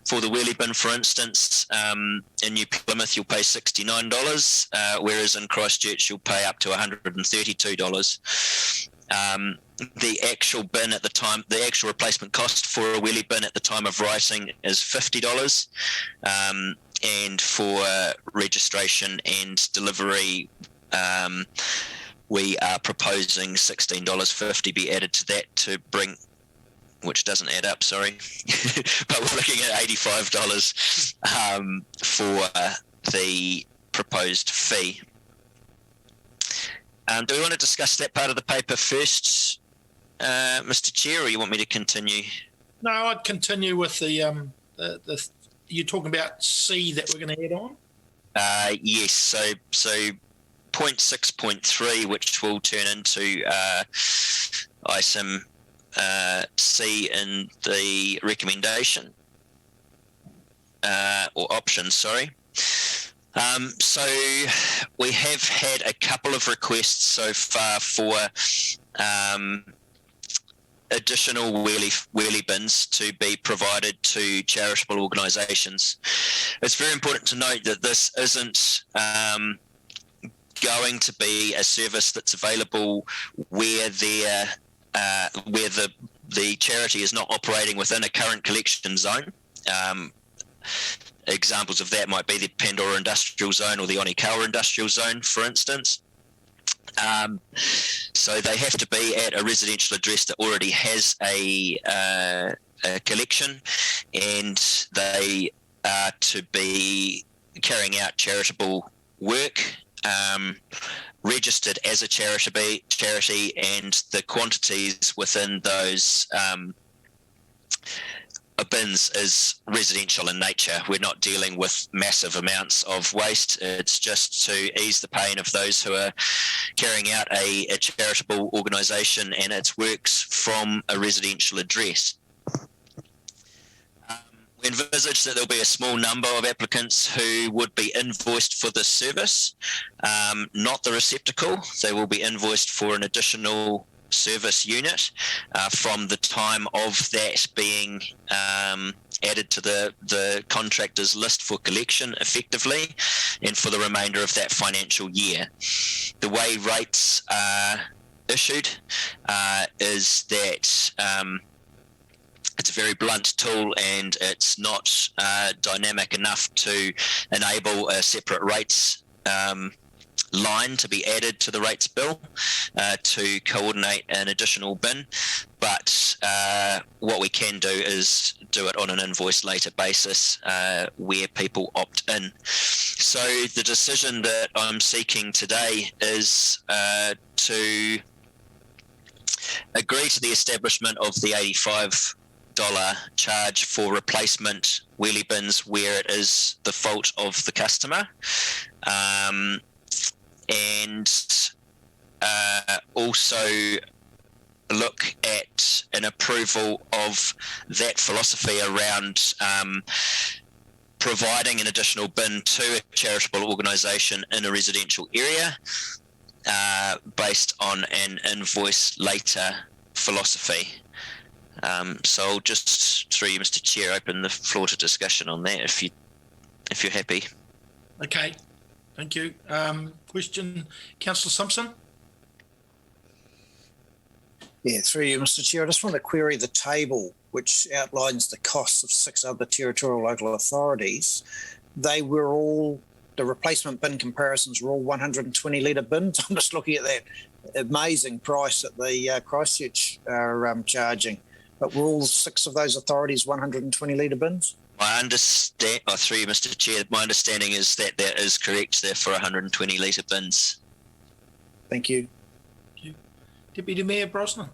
For the wheelie bin, for instance, in New Plymouth you'll pay $69, whereas in Christchurch you'll pay up to $132. The actual bin at the time, the actual replacement cost for a wheelie bin at the time of writing is $50. And for registration and delivery, we are proposing $16.50 be added to that to bring, which doesn't add up, sorry, but we're looking at $85 for the proposed fee. Do we want to discuss that part of the paper first, Mr. Chair, or you want me to continue? No, I'd continue with the you're talking about C that we're going to add on? Yes. So 0.6.3, which will turn into item C in the recommendation or option. Sorry. So we have had a couple of requests so far for additional wheelie bins to be provided to charitable organisations. It's very important to note that this isn't going to be a service that's available where the charity is not operating within a current collection zone. Examples of that might be the Pandora Industrial Zone or the Onikawa Industrial Zone, for instance. So they have to be at a residential address that already has a collection, and they are to be carrying out charitable work, registered as a charity, and the quantities within those bins is residential in nature. We're not dealing with massive amounts of waste. It's just to ease the pain of those who are carrying out a charitable organisation and its works from a residential address. We envisage that there'll be a small number of applicants who would be invoiced for this service, not the receptacle. They will be invoiced for an additional service unit from the time of that being added to the contractor's list for collection effectively, and for the remainder of that financial year. The way rates are issued is that it's a very blunt tool, and it's not dynamic enough to enable a separate rates line to be added to the rates bill to coordinate an additional bin. But what we can do is do it on an invoice later basis where people opt in. So the decision that I'm seeking today is to agree to the establishment of the $85 charge for replacement wheelie bins where it is the fault of the customer, and also look at an approval of that philosophy around providing an additional bin to a charitable organisation in a residential area based on an invoice later philosophy. So I'll just, through you, Mr. Chair, open the floor to discussion on that if you're happy. Okay, thank you. Question, Councillor Simpson? Yeah, through you, Mr. Chair. I just want to query the table which outlines the costs of 6 other territorial local authorities. They were all, the replacement bin comparisons were all 120 litre bins. I'm just looking at that amazing price that the Christchurch are charging. But were all 6 of those authorities 120 litre bins? My understand, through you, Mr. Chair, my understanding is that that is correct. They're for 120 litre bins. Thank you. Thank you. Deputy Mayor Brosnan.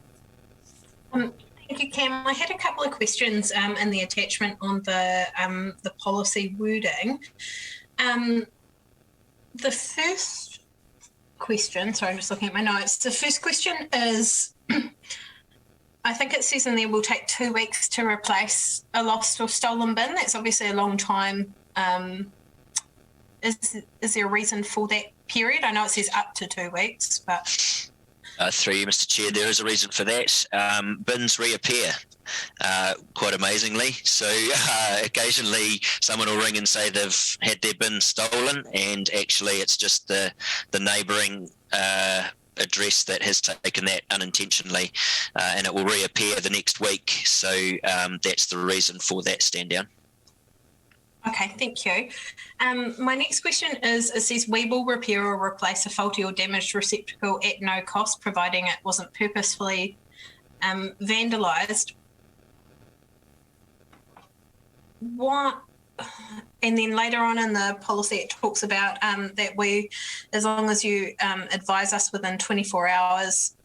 Thank you, Cam. I had a couple of questions in the attachment on the policy wording. The first question, sorry, I'm just looking at my notes. The first question is, I think it says in there will take 2 weeks to replace a lost or stolen bin. That's obviously a long time. Is there a reason for that period? I know it says up to 2 weeks, but... Through you, Mr. Chair, there is a reason for that. Bins reappear, quite amazingly. So occasionally someone will ring and say they've had their bin stolen, and actually it's just the neighbouring address that has taken that unintentionally, and it will reappear the next week. So that's the reason for that stand down. Okay, thank you. My next question is, it says we will repair or replace a faulty or damaged receptacle at no cost, providing it wasn't purposefully vandalised. What? And then later on in the policy, it talks about that we, as long as you advise us within 24 hours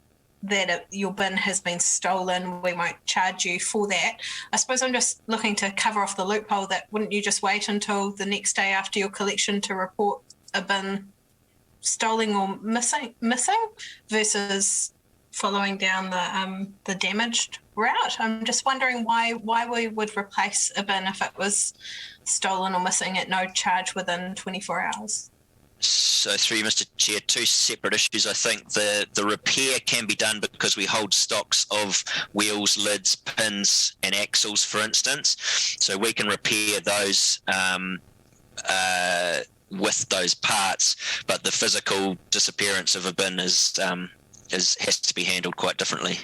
that your bin has been stolen, we won't charge you for that. I suppose I'm just looking to cover off the loophole that wouldn't you just wait until the next day after your collection to report a bin stolen or missing versus following down the damaged route? I'm just wondering why we would replace a bin if it was stolen or missing at no charge within 24 hours. So through you, Mr. Chair, two separate issues. I think the repair can be done because we hold stocks of wheels, lids, pins and axles, for instance. So we can repair those with those parts, but the physical disappearance of a bin has to be handled quite differently.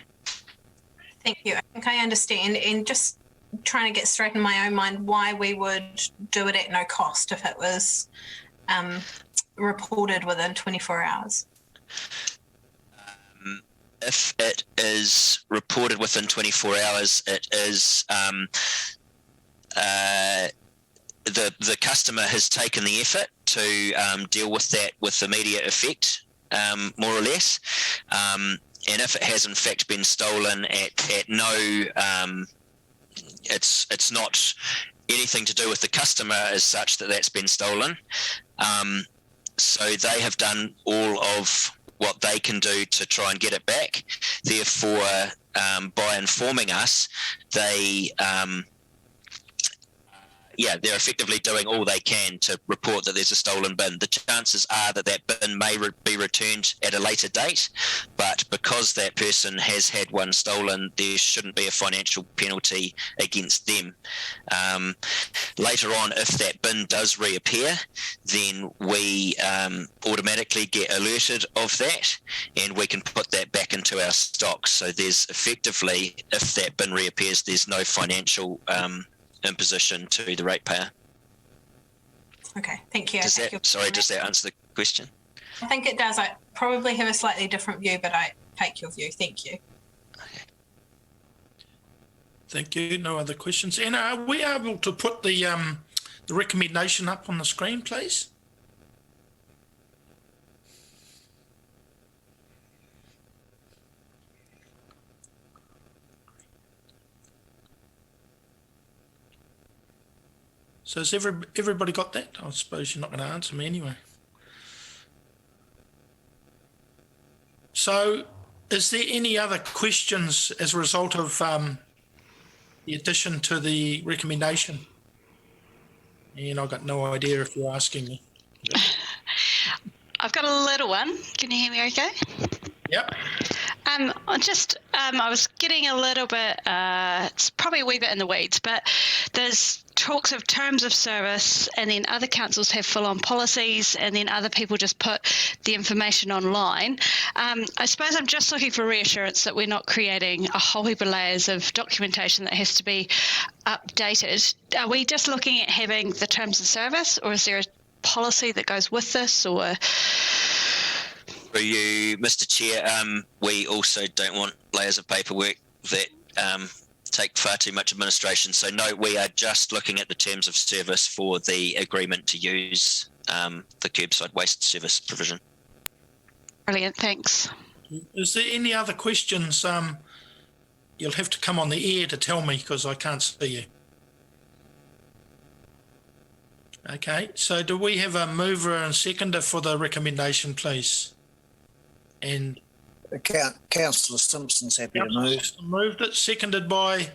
Thank you. I think I understand, and just trying to get straight in my own mind why we would do it at no cost if it was reported within 24 hours. If it is reported within 24 hours, it is the customer has taken the effort to deal with that with immediate effect, more or less. And if it has in fact been stolen at no, it's not anything to do with the customer as such that's been stolen. So they have done all of what they can do to try and get it back. Therefore, by informing us, they're effectively doing all they can to report that there's a stolen bin. The chances are that bin may be returned at a later date, but because that person has had one stolen, there shouldn't be a financial penalty against them. Later on, if that bin does reappear, then we automatically get alerted of that, and we can put that back into our stocks. So there's effectively, if that bin reappears, there's no financial imposition to the ratepayer. Okay, thank you. Does that answer the question? I think it does. I probably have a slightly different view, but I take your view. Thank you. Okay. Thank you. No other questions. And are we able to put the recommendation up on the screen, please? So has everybody got that? I suppose you're not going to answer me anyway. So is there any other questions as a result of the addition to the recommendation? And I've got no idea if you're asking me. I've got a little one. Can you hear me okay? Yep. I was getting a little bit, it's probably a wee bit in the weeds, but there's talks of terms of service, and then other councils have full-on policies, and then other people just put the information online. I suppose I'm just looking for reassurance that we're not creating a whole heap of layers of documentation that has to be updated. Are we just looking at having the terms of service, or is there a policy that goes with this, or... For you, Mr. Chair, we also don't want layers of paperwork that take far too much administration. So no, we are just looking at the terms of service for the agreement to use the curbside waste service provision. Brilliant, thanks. Is there any other questions? You'll have to come on the air to tell me because I can't see you. Okay, so do we have a mover and seconder for the recommendation, please? And Councillor Simpson's happy to move. Moved it, seconded by...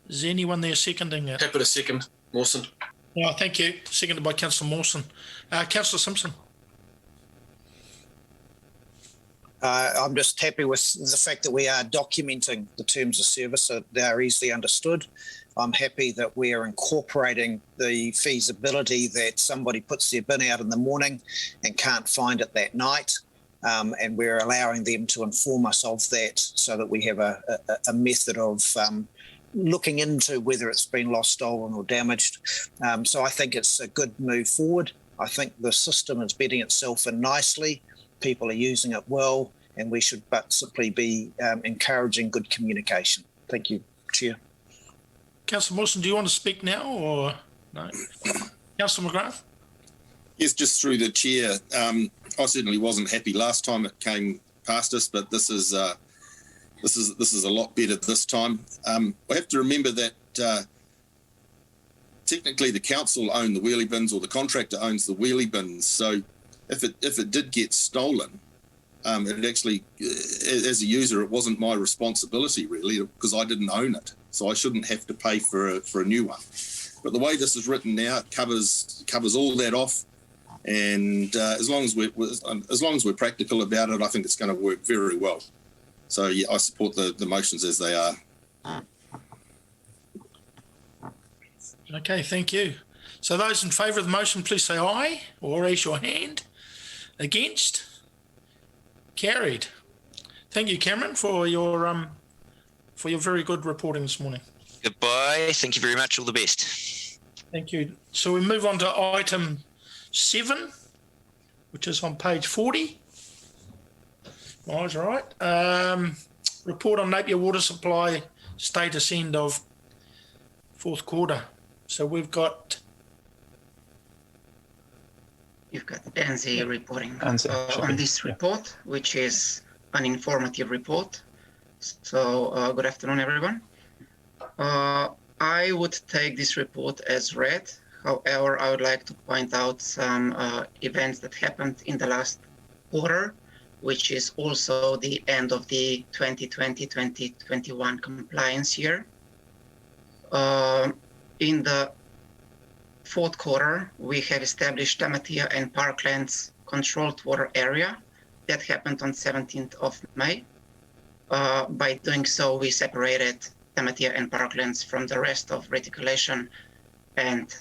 Is there anyone there seconding it? Happy to second, Mawson. Oh, thank you. Seconded by Councillor Mawson. Councillor Simpson. I'm just happy with the fact that we are documenting the terms of service so they are easily understood. I'm happy that we are incorporating the feasibility that somebody puts their bin out in the morning and can't find it that night, and we're allowing them to inform us of that so that we have a method of looking into whether it's been lost, stolen or damaged. So I think it's a good move forward. I think the system is bedding itself in nicely. People are using it well, and we should but simply be encouraging good communication. Thank you, Chair. Councillor Mawson, do you want to speak now or no? Councillor McGrath? Yes, just through the chair. I certainly wasn't happy last time it came past us, but this is a lot better this time. I have to remember that technically the council own the wheelie bins, or the contractor owns the wheelie bins. So if it did get stolen, it actually, as a user, it wasn't my responsibility really, because I didn't own it. So I shouldn't have to pay for a new one. But the way this is written now, it covers all that off. And as long as we're practical about it, I think it's going to work very well. So yeah, I support the motions as they are. Okay, thank you. So those in favour of the motion, please say aye or raise your hand. Against? Carried. Thank you, Cameron, for your very good reporting this morning. Goodbye. Thank you very much. All the best. Thank you. So we move on to item 7, which is on page 40. Mine's right. Report on Napier water supply status end of 4th quarter. So we've got... You've got NZ reporting on this report, which is an informative report. So good afternoon, everyone. I would take this report as read. However, I would like to point out some events that happened in the last quarter, which is also the end of the 2020-2021 compliance year. In the 4th quarter, we have established Napier and Parklands controlled water area. That happened on 17th of May. By doing so, we separated Napier and Parklands from the rest of reticulation and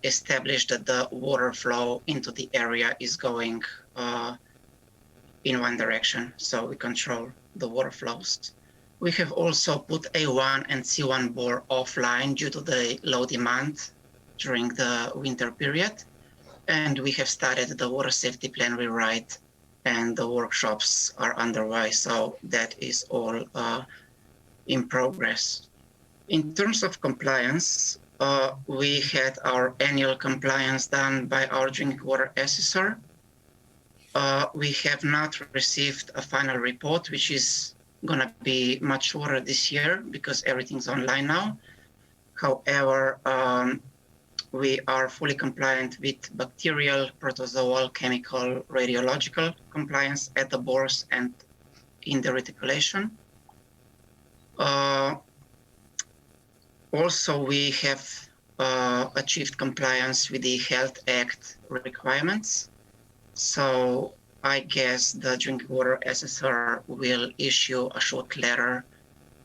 established that the water flow into the area is going in one direction. So we control the water flows. We have also put A1 and C1 bore offline due to the low demand during the winter period. And we have started the water safety plan rewrite, and the workshops are underway. So that is all in progress. In terms of compliance, we had our annual compliance done by our drinking water assessor. We have not received a final report, which is going to be much shorter this year because everything's online now. However, we are fully compliant with bacterial, protozoal, chemical, radiological compliance at the bores and in the reticulation. Also, we have achieved compliance with the Health Act requirements. So I guess the drinking water assessor will issue a short letter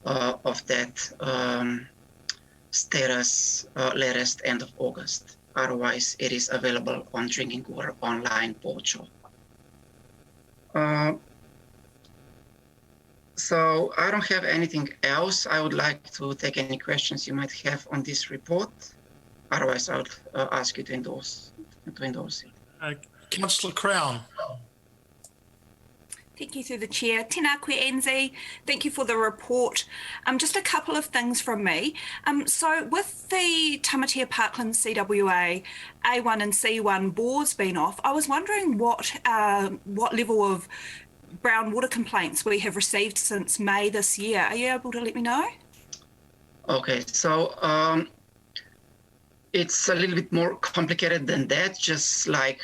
of that status latest end of August. Otherwise, it is available on Drinking Water Online portal. So I don't have anything else. I would like to take any questions you might have on this report. Otherwise, I would ask you to endorse it. Councillor Crown. Thank you through the chair. Tēnā koe, Enzi. Thank you for the report. Just a couple of things from me. So with the Tamatea Parkland CWA A1 and C1 bores being off, I was wondering what level of brown water complaints we have received since May this year. Are you able to let me know? Okay, so it's a little bit more complicated than that, just like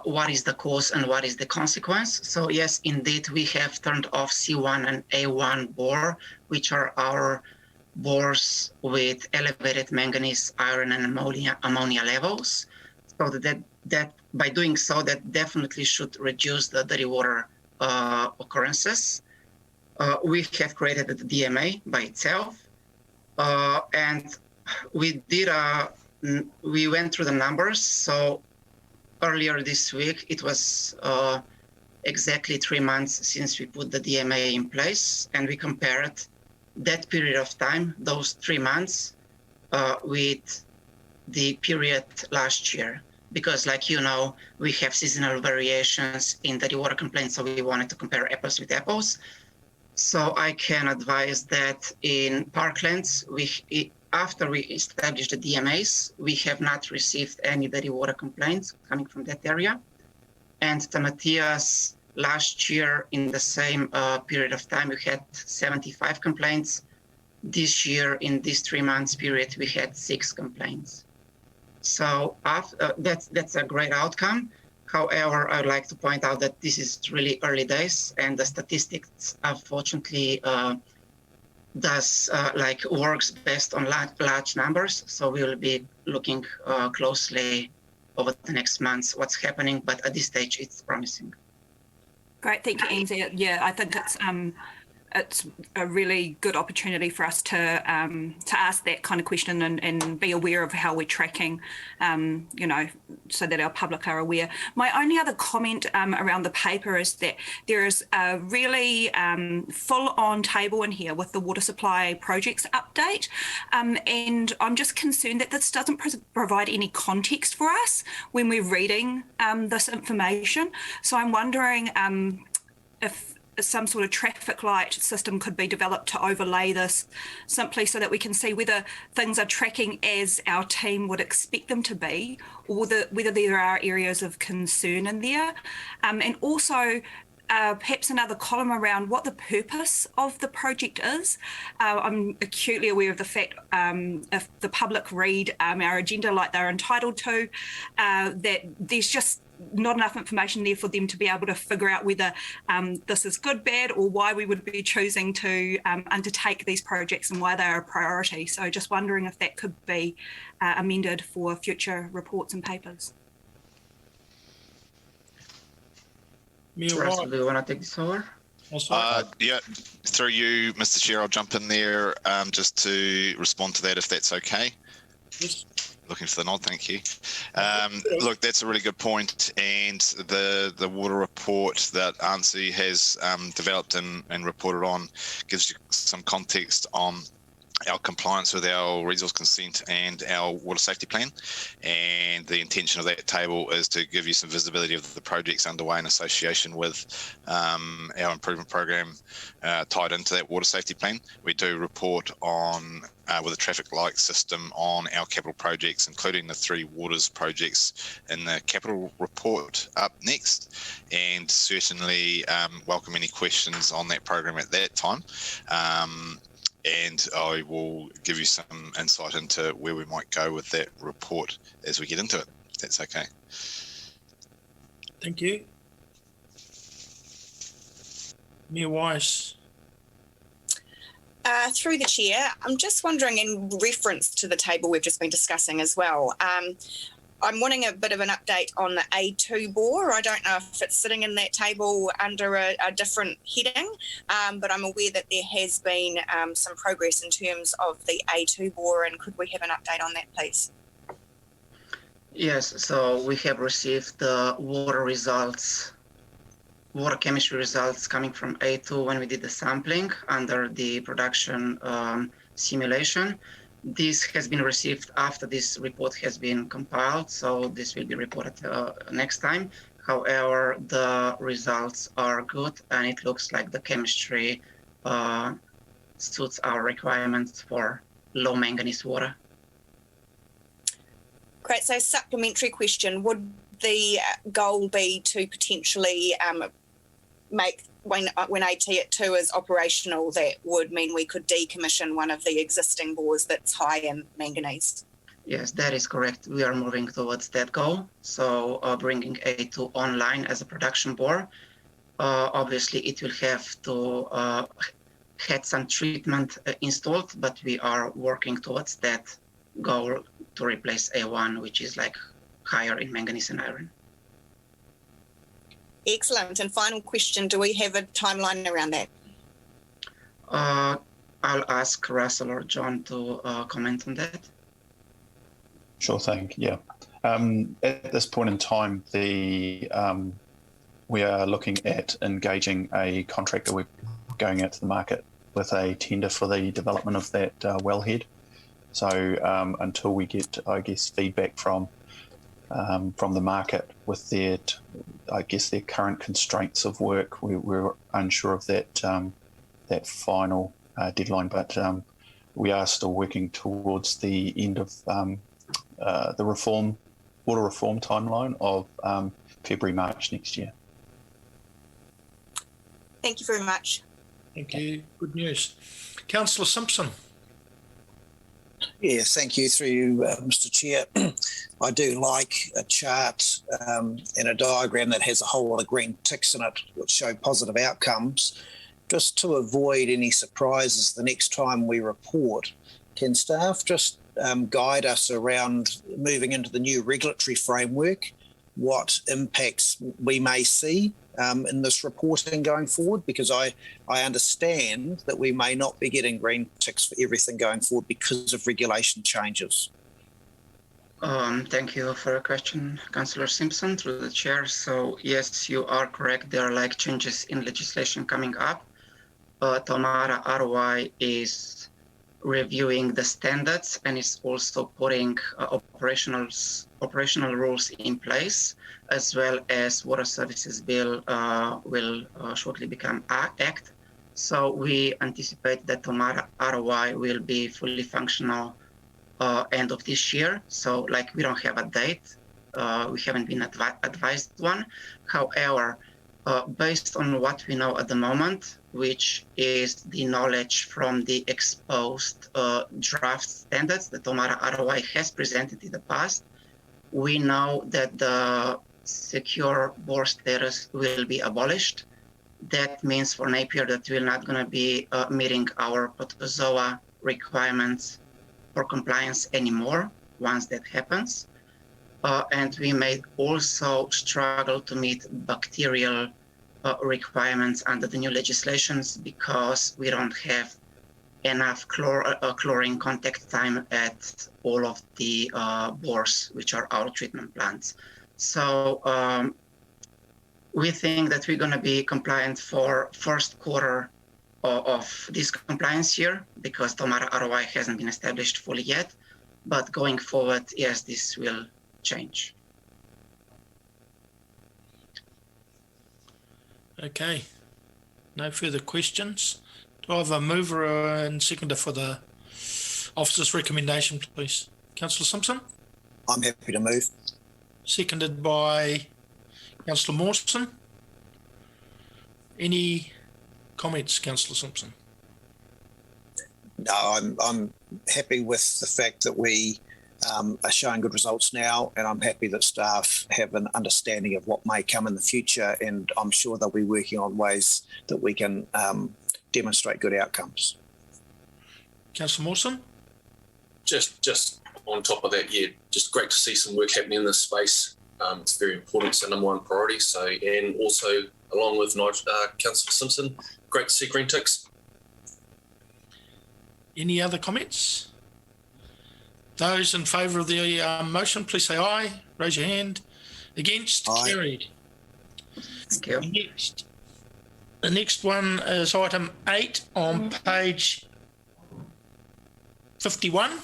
what is the cause and what is the consequence. So yes, indeed, we have turned off C1 and A1 bore, which are our bores with elevated manganese, iron, and ammonia levels. So that by doing so, that definitely should reduce the dirty water occurrences. We have created the DMA by itself, and we went through the numbers. So earlier this week, it was exactly 3 months since we put the DMA in place, and we compared that period of time, those 3 months, with the period last year. Because like you know, we have seasonal variations in the water complaints, so we wanted to compare apples with apples. So I can advise that in Parklands, after we established the DMAs, we have not received any dirty water complaints coming from that area. And the Matthias, last year in the same period of time, we had 75 complaints. This year, in this 3 months period, we had 6 complaints. So that's a great outcome. However, I would like to point out that this is really early days, and the statistics, unfortunately, works best on large numbers. So we will be looking closely over the next months what's happening, but at this stage, it's promising. Great, thank you, Angie. Yeah, I think it's a really good opportunity for us to ask that kind of question and be aware of how we're tracking, so that our public are aware. My only other comment around the paper is that there is a really full-on table in here with the water supply projects update, and I'm just concerned that this doesn't provide any context for us when we're reading this information. So I'm wondering if some sort of traffic light system could be developed to overlay this, simply so that we can see whether things are tracking as our team would expect them to be, or whether there are areas of concern in there. And also perhaps another column around what the purpose of the project is. I'm acutely aware of the fact if the public read our agenda like they're entitled to, that there's just not enough information there for them to be able to figure out whether this is good, bad, or why we would be choosing to undertake these projects and why they're a priority. So just wondering if that could be amended for future reports and papers. Russell, do you want to take this over? Yeah, through you, Mr. Chair, I'll jump in there just to respond to that, if that's okay. Yes. Looking for the nod, thank you. Look, that's a really good point, and the water report that ANSI has developed and reported on gives you some context on our compliance with our resource consent and our water safety plan. And the intention of that table is to give you some visibility of the projects underway in association with our improvement program tied into that water safety plan. We do report on with a traffic light system on our capital projects, including the 3 waters projects in the capital report up next, and certainly welcome any questions on that program at that time. And I will give you some insight into where we might go with that report as we get into it, if that's okay. Thank you. Mayor Weiss. Through the chair, I'm just wondering, in reference to the table we've just been discussing as well, I'm wanting a bit of an update on the A2 bore. I don't know if it's sitting in that table under a different heading, but I'm aware that there has been some progress in terms of the A2 bore, and could we have an update on that, please? Yes, so we have received the water chemistry results coming from A2 when we did the sampling under the production simulation. This has been received after this report has been compiled, so this will be reported next time. However, the results are good, and it looks like the chemistry suits our requirements for low manganese water. Great. So supplementary question, would the goal be to potentially make, when A2 is operational, that would mean we could decommission one of the existing bores that's high in manganese? Yes, that is correct. We are moving towards that goal. So bringing A2 online as a production bore. Obviously, it will have to had some treatment installed, but we are working towards that goal to replace A1, which is like higher in manganese and iron. Excellent. And final question, do we have a timeline around that? I'll ask Russell or John to comment on that. Sure thing, yeah. At this point in time, we are looking at engaging a contractor. We're going out to the market with a tender for the development of that wellhead. So until we get, I guess, feedback from the market with their, I guess, their current constraints of work, we're unsure of that that final deadline. But we are still working towards the end of the water reform timeline of February, March next year. Thank you very much. Thank you. Good news. Councillor Simpson. Yeah, thank you. Through you, Mr. Chair. I do like a chart and a diagram that has a whole lot of green ticks in it, which show positive outcomes. Just to avoid any surprises the next time we report, can staff just guide us around moving into the new regulatory framework, what impacts we may see in this reporting going forward? Because I understand that we may not be getting green ticks for everything going forward because of regulation changes. Thank you for your question, Councillor Simpson, through the chair. So yes, you are correct. There are changes in legislation coming up. Ōtātara ROI is reviewing the standards and is also putting operational rules in place, as well as Water Services Bill will shortly become Act. So we anticipate that Ōtātara ROI will be fully functional end of this year. So we don't have a date. We haven't been advised one. However, based on what we know at the moment, which is the knowledge from the exposed draft standards that Ōtātara ROI has presented in the past, we know that the secure bore status will be abolished. That means for Napier that we're not going to be meeting our protozoa requirements for compliance anymore once that happens. And we may also struggle to meet bacterial requirements under the new legislations because we don't have enough chlorine contact time at all of the bores, which are our treatment plants. So we think that we're going to be compliant for first quarter of this compliance year because Ōtātara ROI hasn't been established fully yet. But going forward, yes, this will change. Okay. No further questions. Do I have a mover and seconder for the officer's recommendation, please? Councillor Simpson? I'm happy to move. Seconded by Councillor Mawson. Any comments, Councillor Simpson? No, I'm happy with the fact that we are showing good results now, and I'm happy that staff have an understanding of what may come in the future, and I'm sure they'll be working on ways that we can demonstrate good outcomes. Councillor Mawson? Just on top of that, yeah, just great to see some work happening in this space. It's very important. It's the number one priority. So, and also along with Councillor Simpson, great to see green ticks. Any other comments? Those in favour of the motion, please say aye. Raise your hand. Against? Aye. Carried. Thank you. The next one is item 8 on page 51.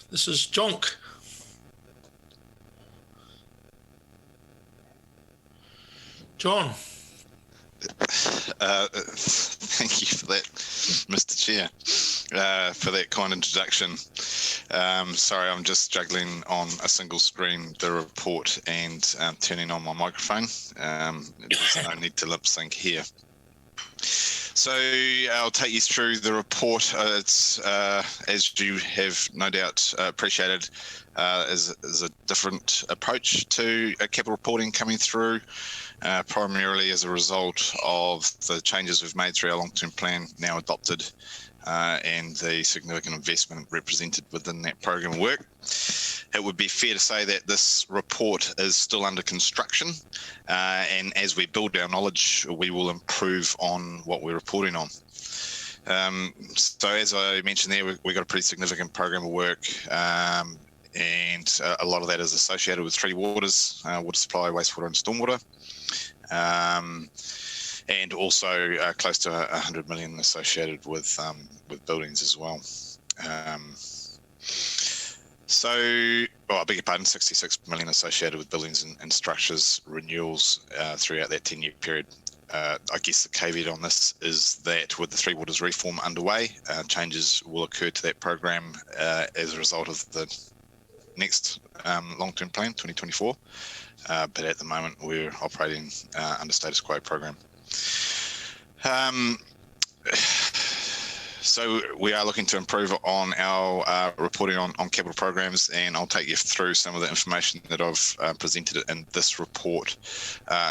This is Jonk. John. Thank you for that, Mr. Chair, for that kind introduction. Sorry, I'm just juggling on a single screen, the report, and turning on my microphone. There's no need to lip sync here. So I'll take you through the report. It's, as you have no doubt appreciated, is a different approach to capital reporting coming through, primarily as a result of the changes we've made through our long-term plan now adopted, and the significant investment represented within that program of work. It would be fair to say that this report is still under construction, and as we build our knowledge, we will improve on what we're reporting on. So as I mentioned there, we've got a pretty significant program of work, and a lot of that is associated with three waters: water supply, wastewater and stormwater. And also close to 100 million associated with buildings as well. I beg your pardon, 66 million associated with buildings and structures renewals throughout that 10-year period. I guess the caveat on this is that with the Three Waters reform underway, changes will occur to that program as a result of the next long-term plan, 2024. But at the moment, we're operating under status quo program. So we are looking to improve on our reporting on capital programs, and I'll take you through some of the information that I've presented in this report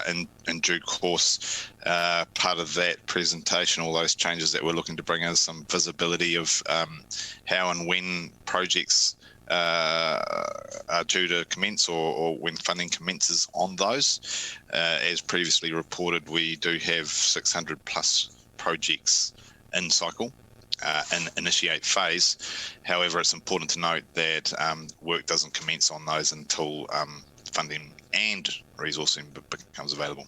in due course. Part of that presentation, all those changes that we're looking to bring is some visibility of how and when projects are due to commence or when funding commences on those. As previously reported, we do have 600 plus projects in cycle. In initiate phase. However, it's important to note that work doesn't commence on those until funding and resourcing becomes available.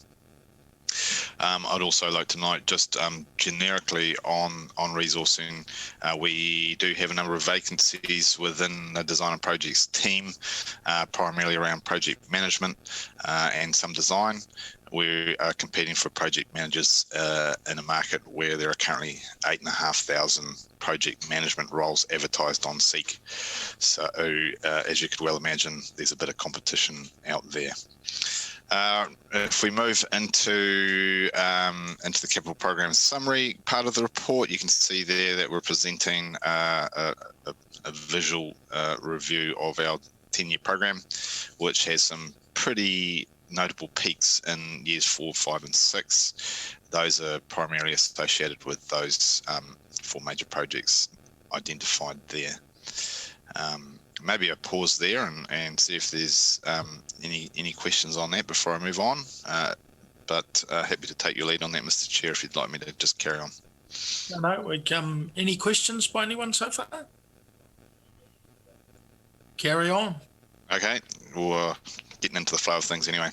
I'd also like to note just generically on resourcing, we do have a number of vacancies within the design and projects team, primarily around project management and some design. We are competing for project managers in a market where there are currently 8,500 project management roles advertised on Seek. So as you could well imagine, there's a bit of competition out there. If we move into the capital program summary part of the report, you can see there that we're presenting a visual review of our 10-year program, which has some pretty notable peaks in years 4, 5, and 6. Those are primarily associated with those 4 major projects identified there. Maybe I pause there and see if there's any questions on that before I move on. But happy to take your lead on that, Mr. Chair, if you'd like me to just carry on. No, any questions by anyone so far? Carry on. Okay, we're getting into the flow of things anyway.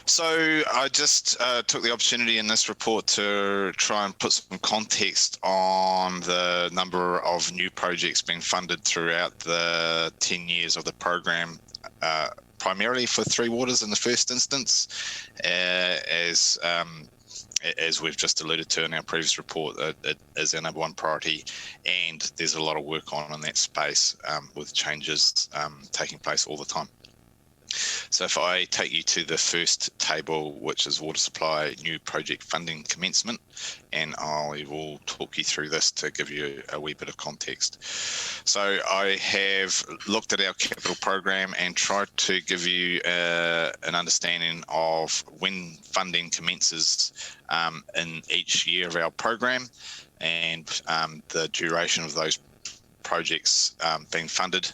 So I just took the opportunity in this report to try and put some context on the number of new projects being funded throughout the 10 years of the program, primarily for Three Waters in the first instance. As we've just alluded to in our previous report, it is our number one priority, and there's a lot of work on in that space with changes taking place all the time. So if I take you to the first table, which is water supply new project funding commencement, and I will talk you through this to give you a wee bit of context. So I have looked at our capital program and tried to give you an understanding of when funding commences in each year of our program, and the duration of those projects being funded,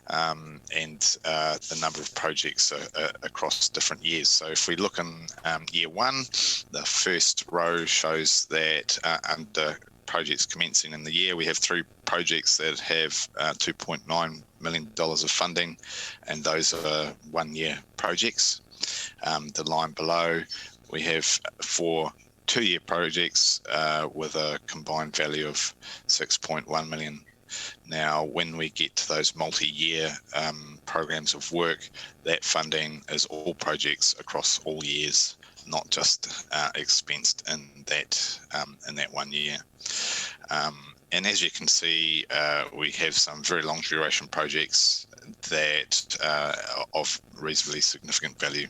and the number of projects across different years. So if we look in year 1, the first row shows that under projects commencing in the year, we have 3 projects that have $2.9 million of funding, and those are 1-year projects. The line below, we have 4 2-year projects with a combined value of $6.1 million. Now, when we get to those multi-year programs of work, that funding is all projects across all years, not just expensed in that 1 year. And as you can see, we have some very long duration projects that are of reasonably significant value.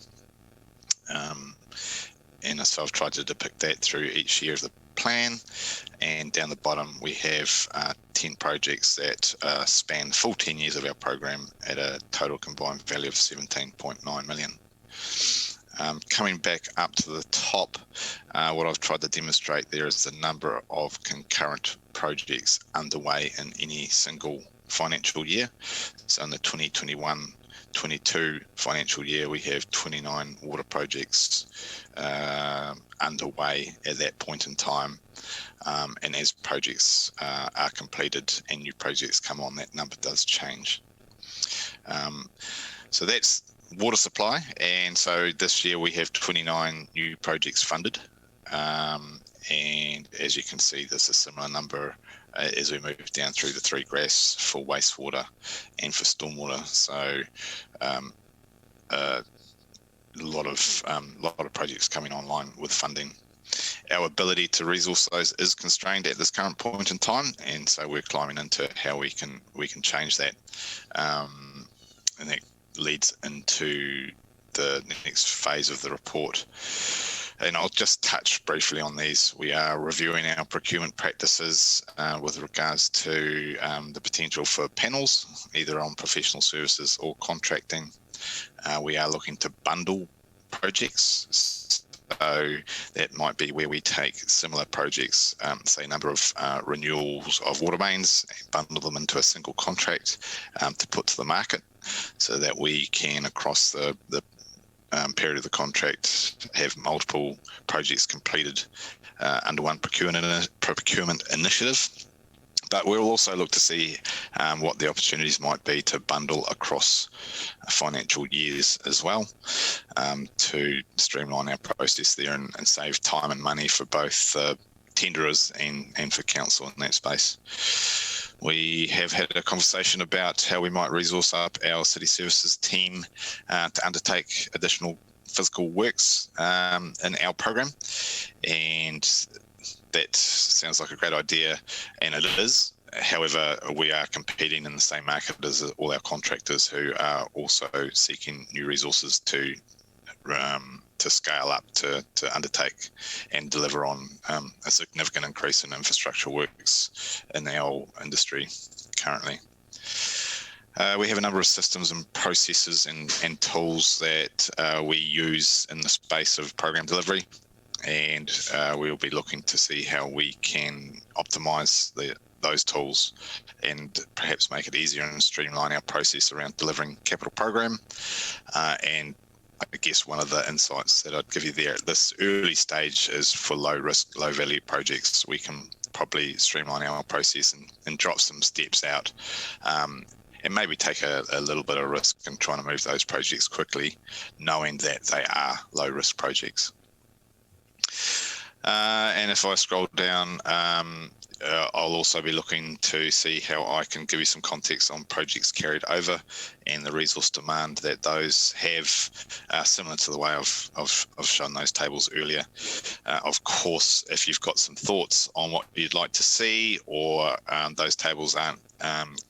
And so I've tried to depict that through each year of the plan. And down the bottom, we have 10 projects that span the full 10 years of our program at a total combined value of 17.9 million. Coming back up to the top, what I've tried to demonstrate there is the number of concurrent projects underway in any single financial year. So in the 2021-22 financial year, we have 29 water projects underway at that point in time. And as projects are completed and new projects come on, that number does change. So that's water supply, and so this year we have 29 new projects funded, and as you can see, there's a similar number as we move down through the 3 graphs for wastewater and for stormwater. So a lot of projects coming online with funding. Our ability to resource those is constrained at this current point in time, and so we're climbing into how we can change that, and that leads into the next phase of the report. And I'll just touch briefly on these. We are reviewing our procurement practices with regards to the potential for panels, either on professional services or contracting. We are looking to bundle projects. So that might be where we take similar projects, say a number of renewals of water mains, and bundle them into a single contract to put to the market, so that we can, across the period of the contract, have multiple projects completed under one procurement initiative. But we'll also look to see what the opportunities might be to bundle across financial years as well, to streamline our process there and save time and money for both tenderers and for council in that space. We have had a conversation about how we might resource up our city services team to undertake additional physical works in our program, and that sounds like a great idea, and it is. However, we are competing in the same market as all our contractors, who are also seeking new resources to scale up to undertake and deliver on a significant increase in infrastructure works in our industry currently. We have a number of systems and processes and tools that we use in the space of program delivery, and we'll be looking to see how we can optimize those tools and perhaps make it easier and streamline our process around delivering capital program. And I guess one of the insights that I'd give you there at this early stage is, for low risk, low value projects, we can probably streamline our process and drop some steps out, and maybe take a little bit of risk in trying to move those projects quickly, knowing that they are low risk projects. And if I scroll down, I'll also be looking to see how I can give you some context on projects carried over and the resource demand that those have, similar to the way I've shown those tables earlier. Of course, if you've got some thoughts on what you'd like to see, or those tables aren't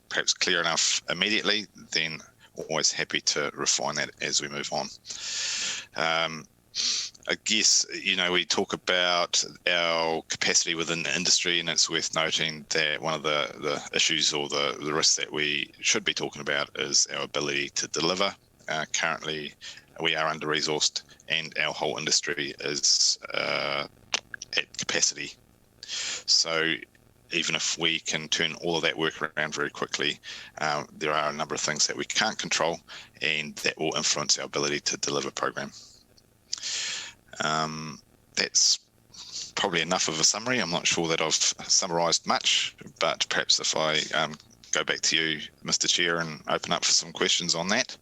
perhaps clear enough immediately, then always happy to refine that as we move on. I guess, we talk about our capacity within the industry, and it's worth noting that one of the issues or the risks that we should be talking about is our ability to deliver. Currently, we are under-resourced, and our whole industry is at capacity. So even if we can turn all of that work around very quickly, there are a number of things that we can't control, and that will influence our ability to deliver program. That's probably enough of a summary. I'm not sure that I've summarised much, but perhaps if I go back to you, Mr. Chair, and open up for some questions on that.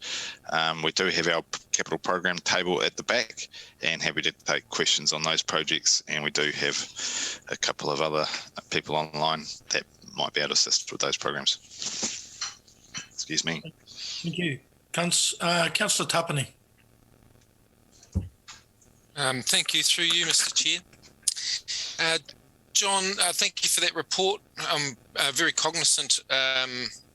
We do have our capital program table at the back, and happy to take questions on those projects. And we do have a couple of other people online that might be able to assist with those programs. Excuse me. Thank you. Councillor Tapani. Thank you, through you, Mr. Chair. John, thank you for that report. I'm very cognizant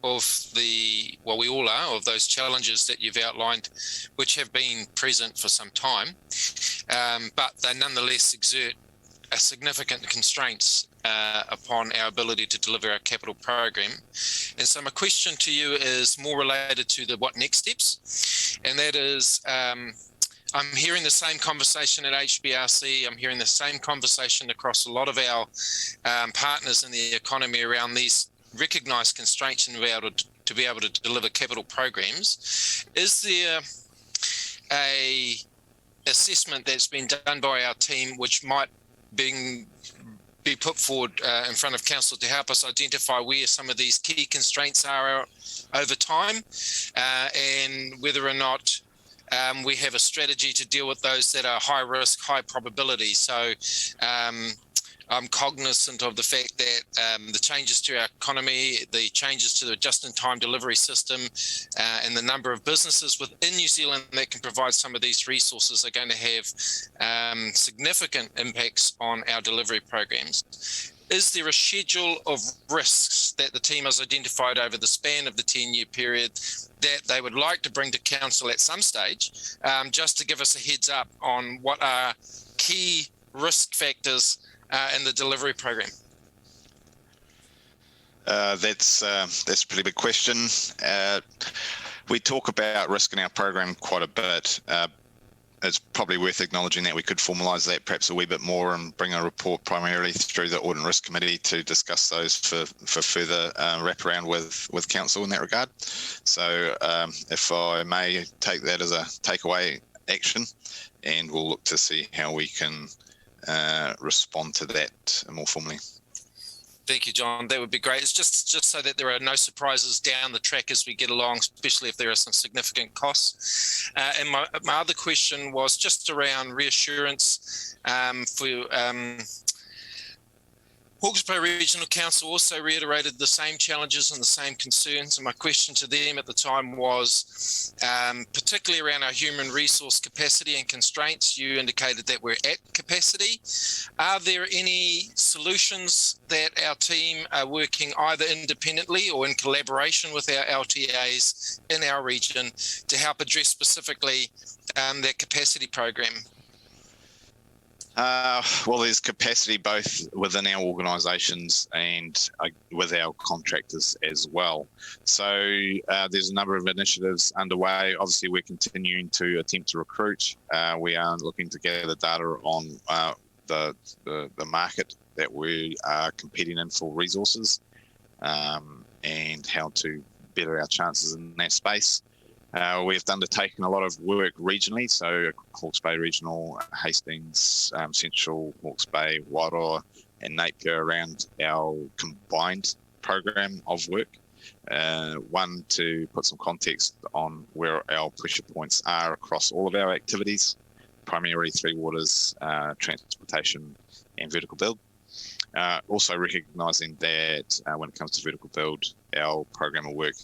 of we all are, of those challenges that you've outlined, which have been present for some time, but they nonetheless exert a significant constraints upon our ability to deliver our capital program. And so my question to you is more related to the what next steps, and that is, I'm hearing the same conversation at HBRC. I'm hearing the same conversation across a lot of our partners in the economy around these recognised constraints and to be able to deliver capital programs. Is there a assessment that's been done by our team which might be put forward in front of council to help us identify where some of these key constraints are over time, and whether or not we have a strategy to deal with those that are high risk, high probability? So I'm cognizant of the fact that the changes to our economy, the changes to the just-in-time delivery system, and the number of businesses within New Zealand that can provide some of these resources are going to have significant impacts on our delivery programs. Is there a schedule of risks that the team has identified over the span of the 10-year period that they would like to bring to council at some stage, just to give us a heads up on what are key risk factors in the delivery program? That's a pretty big question. We talk about risk in our program quite a bit. It's probably worth acknowledging that we could formalise that perhaps a wee bit more and bring a report primarily through the Audit and Risk Committee to discuss those for further wraparound with council in that regard. So if I may take that as a takeaway action, and we'll look to see how we can respond to that more formally. Thank you, John. That would be great. It's just so that there are no surprises down the track as we get along, especially if there are some significant costs. And my other question was just around reassurance for Hawke's Bay Regional Council also reiterated the same challenges and the same concerns. And my question to them at the time was, particularly around our human resource capacity and constraints, you indicated that we're at capacity. Are there any solutions that our team are working either independently or in collaboration with our LTAs in our region to help address specifically that capacity program? Well, there's capacity both within our organisations and with our contractors as well. So there's a number of initiatives underway. Obviously, we're continuing to attempt to recruit. We are looking to gather data on the market that we are competing in for resources and how to better our chances in that space. We've undertaken a lot of work regionally, so Hawke's Bay Regional, Hastings, Central, Hawke's Bay, Wairoa and Napier around our combined program of work. One, to put some context on where our pressure points are across all of our activities, primarily three waters, transportation and vertical build. Also recognising that when it comes to vertical build, our program of work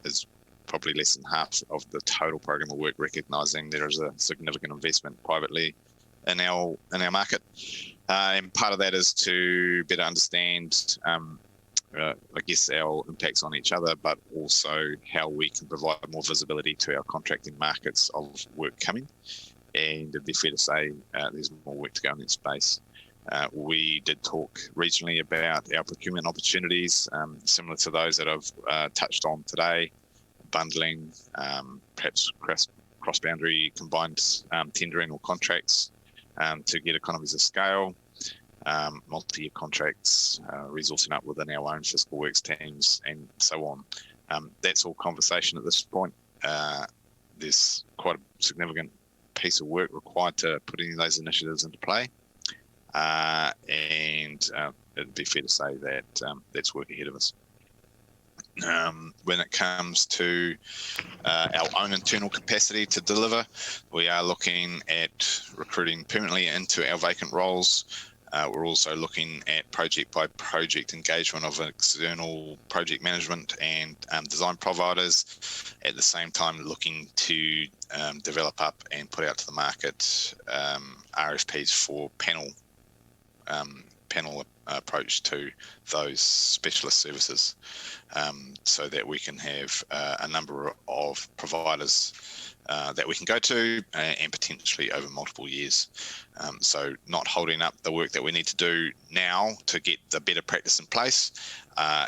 is probably less than half of the total program of work, recognising there is a significant investment privately in our market. And part of that is to better understand, I guess, our impacts on each other, but also how we can provide more visibility to our contracting markets of work coming. And it'd be fair to say there's more work to go in that space. We did talk regionally about our procurement opportunities, similar to those that I've touched on today. Bundling, perhaps cross-boundary combined tendering or contracts to get economies of scale, multi-year contracts, resourcing up within our own fiscal works teams, and so on. That's all conversation at this point. There's quite a significant piece of work required to put any of those initiatives into play, and it'd be fair to say that that's work ahead of us. When it comes to our own internal capacity to deliver, we are looking at recruiting permanently into our vacant roles. We're also looking at project by project engagement of external project management and design providers, at the same time looking to develop up and put out to the market RFPs for panel approach to those specialist services, so that we can have a number of providers that we can go to and potentially over multiple years. So not holding up the work that we need to do now to get the better practice in place,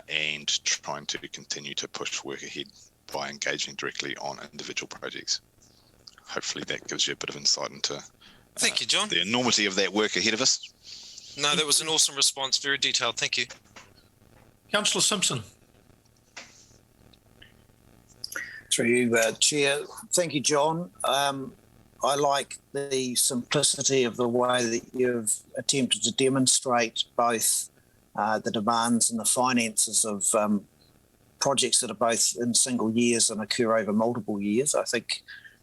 and trying to continue to push work ahead by engaging directly on individual projects. Hopefully that gives you a bit of insight into Thank you, John. The enormity of that work ahead of us. No, that was an awesome response. Very detailed. Thank you. Councillor Simpson. Through you, Chair. Thank you, John. I like the simplicity of the way that you've attempted to demonstrate both the demands and the finances of projects that are both in single years and occur over multiple years. I think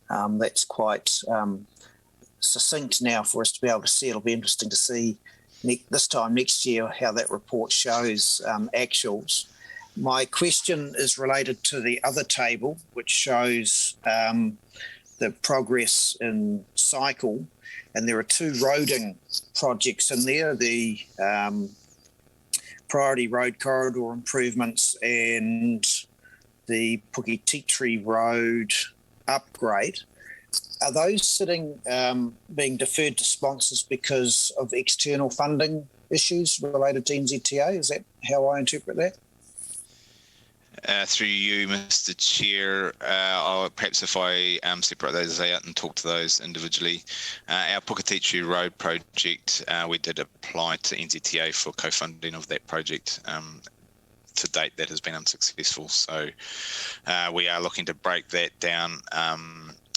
that's quite succinct now for us to be able to see. It'll be interesting to see this time next year, how that report shows actuals. My question is related to the other table, which shows the progress in cycle, and there are 2 roading projects in there, the priority road corridor improvements and the Puketitri Road upgrade. Are those sitting, being deferred to sponsors because of external funding issues related to NZTA? Is that how I interpret that? Through you, Mr. Chair, perhaps if I separate those out and talk to those individually. Our Puketitri Road project, we did apply to NZTA for co-funding of that project. To date, that has been unsuccessful. So we are looking to break that down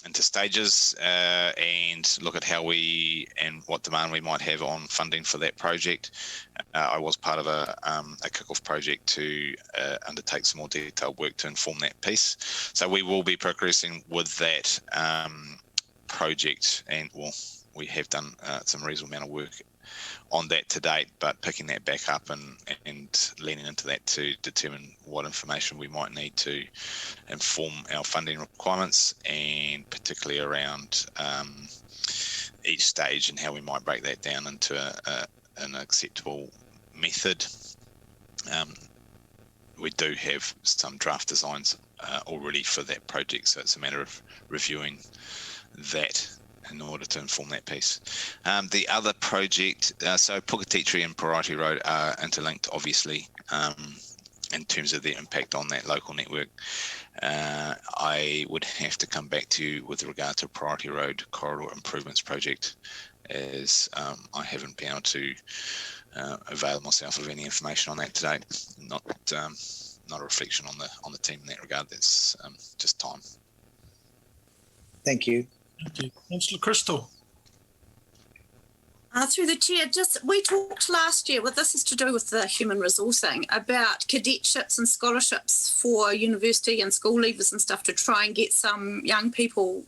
into stages and look at how we and what demand we might have on funding for that project. I was part of a kick-off project to undertake some more detailed work to inform that piece. So we will be progressing with that project, and we have done some reasonable amount of work on that to date, but picking that back up and leaning into that to determine what information we might need to inform our funding requirements, and particularly around each stage and how we might break that down into an acceptable method. We do have some draft designs already for that project, so it's a matter of reviewing that in order to inform that piece. The other project, so Puketitri and Priority Road are interlinked, obviously, in terms of the impact on that local network. I would have to come back to you with regard to Priority Road Corridor Improvements Project, as I haven't been able to avail myself of any information on that today. Not a reflection on the team in that regard. That's just time. Thank you. Thank you. Councillor Crystal. Through the chair, we talked last year, this is to do with the human resourcing, about cadetships and scholarships for university and school leavers and stuff to try and get some young people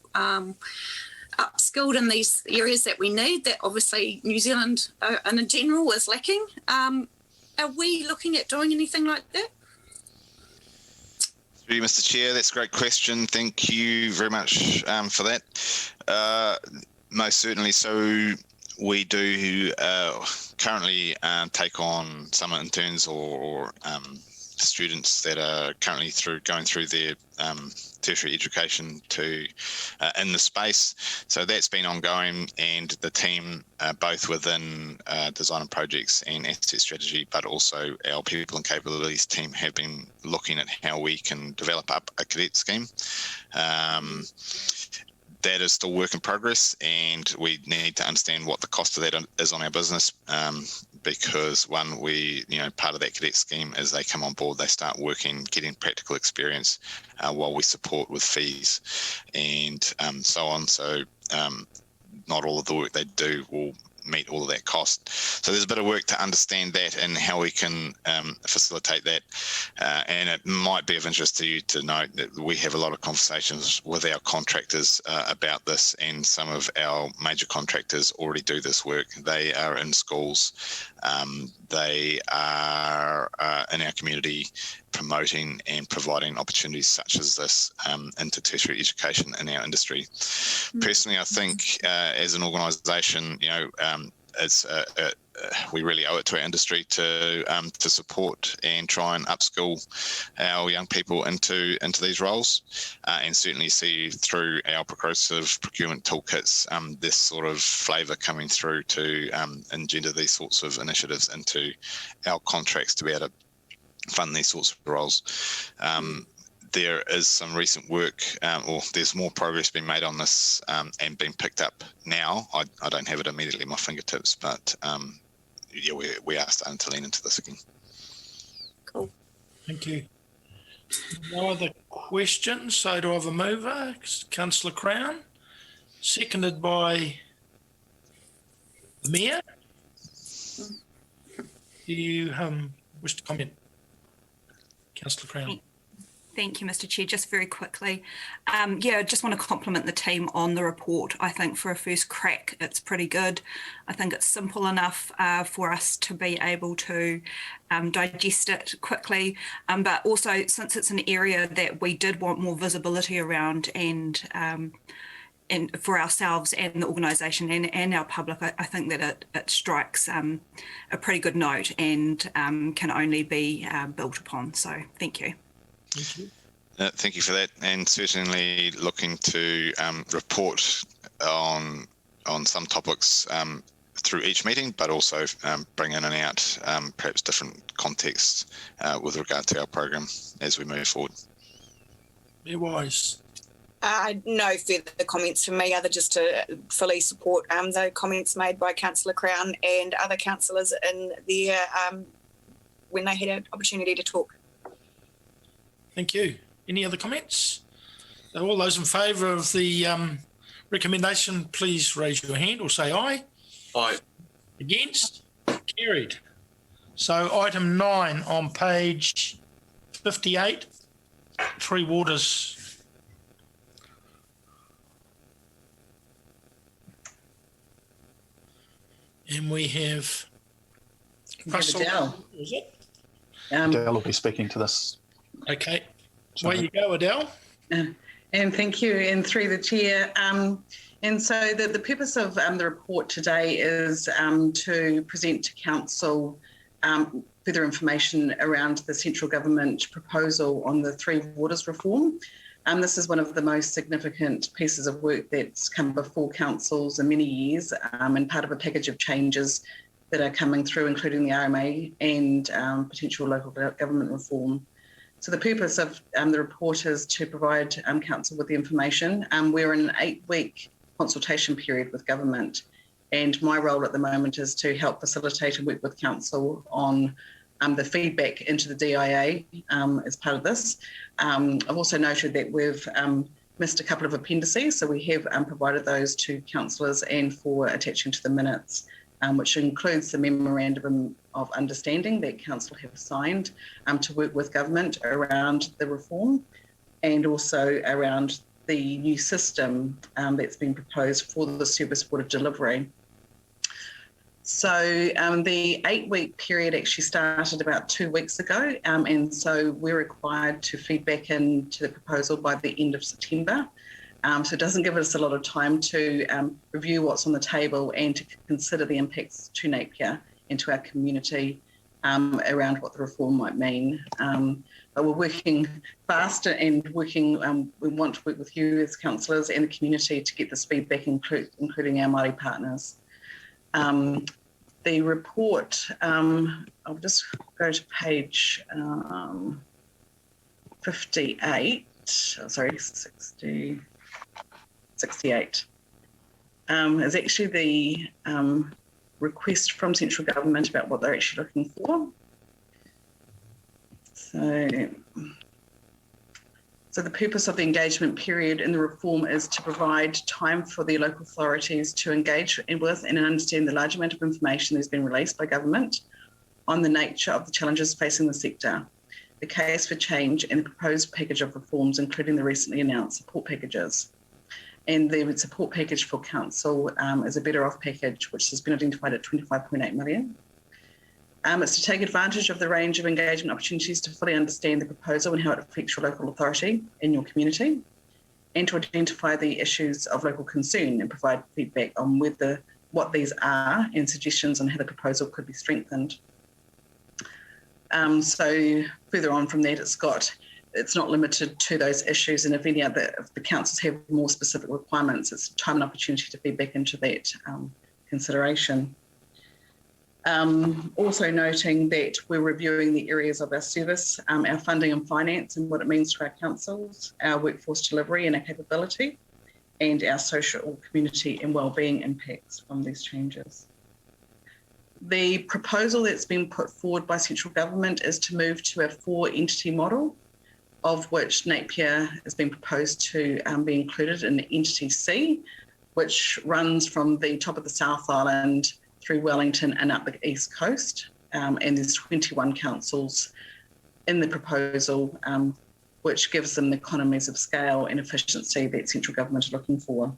upskilled in these areas that we need, that obviously New Zealand in general is lacking. Are we looking at doing anything like that? Through you, Mr. Chair, that's a great question. Thank you very much for that. Most certainly. So we do currently take on summer interns or students that are currently going through their tertiary education in the space. So that's been ongoing, and the team, both within design and projects and asset strategy, but also our people and capabilities team, have been looking at how we can develop up a cadet scheme. That is still work in progress, and we need to understand what the cost of that is on our business, because part of that cadet scheme is they come on board, they start working, getting practical experience while we support with fees and so on. So not all of the work they do will meet all of that cost. So there's a bit of work to understand that and how we can facilitate that. And it might be of interest to you to note that we have a lot of conversations with our contractors about this, and some of our major contractors already do this work. They are in schools. They are in our community promoting and providing opportunities such as this into tertiary education in our industry. Personally, I think as an organisation, we really owe it to our industry to support and try and upskill our young people into these roles, and certainly see through our progressive procurement toolkits this sort of flavour coming through to engender these sorts of initiatives into our contracts to be able to fund these sorts of roles. There is some recent work, or there's more progress being made on this and being picked up now. I don't have it immediately at my fingertips, but we are starting to lean into this again. Cool. Thank you. No other questions? So do I have a mover? Councillor Crown, seconded by the Mayor. Do you wish to comment? Councillor Crown. Thank you, Mr. Chair. Just very quickly, I just want to compliment the team on the report. I think for a first crack, it's pretty good. I think it's simple enough for us to be able to digest it quickly, but also since it's an area that we did want more visibility around and for ourselves and the organisation and our public, I think that it strikes a pretty good note and can only be built upon. So thank you. Thank you. Thank you for that, and certainly looking to report on some topics through each meeting, but also bring in and out perhaps different contexts with regard to our program as we move forward. Very wise. No further comments from me, other just to fully support the comments made by Councillor Crown and other councillors in there when they had an opportunity to talk. Thank you. Any other comments? All those in favour of the recommendation, please raise your hand or say aye. Aye. Against? Carried. So item 9 on page 58, Three Waters. And we have Russell. Adele. Is it? Adele will be speaking to this. Okay. Away you go, Adele. And thank you, and through the chair. And so the purpose of the report today is to present to council further information around the central government proposal on the Three Waters reform. This is one of the most significant pieces of work that's come before councils in many years, and part of a package of changes that are coming through, including the RMA and potential local government reform. So the purpose of the report is to provide council with the information. We're in an 8-week consultation period with government, and my role at the moment is to help facilitate and work with council on the feedback into the DIA as part of this. I've also noted that we've missed a couple of appendices, so we have provided those to councillors and for attaching to the minutes, which includes the memorandum of understanding that council have signed to work with government around the reform, and also around the new system that's been proposed for the service water delivery. So the 8-week period actually started about 2 weeks ago, and so we're required to feed back into the proposal by the end of September. So it doesn't give us a lot of time to review what's on the table and to consider the impacts to Napier and to our community around what the reform might mean. But we're working faster and working, we want to work with you as councillors and the community to get this feedback, including our Māori partners. The report, I'll just go to page 58, sorry, 68, is actually the request from central government about what they're actually looking for. So the purpose of the engagement period in the reform is to provide time for the local authorities to engage with and understand the large amount of information that's been released by government on the nature of the challenges facing the sector, the case for change and the proposed package of reforms, including the recently announced support packages. And the support package for council is a better off package, which has been identified at 25.8 million. It's to take advantage of the range of engagement opportunities to fully understand the proposal and how it affects your local authority and your community, and to identify the issues of local concern and provide feedback on what these are and suggestions on how the proposal could be strengthened. So further on from that, it's not limited to those issues, and if the councils have more specific requirements, it's time and opportunity to feed back into that consideration. Also noting that we're reviewing the areas of our service, our funding and finance and what it means to our councils, our workforce delivery and our capability, and our social, community and wellbeing impacts from these changes. The proposal that's been put forward by central government is to move to a 4-entity model, of which Napier has been proposed to be included in Entity C, which runs from the top of the South Island through Wellington and up the East Coast. And there's 21 councils in the proposal, which gives them the economies of scale and efficiency that central government are looking for.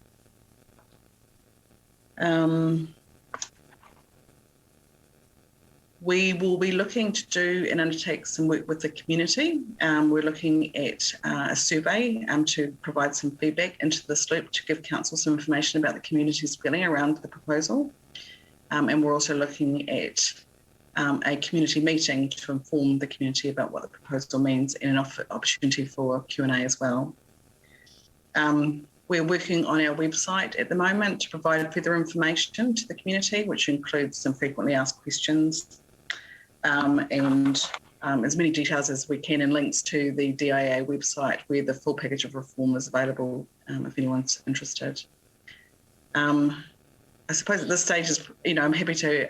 We will be looking to do and undertake some work with the community. We're looking at a survey to provide some feedback into this loop to give council some information about the community's feeling around the proposal. And we're also looking at a community meeting to inform the community about what the proposal means and an opportunity for Q&A as well. We're working on our website at the moment to provide further information to the community, which includes some frequently asked questions and as many details as we can and links to the DIA website where the full package of reform is available if anyone's interested. I suppose at this stage, I'm happy to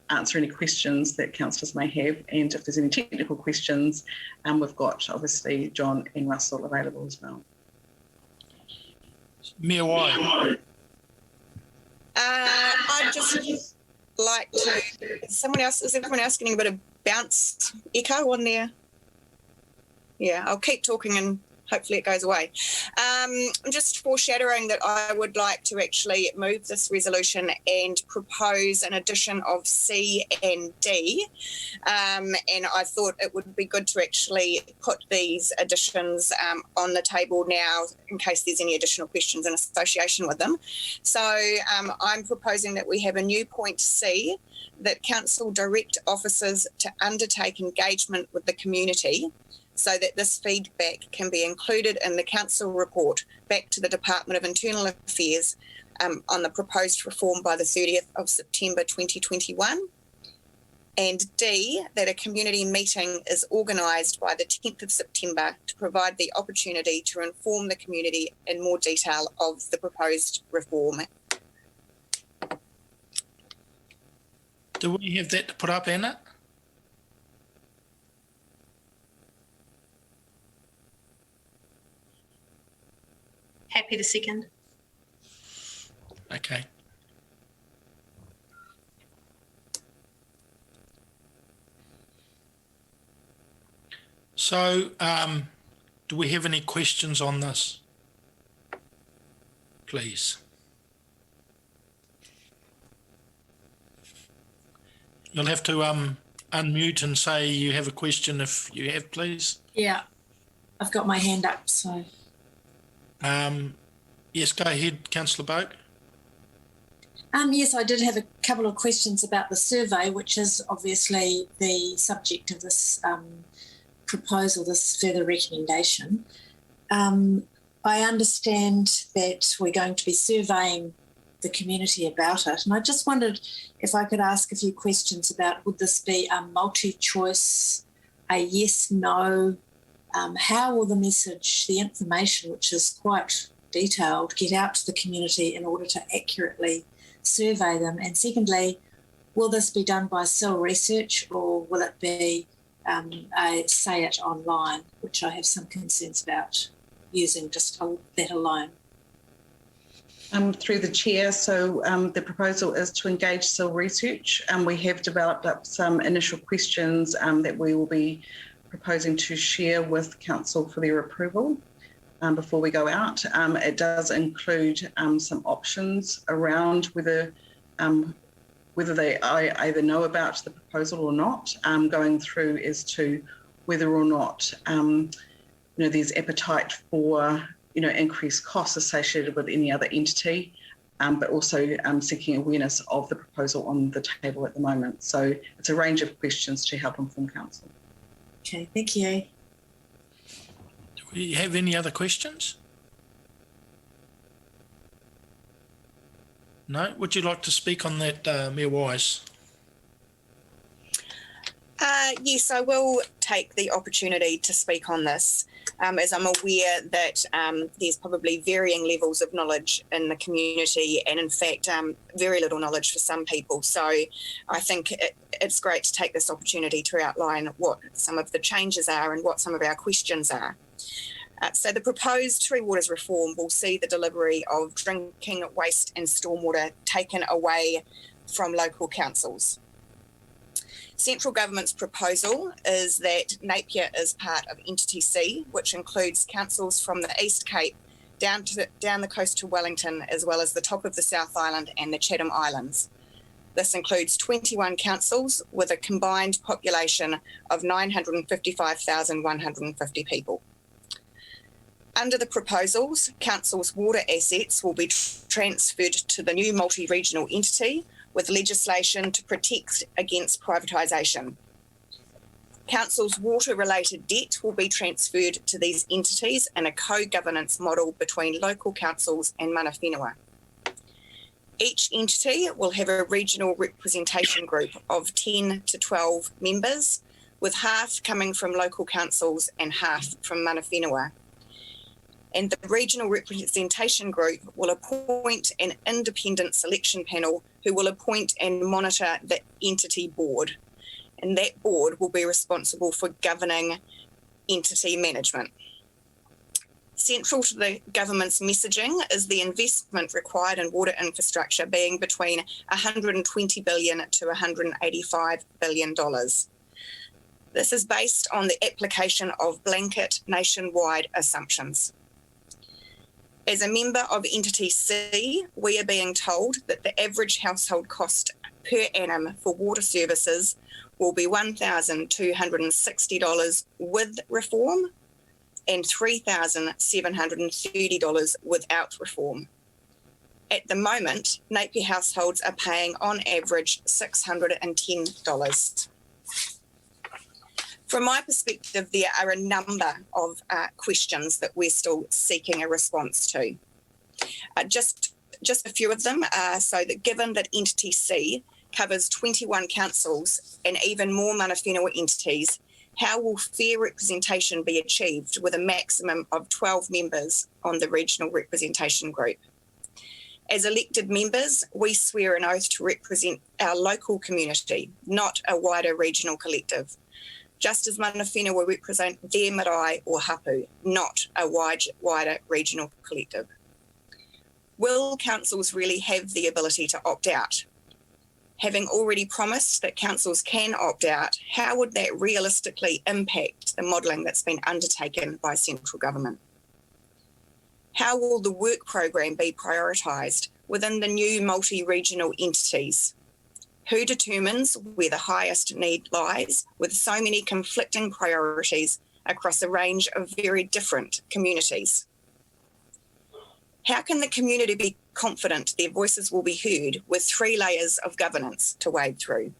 answer any questions that councillors may have, and if there's any technical questions, we've got obviously John and Russell available as well. Mayor White. I'd just like to, is everyone else getting a bit of bounce echo on there? Yeah, I'll keep talking and hopefully it goes away. I'm just foreshadowing that I would like to actually move this resolution and propose an addition of C and D. And I thought it would be good to actually put these additions on the table now in case there's any additional questions in association with them. So I'm proposing that we have a new point C, that council direct officers to undertake engagement with the community so that this feedback can be included in the council report back to the Department of Internal Affairs on the proposed reform by the 30th of September 2021. And D, that a community meeting is organised by the 10th of September to provide the opportunity to inform the community in more detail of the proposed reform. Do we have that to put up, Anna? Happy to second. Okay. So, do we have any questions on this? Please. You'll have to unmute and say you have a question if you have, please. Yeah, I've got my hand up, so. Yes, go ahead, Councillor Boak. Yes, I did have a couple of questions about the survey, which is obviously the subject of this proposal, this further recommendation. I understand that we're going to be surveying the community about it, and I just wondered if I could ask a few questions about, would this be a multi-choice, a yes, no? How will the message, the information, which is quite detailed, get out to the community in order to accurately survey them? And secondly, will this be done by cell research, or will it be a say it online, which I have some concerns about using just that alone? Through the chair, so the proposal is to engage cell research, and we have developed up some initial questions that we will be proposing to share with council for their approval before we go out. It does include some options around whether they either know about the proposal or not, going through as to whether or not there's appetite for increased costs associated with any other entity, but also seeking awareness of the proposal on the table at the moment. So it's a range of questions to help inform council. Okay, thank you. Do we have any other questions? No? Would you like to speak on that, Mayor Wise? Yes, I will take the opportunity to speak on this, as I'm aware that there's probably varying levels of knowledge in the community, and in fact, very little knowledge for some people. So I think it's great to take this opportunity to outline what some of the changes are and what some of our questions are. So the proposed Three Waters reform will see the delivery of drinking waste and stormwater taken away from local councils. Central Government's proposal is that Napier is part of Entity C, which includes councils from the East Cape down the coast to Wellington, as well as the top of the South Island and the Chatham Islands. This includes 21 councils with a combined population of 955,150 people. Under the proposals, councils' water assets will be transferred to the new multi-regional entity with legislation to protect against privatisation. Council's water-related debt will be transferred to these entities in a co-governance model between local councils and mana whenua. Each entity will have a regional representation group of 10 to 12 members, with half coming from local councils and half from mana whenua. And the regional representation group will appoint an independent selection panel who will appoint and monitor the entity board. And that board will be responsible for governing entity management. Central to the government's messaging is the investment required in water infrastructure being between $120 billion to $185 billion. This is based on the application of blanket nationwide assumptions. As a member of Entity C, we are being told that the average household cost per annum for water services will be $1,260 with reform and $3,730 without reform. At the moment, Napier households are paying on average $610. From my perspective, there are a number of questions that we're still seeking a response to. Just a few of them are so that given that Entity C covers 21 councils and even more mana whenua entities, how will fair representation be achieved with a maximum of 12 members on the regional representation group? As elected members, we swear an oath to represent our local community, not a wider regional collective. Just as mana whenua will represent their marae or hapu, not a wider regional collective. Will councils really have the ability to opt out? Having already promised that councils can opt out, how would that realistically impact the modelling that's been undertaken by central government? How will the work program be prioritised within the new multi-regional entities? Who determines where the highest need lies with so many conflicting priorities across a range of very different communities? How can the community be confident their voices will be heard with 3 layers of governance to wade through?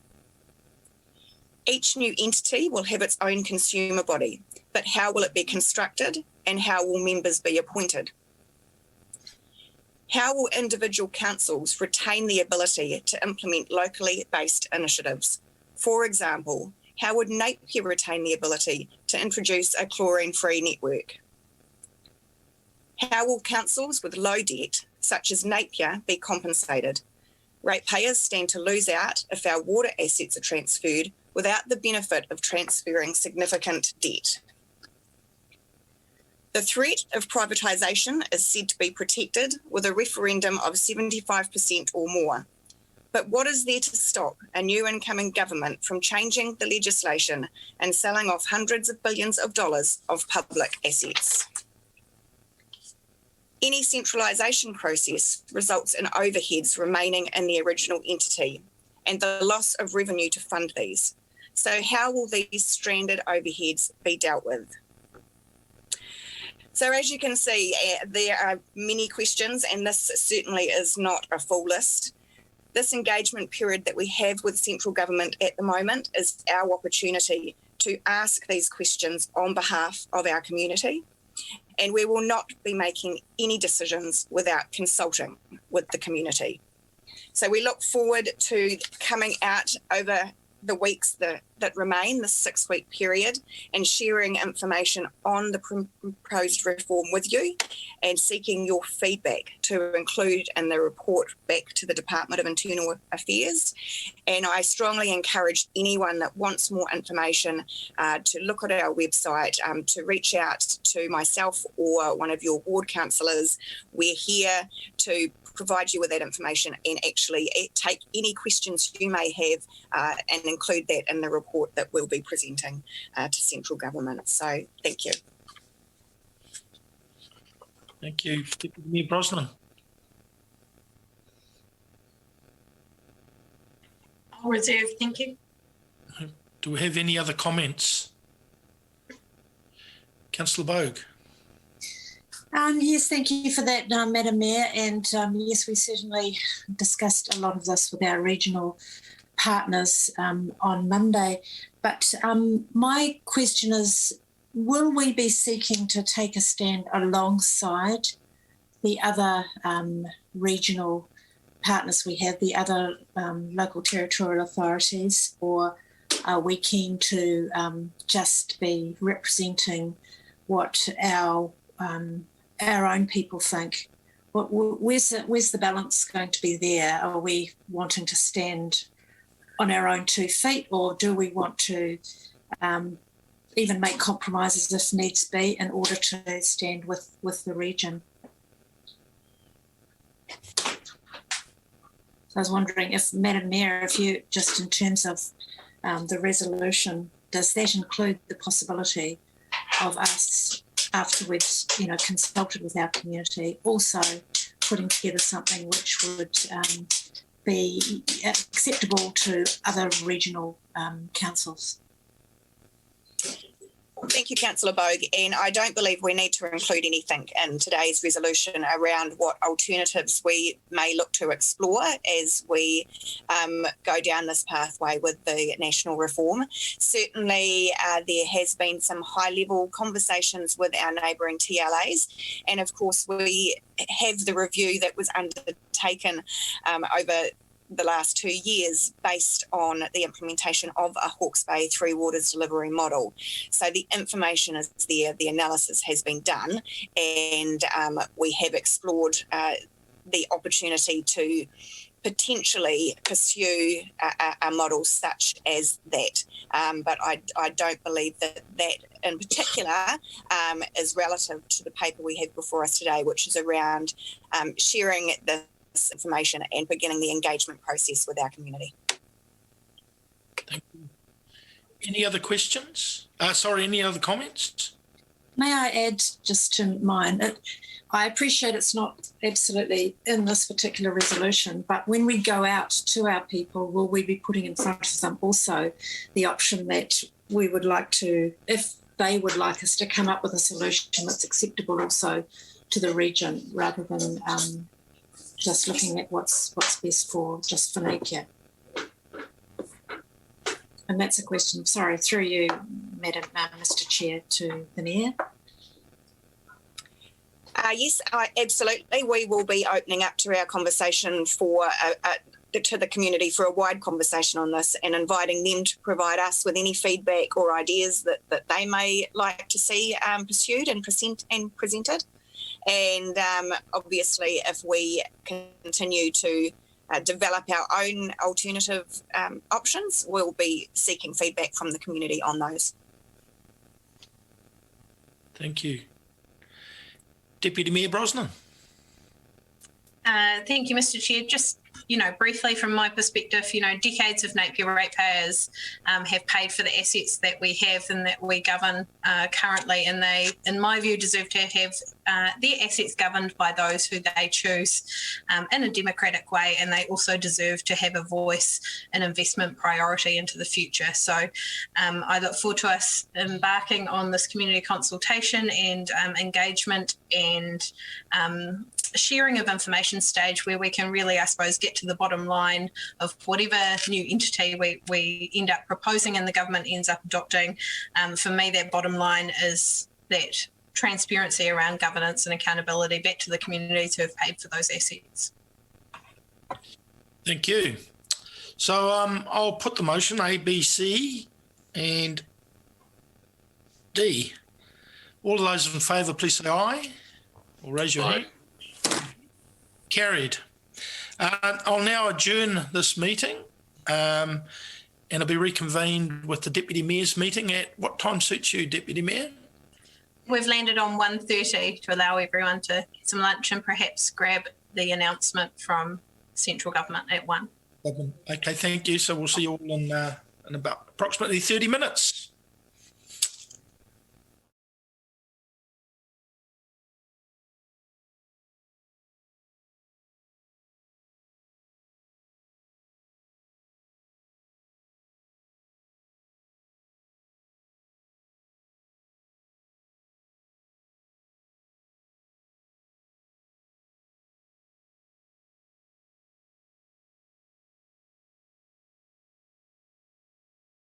Each new entity will have its own consumer body, but how will it be constructed and how will members be appointed? How will individual councils retain the ability to implement locally based initiatives? For example, how would Napier retain the ability to introduce a chlorine-free network? How will councils with low debt, such as Napier, be compensated? Ratepayers stand to lose out if our water assets are transferred without the benefit of transferring significant debt. The threat of privatisation is said to be protected with a referendum of 75% or more. But what is there to stop a new incoming government from changing the legislation and selling off hundreds of billions of dollars of public assets? Any centralisation process results in overheads remaining in the original entity and the loss of revenue to fund these. So how will these stranded overheads be dealt with? So as you can see, there are many questions, and this certainly is not a full list. This engagement period that we have with central government at the moment is our opportunity to ask these questions on behalf of our community, and we will not be making any decisions without consulting with the community. So we look forward to coming out over the weeks that remain, the 6-week period, and sharing information on the proposed reform with you and seeking your feedback to include in the report back to the Department of Internal Affairs. And I strongly encourage anyone that wants more information to look at our website, to reach out to myself or one of your ward councillors. We're here to provide you with that information and actually take any questions you may have and include that in the report that we'll be presenting to central government. So thank you. Thank you, Deputy Mayor Brosnan. I'll reserve, thank you. Do we have any other comments? Councillor Bogue. Yes, thank you for that, Madam Mayor. And yes, we certainly discussed a lot of this with our regional partners on Monday. But my question is, will we be seeking to take a stand alongside the other regional partners we have, the other local territorial authorities, or are we keen to just be representing what our own people think? Where's the balance going to be there? Are we wanting to stand on our own 2 feet, or do we want to even make compromises if needs be in order to stand with the region? So I was wondering if, Madam Mayor, if you, just in terms of the resolution, does that include the possibility of us, after we've consulted with our community, also putting together something which would be acceptable to other regional councils? Thank you, Councillor Bogue. And I don't believe we need to include anything in today's resolution around what alternatives we may look to explore as we go down this pathway with the national reform. Certainly, there has been some high-level conversations with our neighbouring TLAs. And of course, we have the review that was undertaken over the last 2 years based on the implementation of a Hawke's Bay Three Waters delivery model. So the information is there, the analysis has been done, and we have explored the opportunity to potentially pursue a model such as that. But I don't believe that in particular is relative to the paper we have before us today, which is around sharing the information and beginning the engagement process with our community. Thank you. Any other questions? Any other comments? May I add just to mine? I appreciate it's not absolutely in this particular resolution, but when we go out to our people, will we be putting in front of them also the option that we would like to, if they would like us to come up with a solution that's acceptable also to the region, rather than just looking at what's best for Napier? And that's a question, sorry, through you, Madam Mr. Chair, to the Mayor. Yes, absolutely. We will be opening up to our conversation to the community for a wide conversation on this, and inviting them to provide us with any feedback or ideas that they may like to see pursued and presented. And obviously, if we continue to develop our own alternative options, we'll be seeking feedback from the community on those. Thank you. Deputy Mayor Brosnan. Thank you, Mr. Chair. Just, briefly from my perspective, decades of Napier ratepayers have paid for the assets that we have and that we govern currently, and they, in my view, deserve to have their assets governed by those who they choose in a democratic way, and they also deserve to have a voice and investment priority into the future. So I look forward to us embarking on this community consultation and engagement and sharing of information stage, where we can really, I suppose, get to the bottom line of whatever new entity we end up proposing and the government ends up adopting. For me, that bottom line is that transparency around governance and accountability back to the communities who have paid for those assets. Thank you. So I'll put the motion A, B, C and D. All of those in favour, please say aye or raise your hand. Carried. I'll now adjourn this meeting and it'll be reconvened with the Deputy Mayor's meeting at what time suits you, Deputy Mayor? We've landed on 1:30 to allow everyone to get some lunch and perhaps grab the announcement from central government at 1. Okay, thank you. So we'll see you all in about approximately 30 minutes.